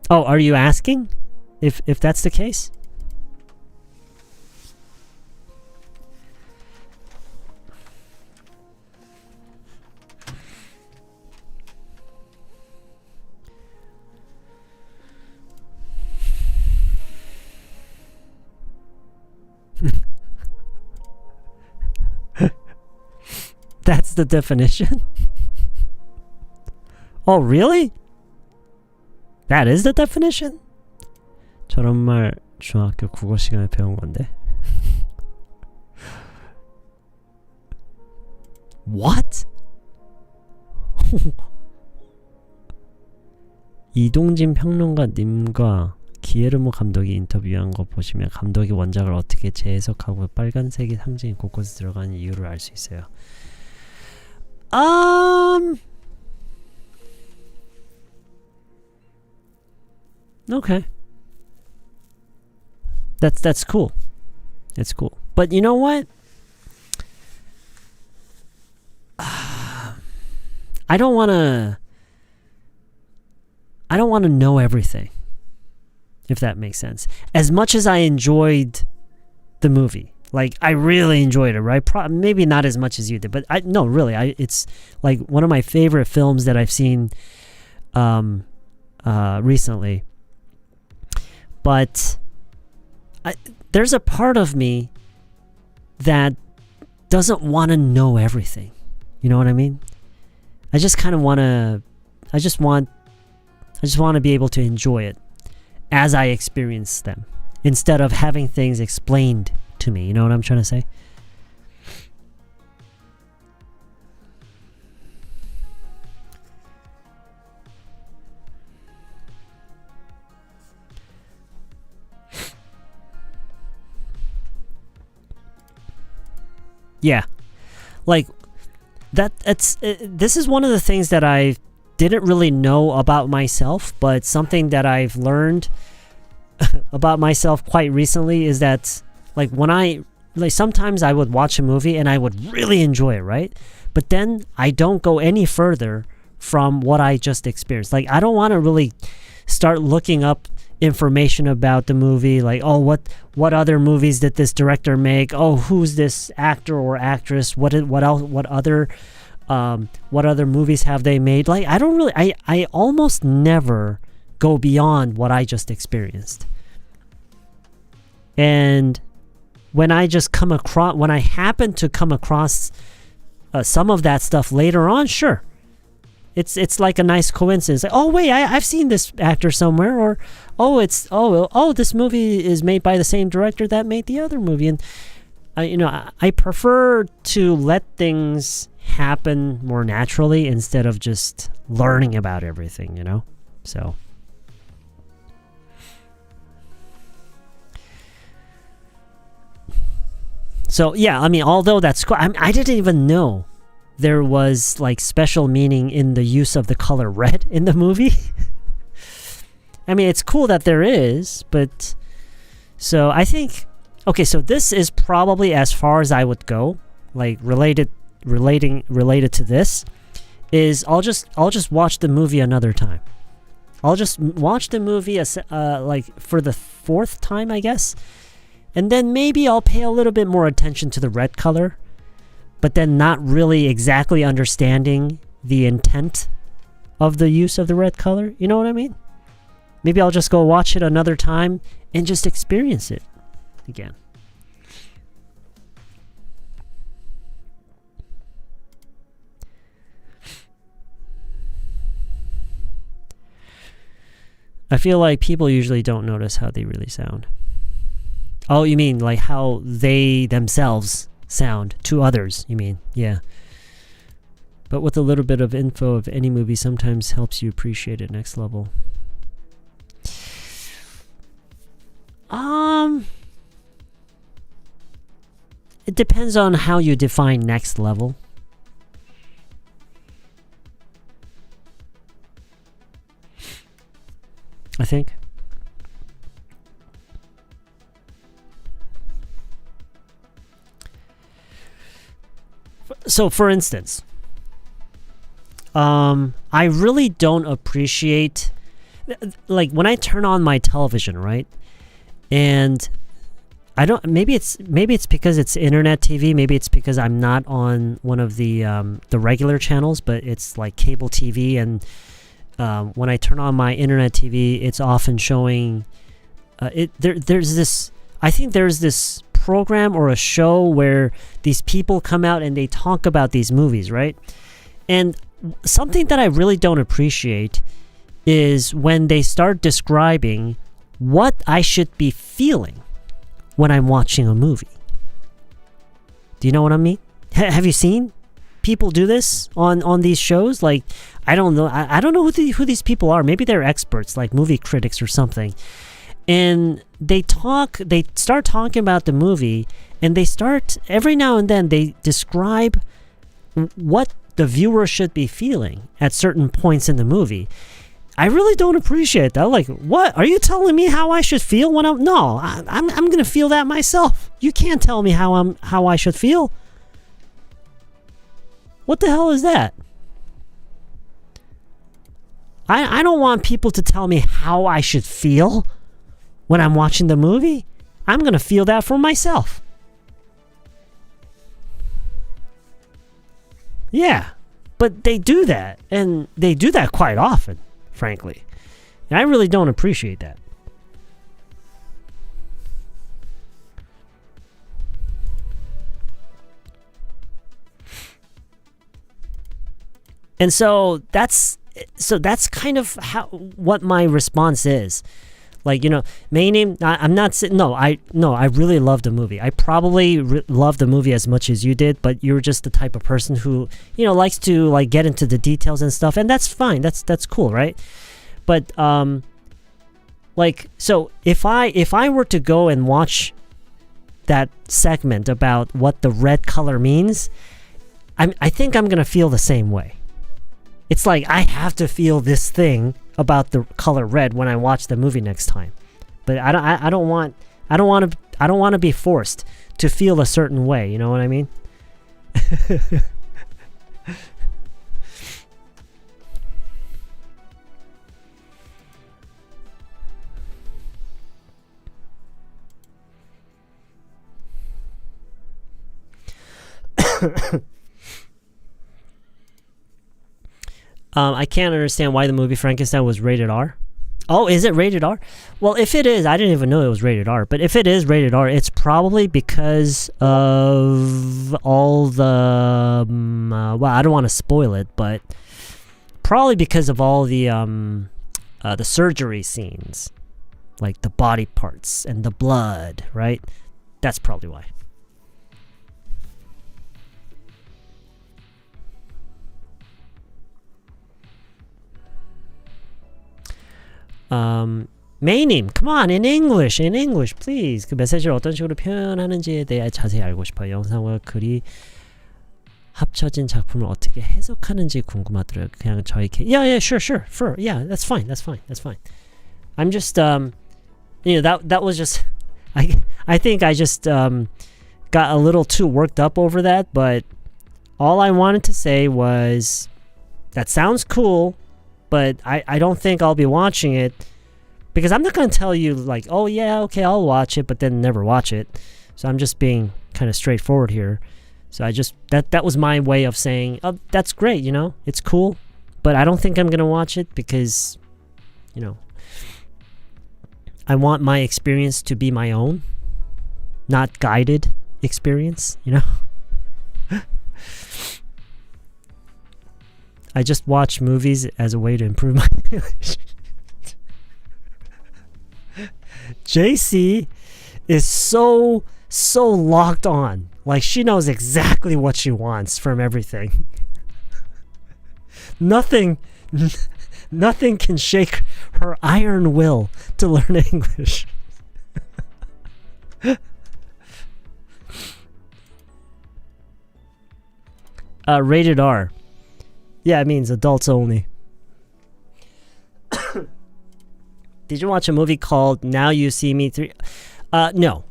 Oh, are you asking if that's the case? That's the definition? Oh, really? That is the definition? 저런 말 중학교 국어 시간에 배운 건데. What? 이동진 평론가님과 기에르모 감독이 인터뷰한 거 보시면 감독이 원작을 어떻게 재해석하고 빨간색이 상징이 곳곳에 들어가는 이유를 알 수 있어요. Okay. That's cool. It's cool. But you know what? I don't want to know everything, if that makes sense. As much as I enjoyed the movie, like I really enjoyed it, right? Maybe not as much as you did, but it's like one of my favorite films that I've seen recently. But there's a part of me that doesn't want to know everything. You know what I mean? I just kind of want to. I just want to be able to enjoy it as I experience them, instead of having things explained to me. You know what I'm trying to say? Yeah, like this is one of the things that I didn't really know about myself, but something that I've learned about myself quite recently is that, like, sometimes I would watch a movie and I would really enjoy it, right? But then I don't go any further from what I just experienced. Like, I don't want to really start looking up information about the movie, like, oh, what other movies did this director make? Oh, who's this actor or actress? What other movies have they made? Like, I almost never go beyond what I just experienced. And when I happen to come across some of that stuff later on, sure, it's like a nice coincidence. Like, oh wait, I've seen this actor somewhere, or this movie is made by the same director that made the other movie. And I prefer to let things happen more naturally instead of just learning about everything, So yeah, I mean, although that's cool, I didn't even know there was like special meaning in the use of the color red in the movie. I mean, it's cool that there is, but so I think, okay, so this is probably as far as I would go, like related to this, is I'll just watch the movie another time. I'll just watch the movie like for the fourth time, I guess. And then maybe I'll pay a little bit more attention to the red color, but then not really exactly understanding the intent of the use of the red color. You know what I mean? Maybe I'll just go watch it another time and just experience it again. I feel like people usually don't notice how they really sound. Oh, you mean like how they themselves sound to others, you mean? Yeah. But with a little bit of info of any movie sometimes helps you appreciate it next level. It depends on how you define next level. I think. So, for instance, I really don't appreciate, like, when I turn on my television, right? And I don't. Maybe it's because it's internet TV. Maybe it's because I'm not on one of the regular channels, but it's like cable TV. And when I turn on my internet TV, it's often showing. There's this. I think there's this program or a show where these people come out and they talk about these movies, right? And something that I really don't appreciate is when they start describing what I should be feeling when I'm watching a movie. Do you know what I mean? Have you seen people do this on these shows? Like, I don't know. I don't know who these people are. Maybe they're experts, like movie critics or something. And they start talking about the movie, and they start, every now and then, they describe what the viewer should be feeling at certain points in the movie. I really don't appreciate that. Like, what? Are you telling me how I should feel when I'm... No, I'm going to feel that myself. You can't tell me how I should feel. What the hell is that? I don't want people to tell me how I should feel when I'm watching the movie. I'm going to feel that for myself. Yeah, but they do that, and they do that quite often, frankly. And I really don't appreciate that. And so that's kind of what my response is. Like, you know, Maynim, I'm not saying, I really loved the movie. I probably loved the movie as much as you did, but you're just the type of person who, you know, likes to like get into the details and stuff, and that's fine. That's cool, right? But like, so if I were to go and watch that segment about what the red color means, I think I'm gonna feel the same way. It's like I have to feel this thing about the color red when I watch the movie next time. But I don't want to be forced to feel a certain way, you know what I mean? I can't understand why the movie Frankenstein was rated R. Oh, is it rated R? Well, if it is, I didn't even know it was rated R. But if it is rated R, it's probably because of all the... well, I don't want to spoil it, but probably because of all the surgery scenes. Like the body parts and the blood, right? That's probably why. 메이님, come on, in English, please. 그 메시지를 어떤 식으로 표현하는지에 대해 자세히 알고 싶어요. 영상과 글이 합쳐진 작품을 어떻게 해석하는지 궁금하더라고요. 그냥 저희 yeah, sure, yeah, that's fine. I'm just, you know, that was just, I think I just got a little too worked up over that, but all I wanted to say was, that sounds cool, but I don't think I'll be watching it, because I'm not going to tell you like, oh yeah, okay, I'll watch it, but then never watch it. So I'm just being kind of straightforward here. So I just, that was my way of saying, oh, that's great, you know, it's cool, but I don't think I'm going to watch it because, you know, I want my experience to be my own, not guided experience, you know. I just watch movies as a way to improve my English. JC is so locked on. Like, she knows exactly what she wants from everything. Nothing can shake her iron will to learn English. Rated R. Yeah, it means adults only. Did you watch a movie called Now You See Me 3? No.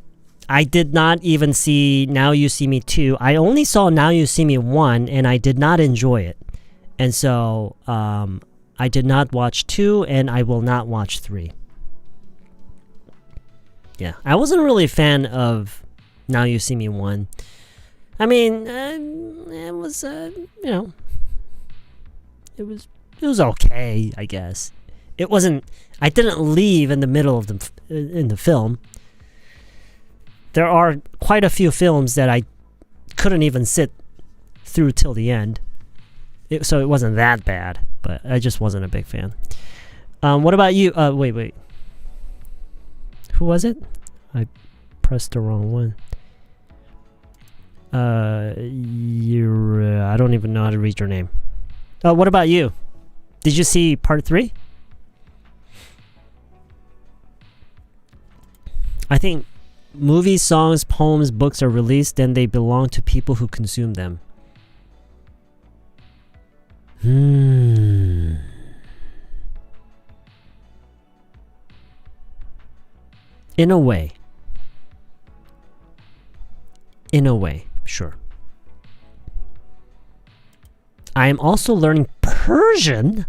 I did not even see Now You See Me 2. I only saw Now You See Me 1, and I did not enjoy it. And so, I did not watch 2, and I will not watch 3. Yeah, I wasn't really a fan of Now You See Me 1. I mean, it was, you know... It was okay, I guess. It wasn't. I didn't leave in the middle of the film. There are quite a few films that I couldn't even sit through till the end. So it wasn't that bad, but I just wasn't a big fan. What about you? Wait. Who was it? I pressed the wrong one. I don't even know how to read your name. What about you? Did you see part 3? I think movies, songs, poems, books are released, then they belong to people who consume them. In a way. In a way, sure. I am also learning Persian.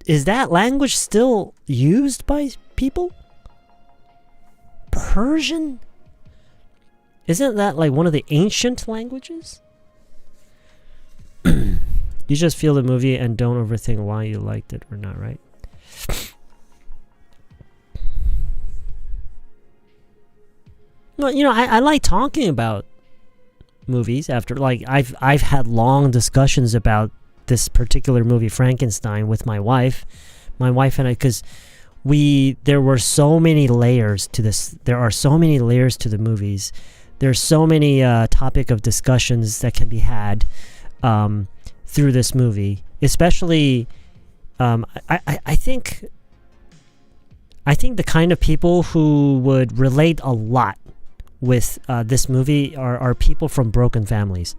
Is that language still used by people? Persian? Isn't that like one of the ancient languages? You just feel the movie and don't overthink why you liked it or not, right? Well, you know, I like talking about movies after, like, I've had long discussions about this particular movie, Frankenstein, with my wife. My wife and I, because there were so many layers to this. There are so many layers to the movies. There's so many topic of discussions that can be had through this movie. Especially, I think the kind of people who would relate a lot with this movie are people from broken families.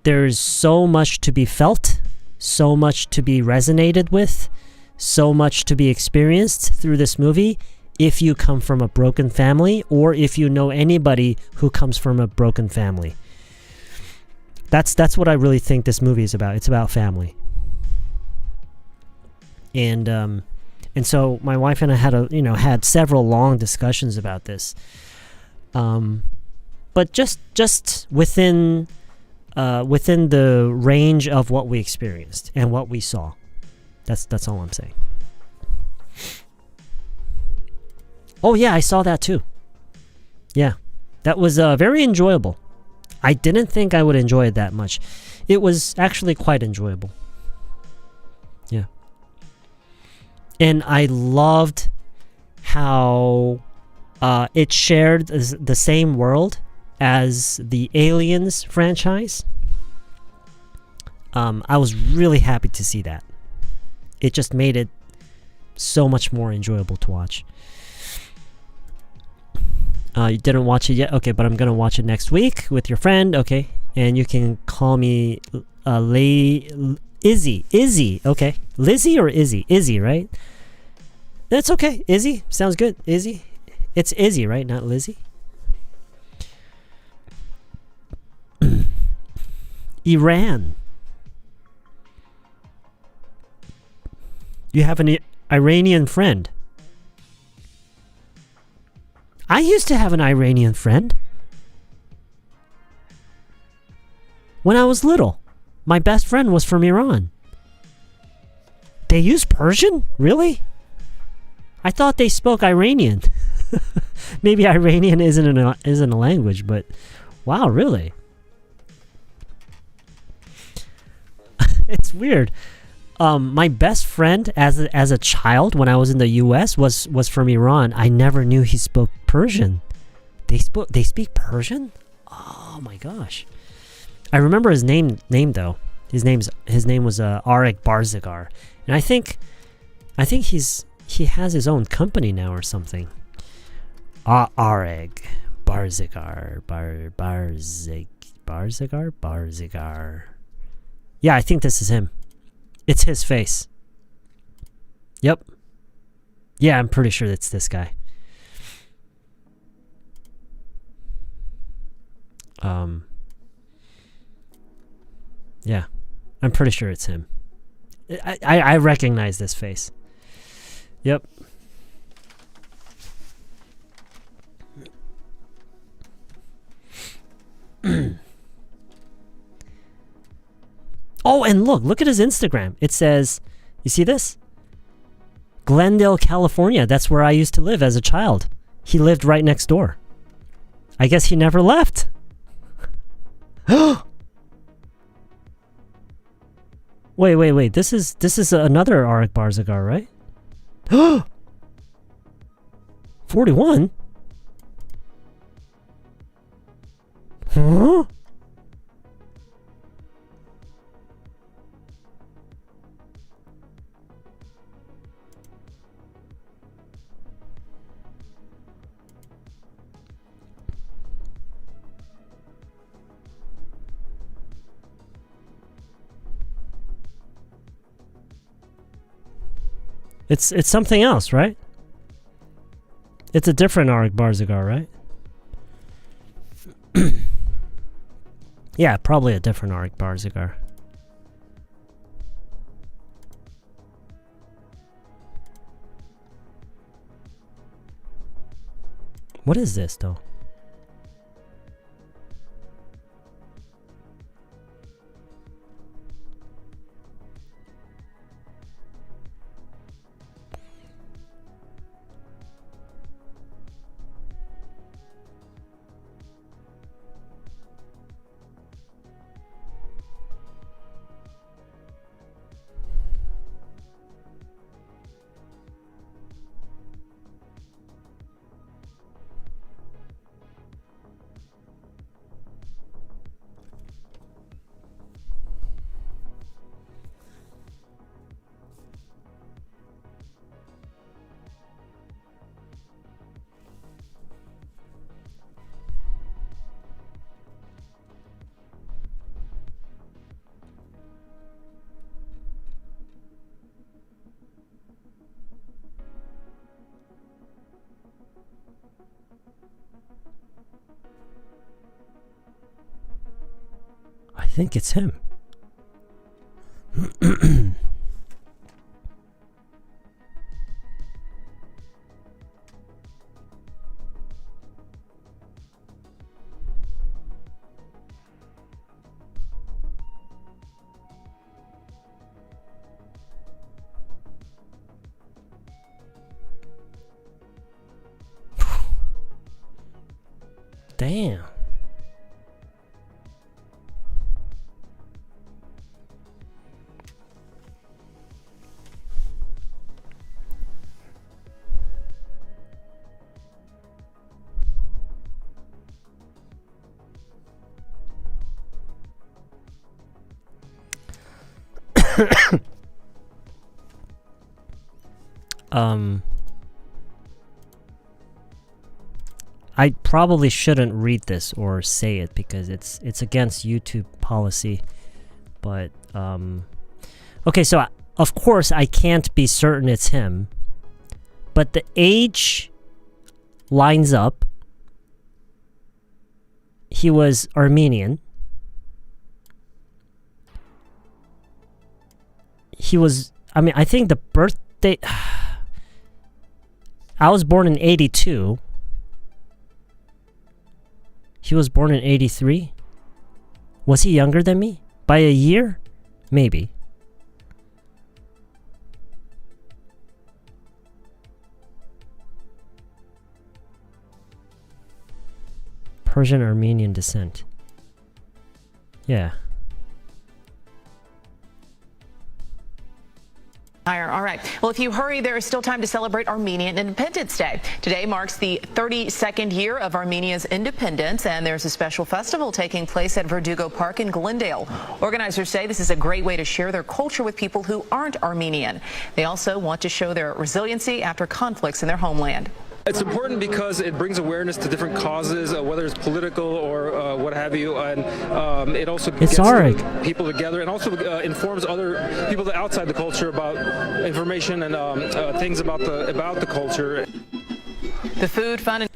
There's so much to be felt, so much to be resonated with, so much to be experienced through this movie if you come from a broken family or if you know anybody who comes from a broken family. That's what I really think this movie is about. It's about family. And so my wife and I had several long discussions about this. But just within the range of what we experienced and what we saw. That's all I'm saying. Oh yeah, I saw that too. Yeah, that was very enjoyable. I didn't think I would enjoy it that much. It was actually quite enjoyable. Yeah. And I loved how it shared the same world as the Aliens franchise. I was really happy to see that. It just made it so much more enjoyable to watch. You didn't watch it yet? Okay, but I'm going to watch it next week with your friend. Okay, and you can call me Izzy. Izzy, okay. Lizzie or Izzy? Izzy, right? That's okay. Izzy, sounds good. Izzy. It's Izzy, right? Not Lizzie. Iran. You have an Iranian friend. I used to have an Iranian friend. When I was little, my best friend was from Iran. They use Persian? Really? I thought they spoke Iranian. Maybe Iranian isn't a language, but wow, really? It's weird. My best friend as a child when I was in the U.S. was from Iran. I never knew he spoke Persian. They speak Persian? Oh my gosh! I remember his name though. His name was Arik Barzagar, and I think he has his own company now or something. Arik Barzagar Barzagar. Yeah, I think this is him. It's his face. Yep. Yeah, I'm pretty sure it's this guy. Yeah, I'm pretty sure it's him. I recognize this face. Yep. Oh, and look at his Instagram. It says, you see this? Glendale, California. That's where I used to live as a child. He lived right next door. I guess he never left. Wait. This is another Arik Barzagar, right? 41? Huh? It's something else, right? It's a different Arik Barzagar, right? Yeah, probably a different Arik Barzagar. What is this, though? I think it's him. Damn. I probably shouldn't read this or say it because it's against YouTube policy. But okay, so of course I can't be certain it's him, but the age lines up. He was Armenian. He was, I mean, I think the birthday, I was born in 82. He was born in 83. Was he younger than me? By a year? Maybe. Persian Armenian descent. Yeah. All right. Well, if you hurry, there is still time to celebrate Armenian Independence Day. Today marks the 32nd year of Armenia's independence, and there's a special festival taking place at Verdugo Park in Glendale. Organizers say this is a great way to share their culture with people who aren't Armenian. They also want to show their resiliency after conflicts in their homeland. It's important because it brings awareness to different causes, whether it's political or what have you, and it also gets people together and also informs other people outside the culture about information and things about the culture. The food, fun, and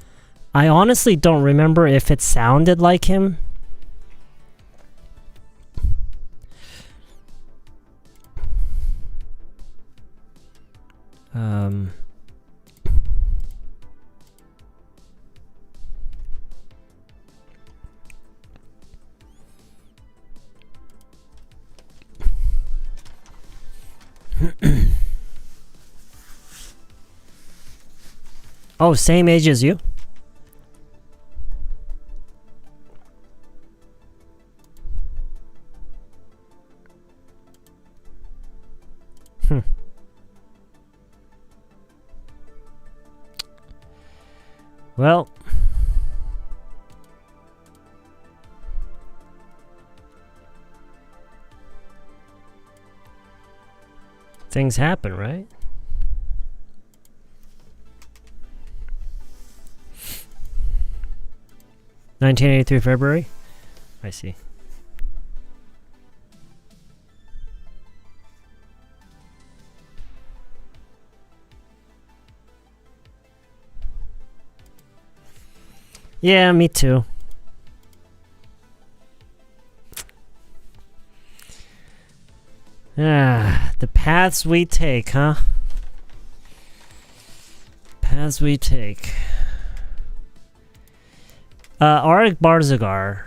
I honestly don't remember if it sounded like him. Oh, same age as you? Well, things happen, right? (1983) February? I see. Yeah, me too. The paths we take, huh? Paths we take. Arik Barzagar.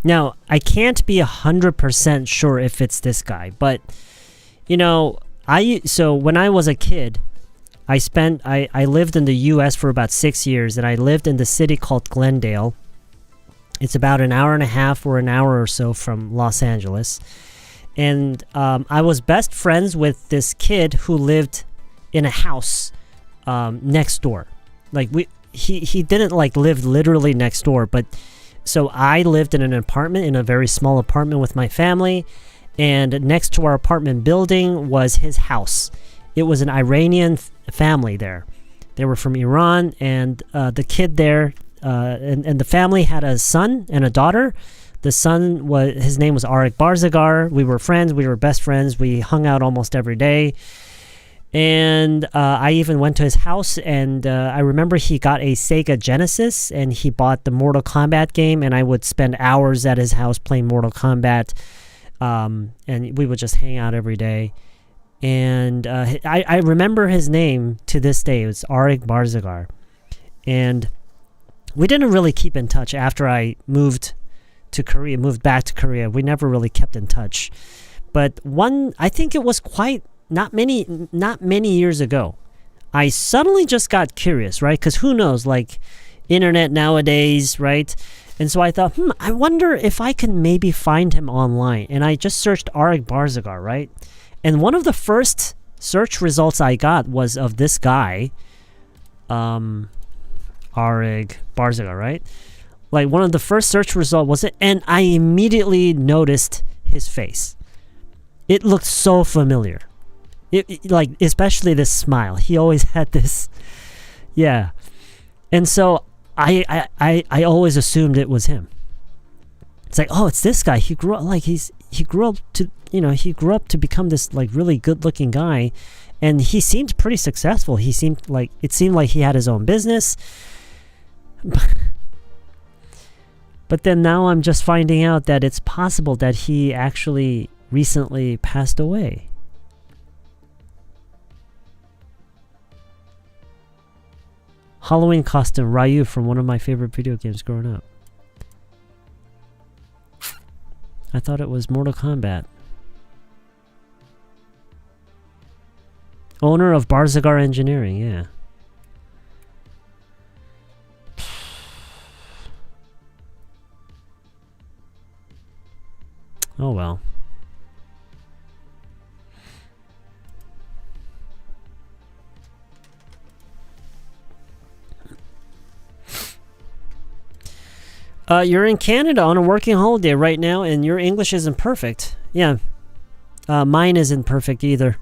Now, I can't be 100% sure if it's this guy, but you know, so when I was a kid, I lived in the US for about 6 years, and I lived in the city called Glendale. It's about an hour and a half or an hour or so from Los Angeles. And I was best friends with this kid who lived in a house next door. Like he didn't like live literally next door, but so I lived in an apartment, in a very small apartment with my family, and next to our apartment building was his house. It was an Iranian family there. They were from Iran, and the kid there, and the family had a son and a daughter. The son his name was Arik Barzagar. We were friends. We were best friends. We hung out almost every day. And I even went to his house, and I remember he got a Sega Genesis, and he bought the Mortal Kombat game, and I would spend hours at his house playing Mortal Kombat, and we would just hang out every day. And I remember his name to this day. It was Arik Barzagar. And we didn't really keep in touch after I moved back to Korea. We never really kept in touch. But I think it was not many years ago, I suddenly just got curious, right? Because who knows, like internet nowadays, right? And so I thought, I wonder if I can maybe find him online. And I just searched Arik Barzagar, right? And one of the first search results I got was of this guy, Arik Barzagar, right? Like one of the first search results was it, and I immediately noticed his face. It looked so familiar. Like especially this smile. He always had this, yeah. And so I always assumed it was him. It's like, oh, it's this guy. He grew up to become this like really good-looking guy, and he seemed pretty successful. It seemed like he had his own business. But then now I'm just finding out that it's possible that he actually recently passed away. Halloween costume, Ryu from one of my favorite video games growing up. I thought it was Mortal Kombat. Owner of Barzagar Engineering, yeah. Oh well. You're in Canada on a working holiday right now, and your English isn't perfect. Yeah. Mine isn't perfect either.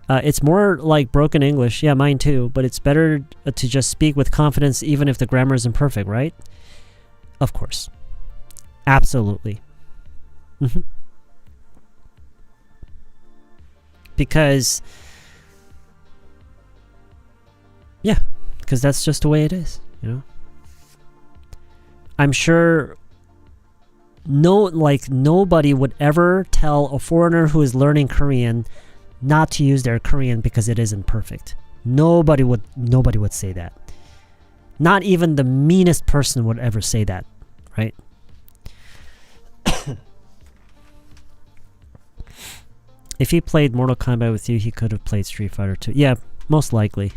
It's more like broken English. Yeah, mine too. But it's better to just speak with confidence even if the grammar isn't perfect, right? Of course. Absolutely. Because that's just the way it is, you know? I'm sure nobody would ever tell a foreigner who is learning Korean not to use their Korean because it isn't perfect. Nobody would say that. Not even the meanest person would ever say that, right? If he played Mortal Kombat with you, he could have played Street Fighter 2. Yeah, most likely.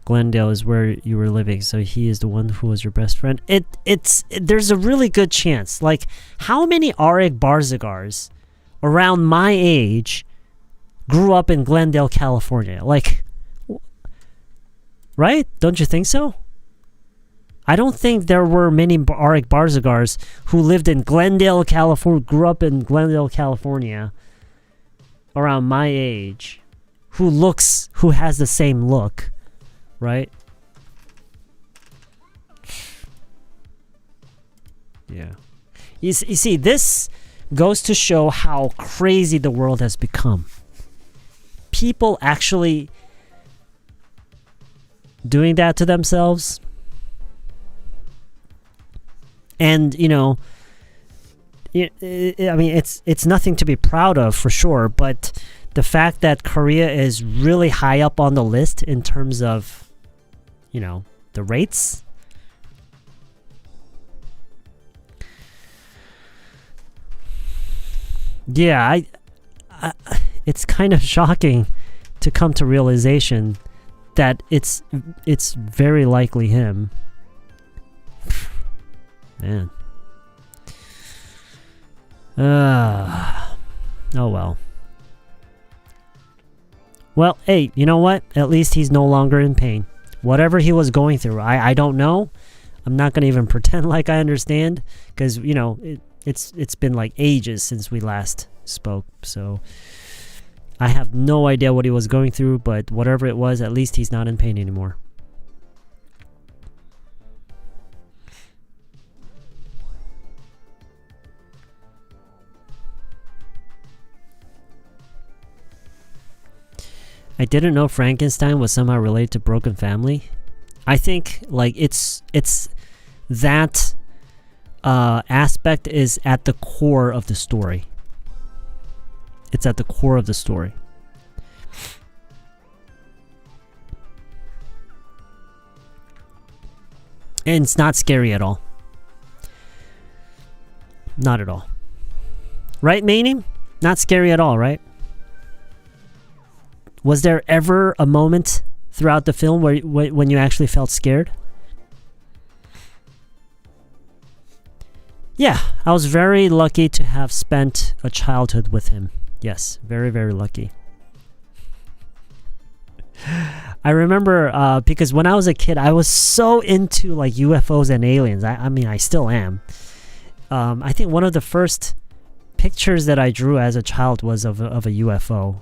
Glendale is where you were living, so he is the one who was your best friend. There's a really good chance. Like, how many Arik Barzagars around my age grew up in Glendale, California? Like, right? Don't you think so? I don't think there were many Arik Barzagars who lived in Glendale, California, grew up in Glendale, California, around my age, who has the same look, right? Yeah. You see, this goes to show how crazy the world has become. People actually doing that to themselves. And, you know, I mean, it's nothing to be proud of for sure, but the fact that Korea is really high up on the list in terms of, you know, the rates. Yeah, it's kind of shocking to come to realization that it's very likely him. Man. Oh well. Well, hey, you know what? At least he's no longer in pain. Whatever he was going through, I don't know. I'm not going to even pretend like I understand, because, you know, it's been like ages since we last spoke, so I have no idea what he was going through, but whatever it was, at least he's not in pain anymore. I didn't know Frankenstein was somehow related to Broken Family. I think like it's that aspect is at the core of the story. It's at the core of the story. And it's not scary at all. Not at all. Right, Manning? Not scary at all, right? Was there ever a moment throughout the film where when you actually felt scared? Yeah, I was very lucky to have spent a childhood with him. Yes, very, very lucky. I remember because when I was a kid, I was so into like UFOs and aliens. I mean, I still am. I think one of the first pictures that I drew as a child was of a UFO.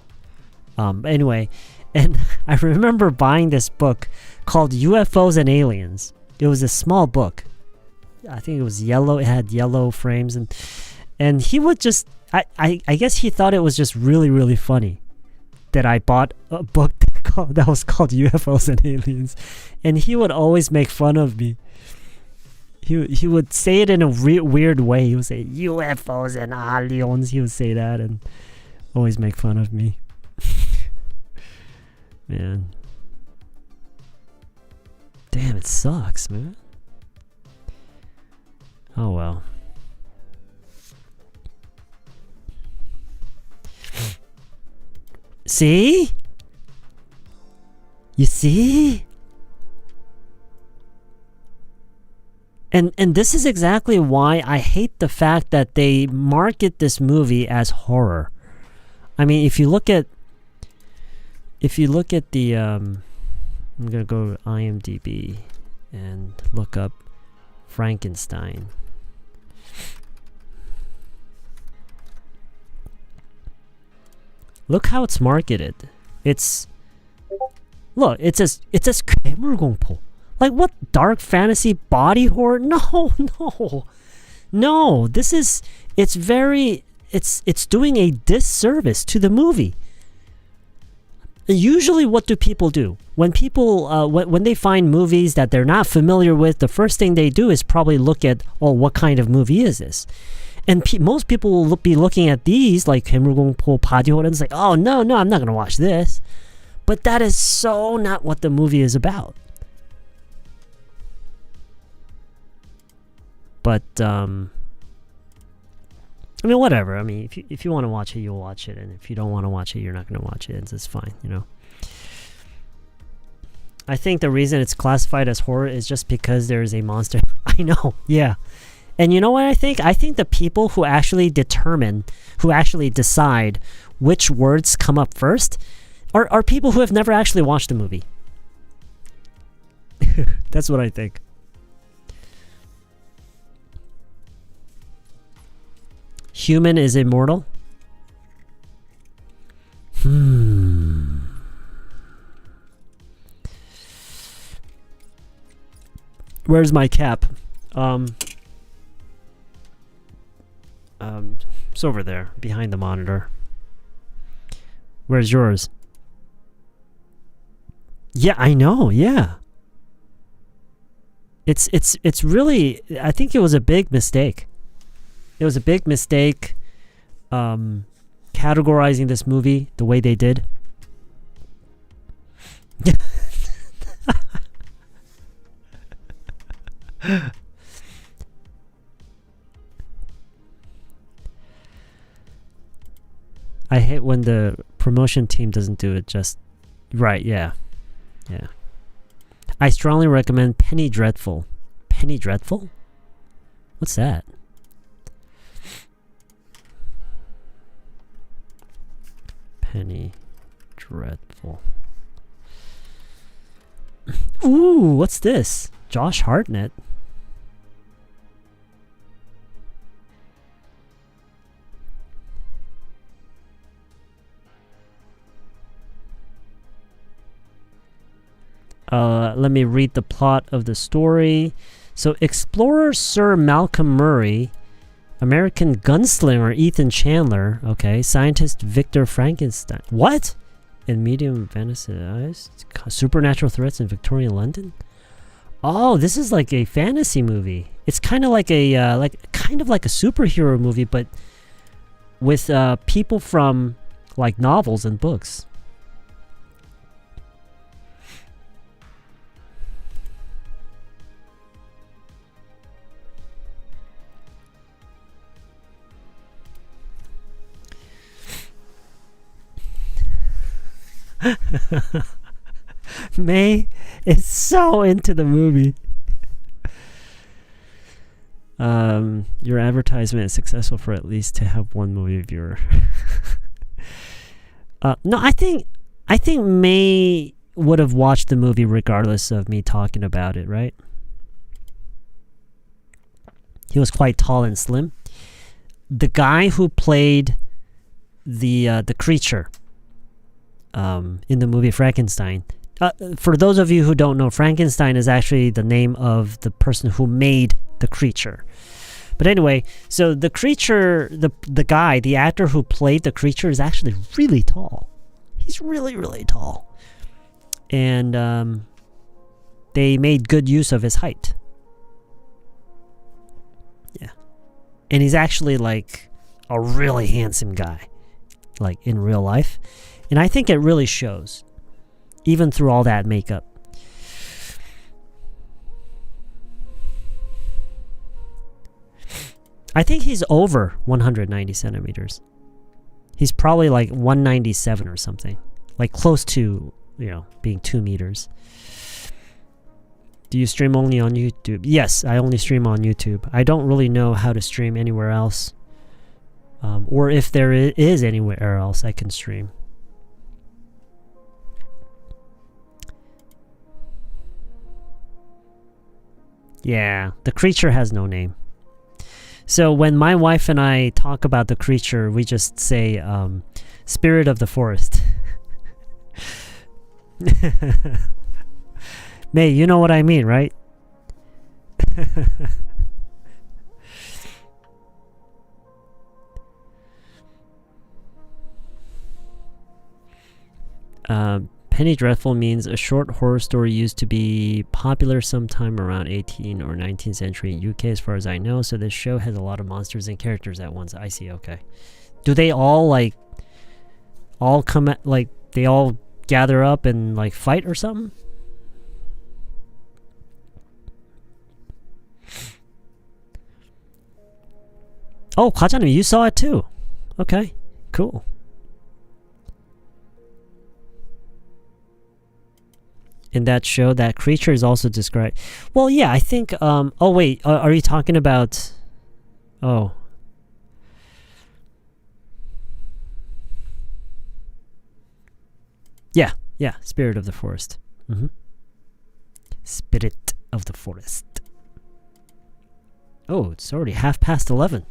Anyway, and I remember buying this book called UFOs and Aliens. It was a small book. I think it was yellow. It had yellow frames, and he would just I guess he thought it was just really, really funny that I bought a book that was called UFOs and Aliens, and he would always make fun of me. He would say it in a weird way. He would say UFOs and aliens. He would say that and always make fun of me. Man. Damn, it sucks, man. Oh well. See? You see? And this is exactly why I hate the fact that they market this movie as horror. I mean, if you look at the I'm gonna go to IMDb and look up Frankenstein. Look how it's marketed. It says 괴물공포. Like what, dark fantasy body horror? No. It's doing a disservice to the movie. Usually what do people do? When people, when they find movies that they're not familiar with, the first thing they do is probably look at, oh, what kind of movie is this? And most people will be looking at these, like 괴물공포, body horror, and it's like, oh, no, I'm not going to watch this. But that is so not what the movie is about. But, I mean, whatever. I mean, if you want to watch it, you'll watch it. And if you don't want to watch it, you're not going to watch it. It's fine, you know. I think the reason it's classified as horror is just because there is a monster. I know, yeah. And you know what I think? I think the people who actually decide which words come up first are people who have never actually watched the movie. That's what I think. Human is immortal? Where's my cap? It's over there, behind the monitor. Where's yours? Yeah, I know, yeah. It's really, I think it was a big mistake. It was a big mistake categorizing this movie the way they did. I hate when the promotion team doesn't do it just right. Yeah. I strongly recommend Penny Dreadful. Penny Dreadful? What's that? Penny Dreadful. Ooh, what's this? Josh Hartnett. Let me read the plot of the story. So, explorer Sir Malcolm Murray, American gunslinger Ethan Chandler, okay, scientist Victor Frankenstein. What? And medium fantasized supernatural threats in Victorian London? Oh, this is like a fantasy movie. It's kind of like a kind of like a superhero movie, but with people from like novels and books. May is so into the movie. Your advertisement is successful for at least to have one movie viewer. No, I think May would have watched the movie regardless of me talking about it, right? He was quite tall and slim. The guy who played the creature in the movie Frankenstein. For those of you who don't know, Frankenstein is actually the name of the person who made the creature. But anyway, so the creature, the guy, the actor who played the creature is actually really tall. He's really, really tall. And they made good use of his height. Yeah. And he's actually like a really handsome guy, like in real life. And I think it really shows, even through all that makeup. I think he's over 190 centimeters. He's probably like 197 or something. Like close to, being 2 meters. Do you stream only on YouTube? Yes, I only stream on YouTube. I don't really know how to stream anywhere else. Or if there is anywhere else I can stream. Yeah, the creature has no name. So when my wife and I talk about the creature, we just say, spirit of the forest. May, you know what I mean, right? Penny Dreadful means a short horror story used to be popular sometime around 18th or 19th century in UK, as far as I know. So this show has a lot of monsters and characters at once. I see. Okay. Do they all come at, they all gather up and fight or something? Oh, 과자님, you saw it too. Okay, cool. In that show, that creature is also described. Well, yeah, I think. Oh wait, are you talking about? Oh. Yeah, Spirit of the Forest. Spirit of the Forest. Oh, it's already 11:30.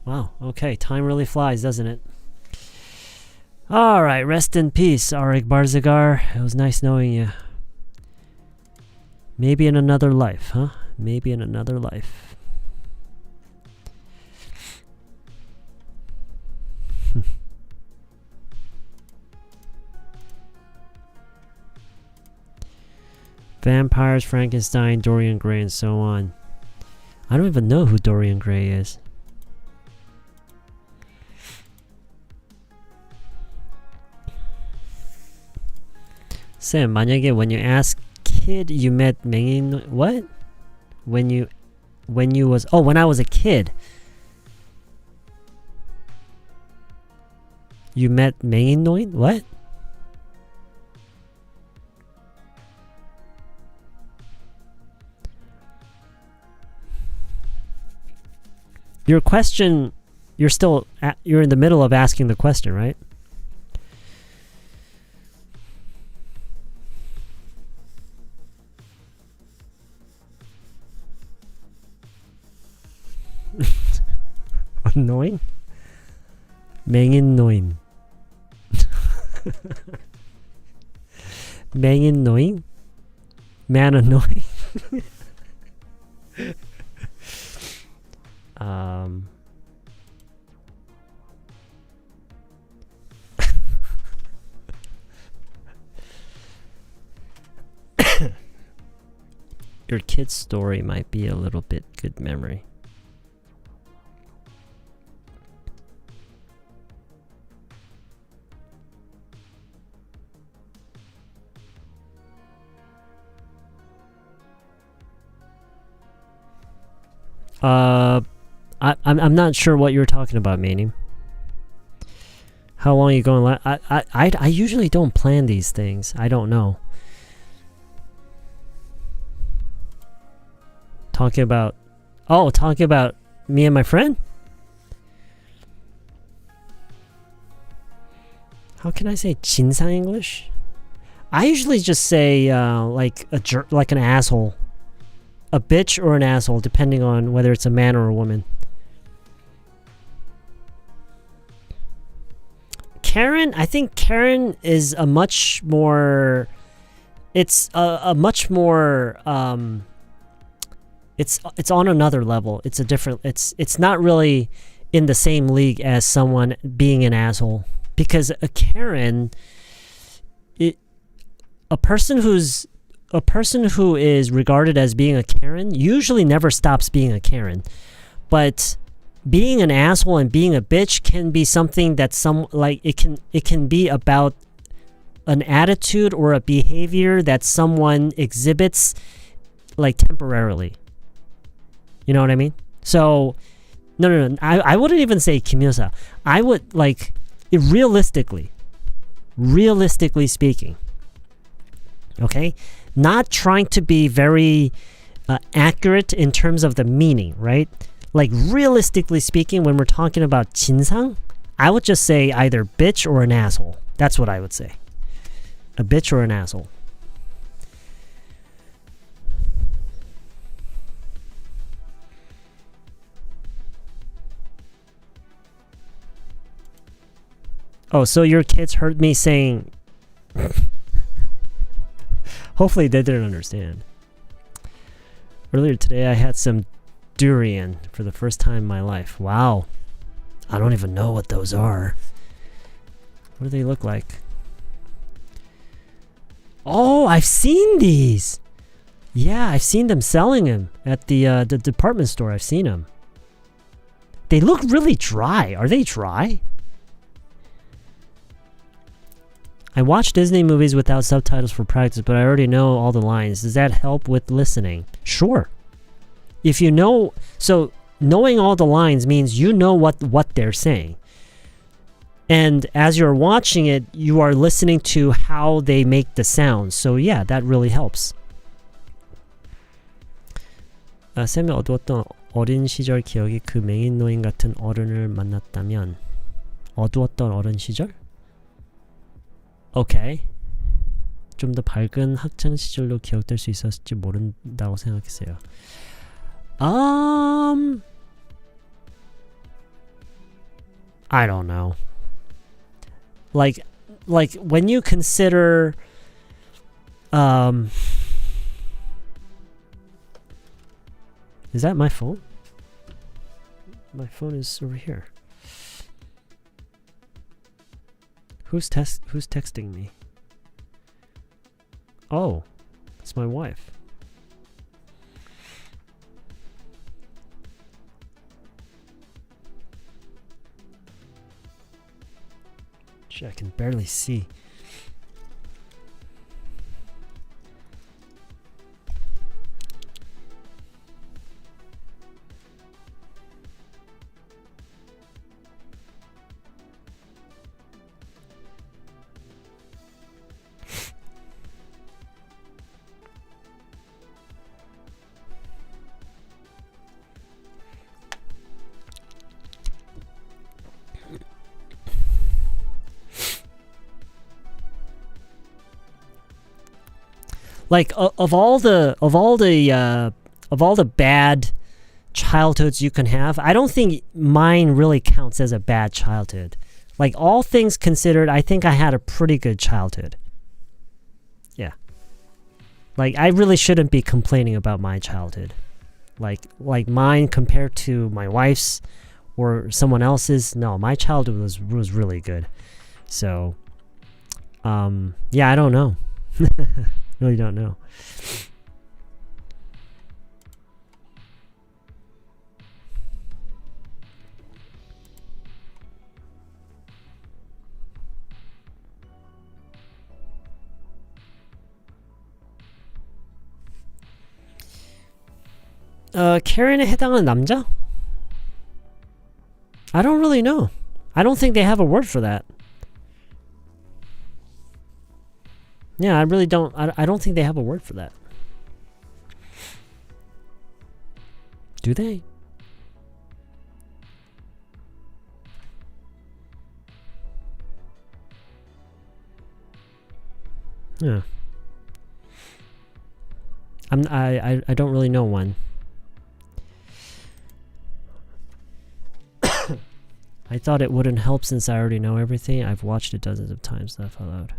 Wow. Okay, time really flies, doesn't it? All right, rest in peace, Arik Barzagar. It was nice knowing you. Maybe in another life, huh? Maybe in another life. Vampires, Frankenstein, Dorian Gray, and so on. I don't even know who Dorian Gray is. Sam, 만약에 when you ask kid you met 맹인 what? When I was a kid. You met 맹인노인? What? Your question, you're in the middle of asking the question, right? Annoying? 맹인노인. 맹인노인? Man annoying? Your kid's story might be a little bit good memory. I'm not sure what you're talking about, meaning. How long are you going? I usually don't plan these things. I don't know. Talking about me and my friend? How can I say 진상 English? I usually just say like an asshole. A bitch or an asshole, depending on whether it's a man or a woman. Karen, I think Karen is a much more... It's a much more... It's on another level. It's a different... It's not really in the same league as someone being an asshole. Because a Karen... A person who is regarded as being a Karen usually never stops being a Karen. But being an asshole and being a bitch can be something that it can be about an attitude or a behavior that someone exhibits like temporarily. You know what I mean? So no. I wouldn't even say Kimyosa. I would like realistically speaking. Okay? Not trying to be very accurate in terms of the meaning, right? Like realistically speaking, when we're talking about 진상, I would just say either bitch or an asshole. That's what I would say. A bitch or an asshole. Oh, so your kids heard me saying... Hopefully they didn't understand. Earlier today I had some durian for the first time in my life. Wow. I don't even know what those are. What do they look like? Oh, I've seen these! Yeah, I've seen them selling them at the department store. I've seen them. They look really dry. Are they dry? I watch Disney movies without subtitles for practice, but I already know all the lines. Does that help with listening? Sure. If you know... So, knowing all the lines means you know what they're saying. And as you're watching it, you are listening to how they make the sounds. So yeah, that really helps. 쌤의 어두웠던 어린 시절 기억이 그 맹인노인 같은 어른을 만났다면 어두웠던 어린 시절? 오케이. 좀 더 밝은 학창 시절로 기억될 수 있었을지 모른다고 생각했어요. I don't know. Like when you consider is that my phone? My phone is over here. Who's texting me? Oh, It's my wife. Shit, I can barely see. Like of all the bad childhoods you can have, I don't think mine really counts as a bad childhood. Like all things considered, I think I had a pretty good childhood. Yeah. Like I really shouldn't be complaining about my childhood. Like mine compared to my wife's or someone else's. No, my childhood was really good. So yeah, I don't know. Really don't know. Karen에 해당하는 남자? I don't really know. I don't think they have a word for that. Yeah, I really don't. I don't think they have a word for that. Do they? Yeah. I don't really know one. I thought it wouldn't help since I already know everything. I've watched it dozens of times. Laugh out loud.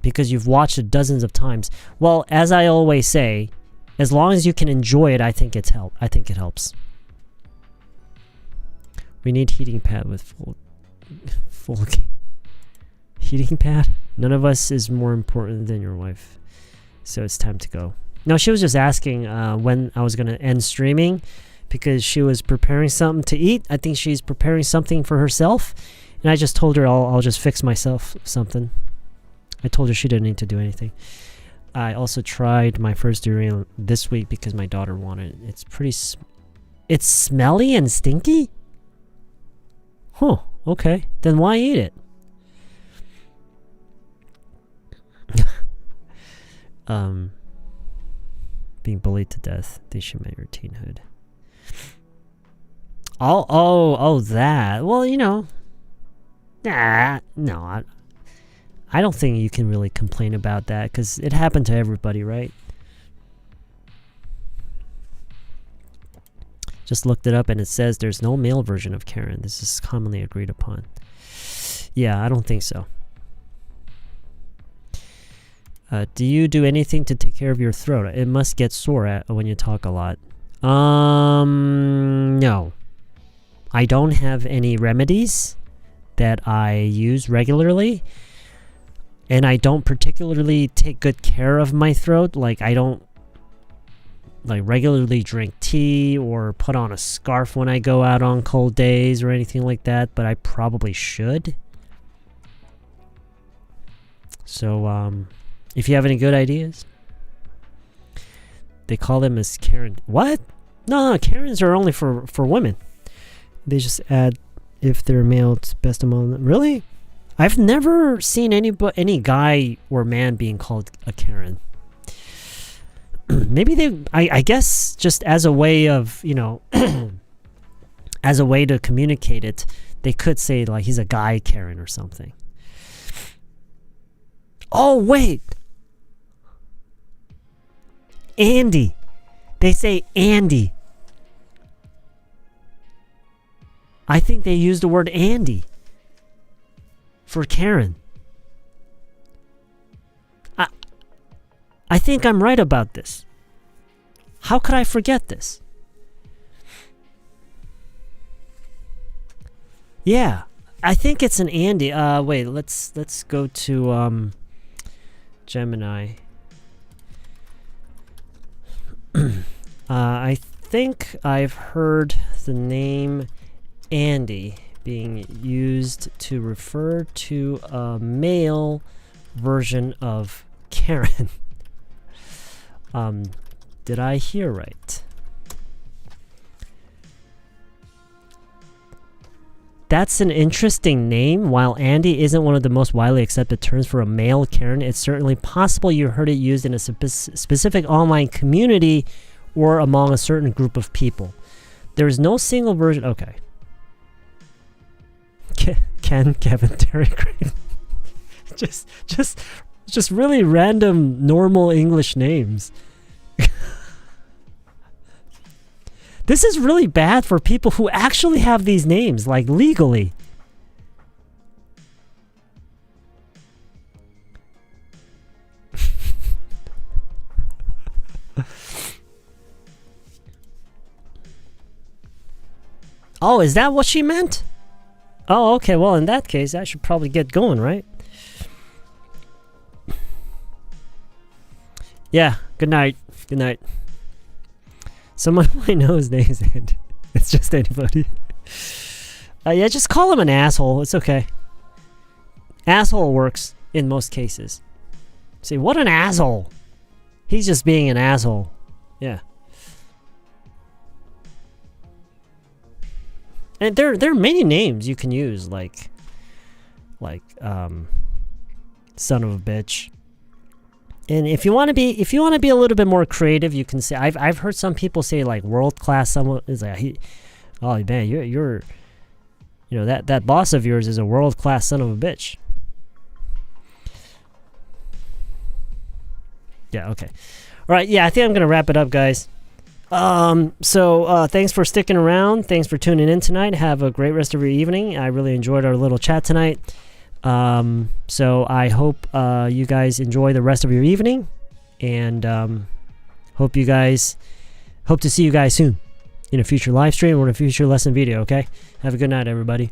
Because you've watched it dozens of times. Well, as I always say, as long as you can enjoy it, I think it helps. We need heating pad with full heating pad. None of us is more important than your wife. So it's time to go. No, she was just asking when I was gonna end streaming because she was preparing something to eat. I think she's preparing something for herself. And I just told her I'll just fix myself something. I told her she didn't need to do anything. I also tried my first durian this week because my daughter wanted it. It's smelly and stinky? Huh, okay. Then why eat it? Being bullied to death. They should make your teenhood. Oh, that. Well, you know. No, I don't think you can really complain about that because it happened to everybody, right? Just looked it up and it says there's no male version of Karen. This is commonly agreed upon. Yeah, I don't think so. Do you do anything to take care of your throat? It must get sore when you talk a lot. No. I don't have any remedies that I use regularly, and I don't particularly take good care of my throat. Like I don't regularly drink tea or put on a scarf when I go out on cold days or anything like that, but I probably should. So if you have any good ideas, they call them as Karen. What? No, Karens are only for women. They just add if they're male, it's best among them. Really? I've never seen any guy or man being called a Karen. Maybe I guess just as a way of, you know, as a way to communicate it, they could say like he's a guy Karen or something. Oh, wait. Andy. They say Andy. I think they use the word Andy for Karen. I think I'm right about this. How could I forget this? Yeah, I think it's an Andy. Wait, let's go to Gemini. I think I've heard the name Andy being used to refer to a male version of Karen. Did I hear right? That's an interesting name. While Andy isn't one of the most widely accepted terms for a male Karen, it's certainly possible you heard it used in a specific online community or among a certain group of people. There is no single version. Okay. Ken, Kevin, Terry, Craig. just really random, normal English names. This is really bad for people who actually have these names, like legally. Oh, is that what she meant? Oh, okay. Well, in that case, I should probably get going, right? Yeah. Good night. Good night. Someone might know his name, and it's just anybody. Yeah, just call him an asshole. It's okay. Asshole works in most cases. Say, what an asshole. He's just being an asshole. Yeah. And there are many names you can use, like son of a bitch. And if you want to be a little bit more creative, you can say I've heard some people say like world class. Someone is like, oh man, you're that boss of yours is a world class son of a bitch. Yeah. Okay. All right. Yeah. I think I'm gonna wrap it up, guys. So thanks for sticking around. Thanks for tuning in tonight. Have a great rest of your evening. I really enjoyed our little chat tonight. So I hope you guys enjoy the rest of your evening, and hope to see you guys soon in a future live stream or in a future lesson video. Okay, have a good night, everybody.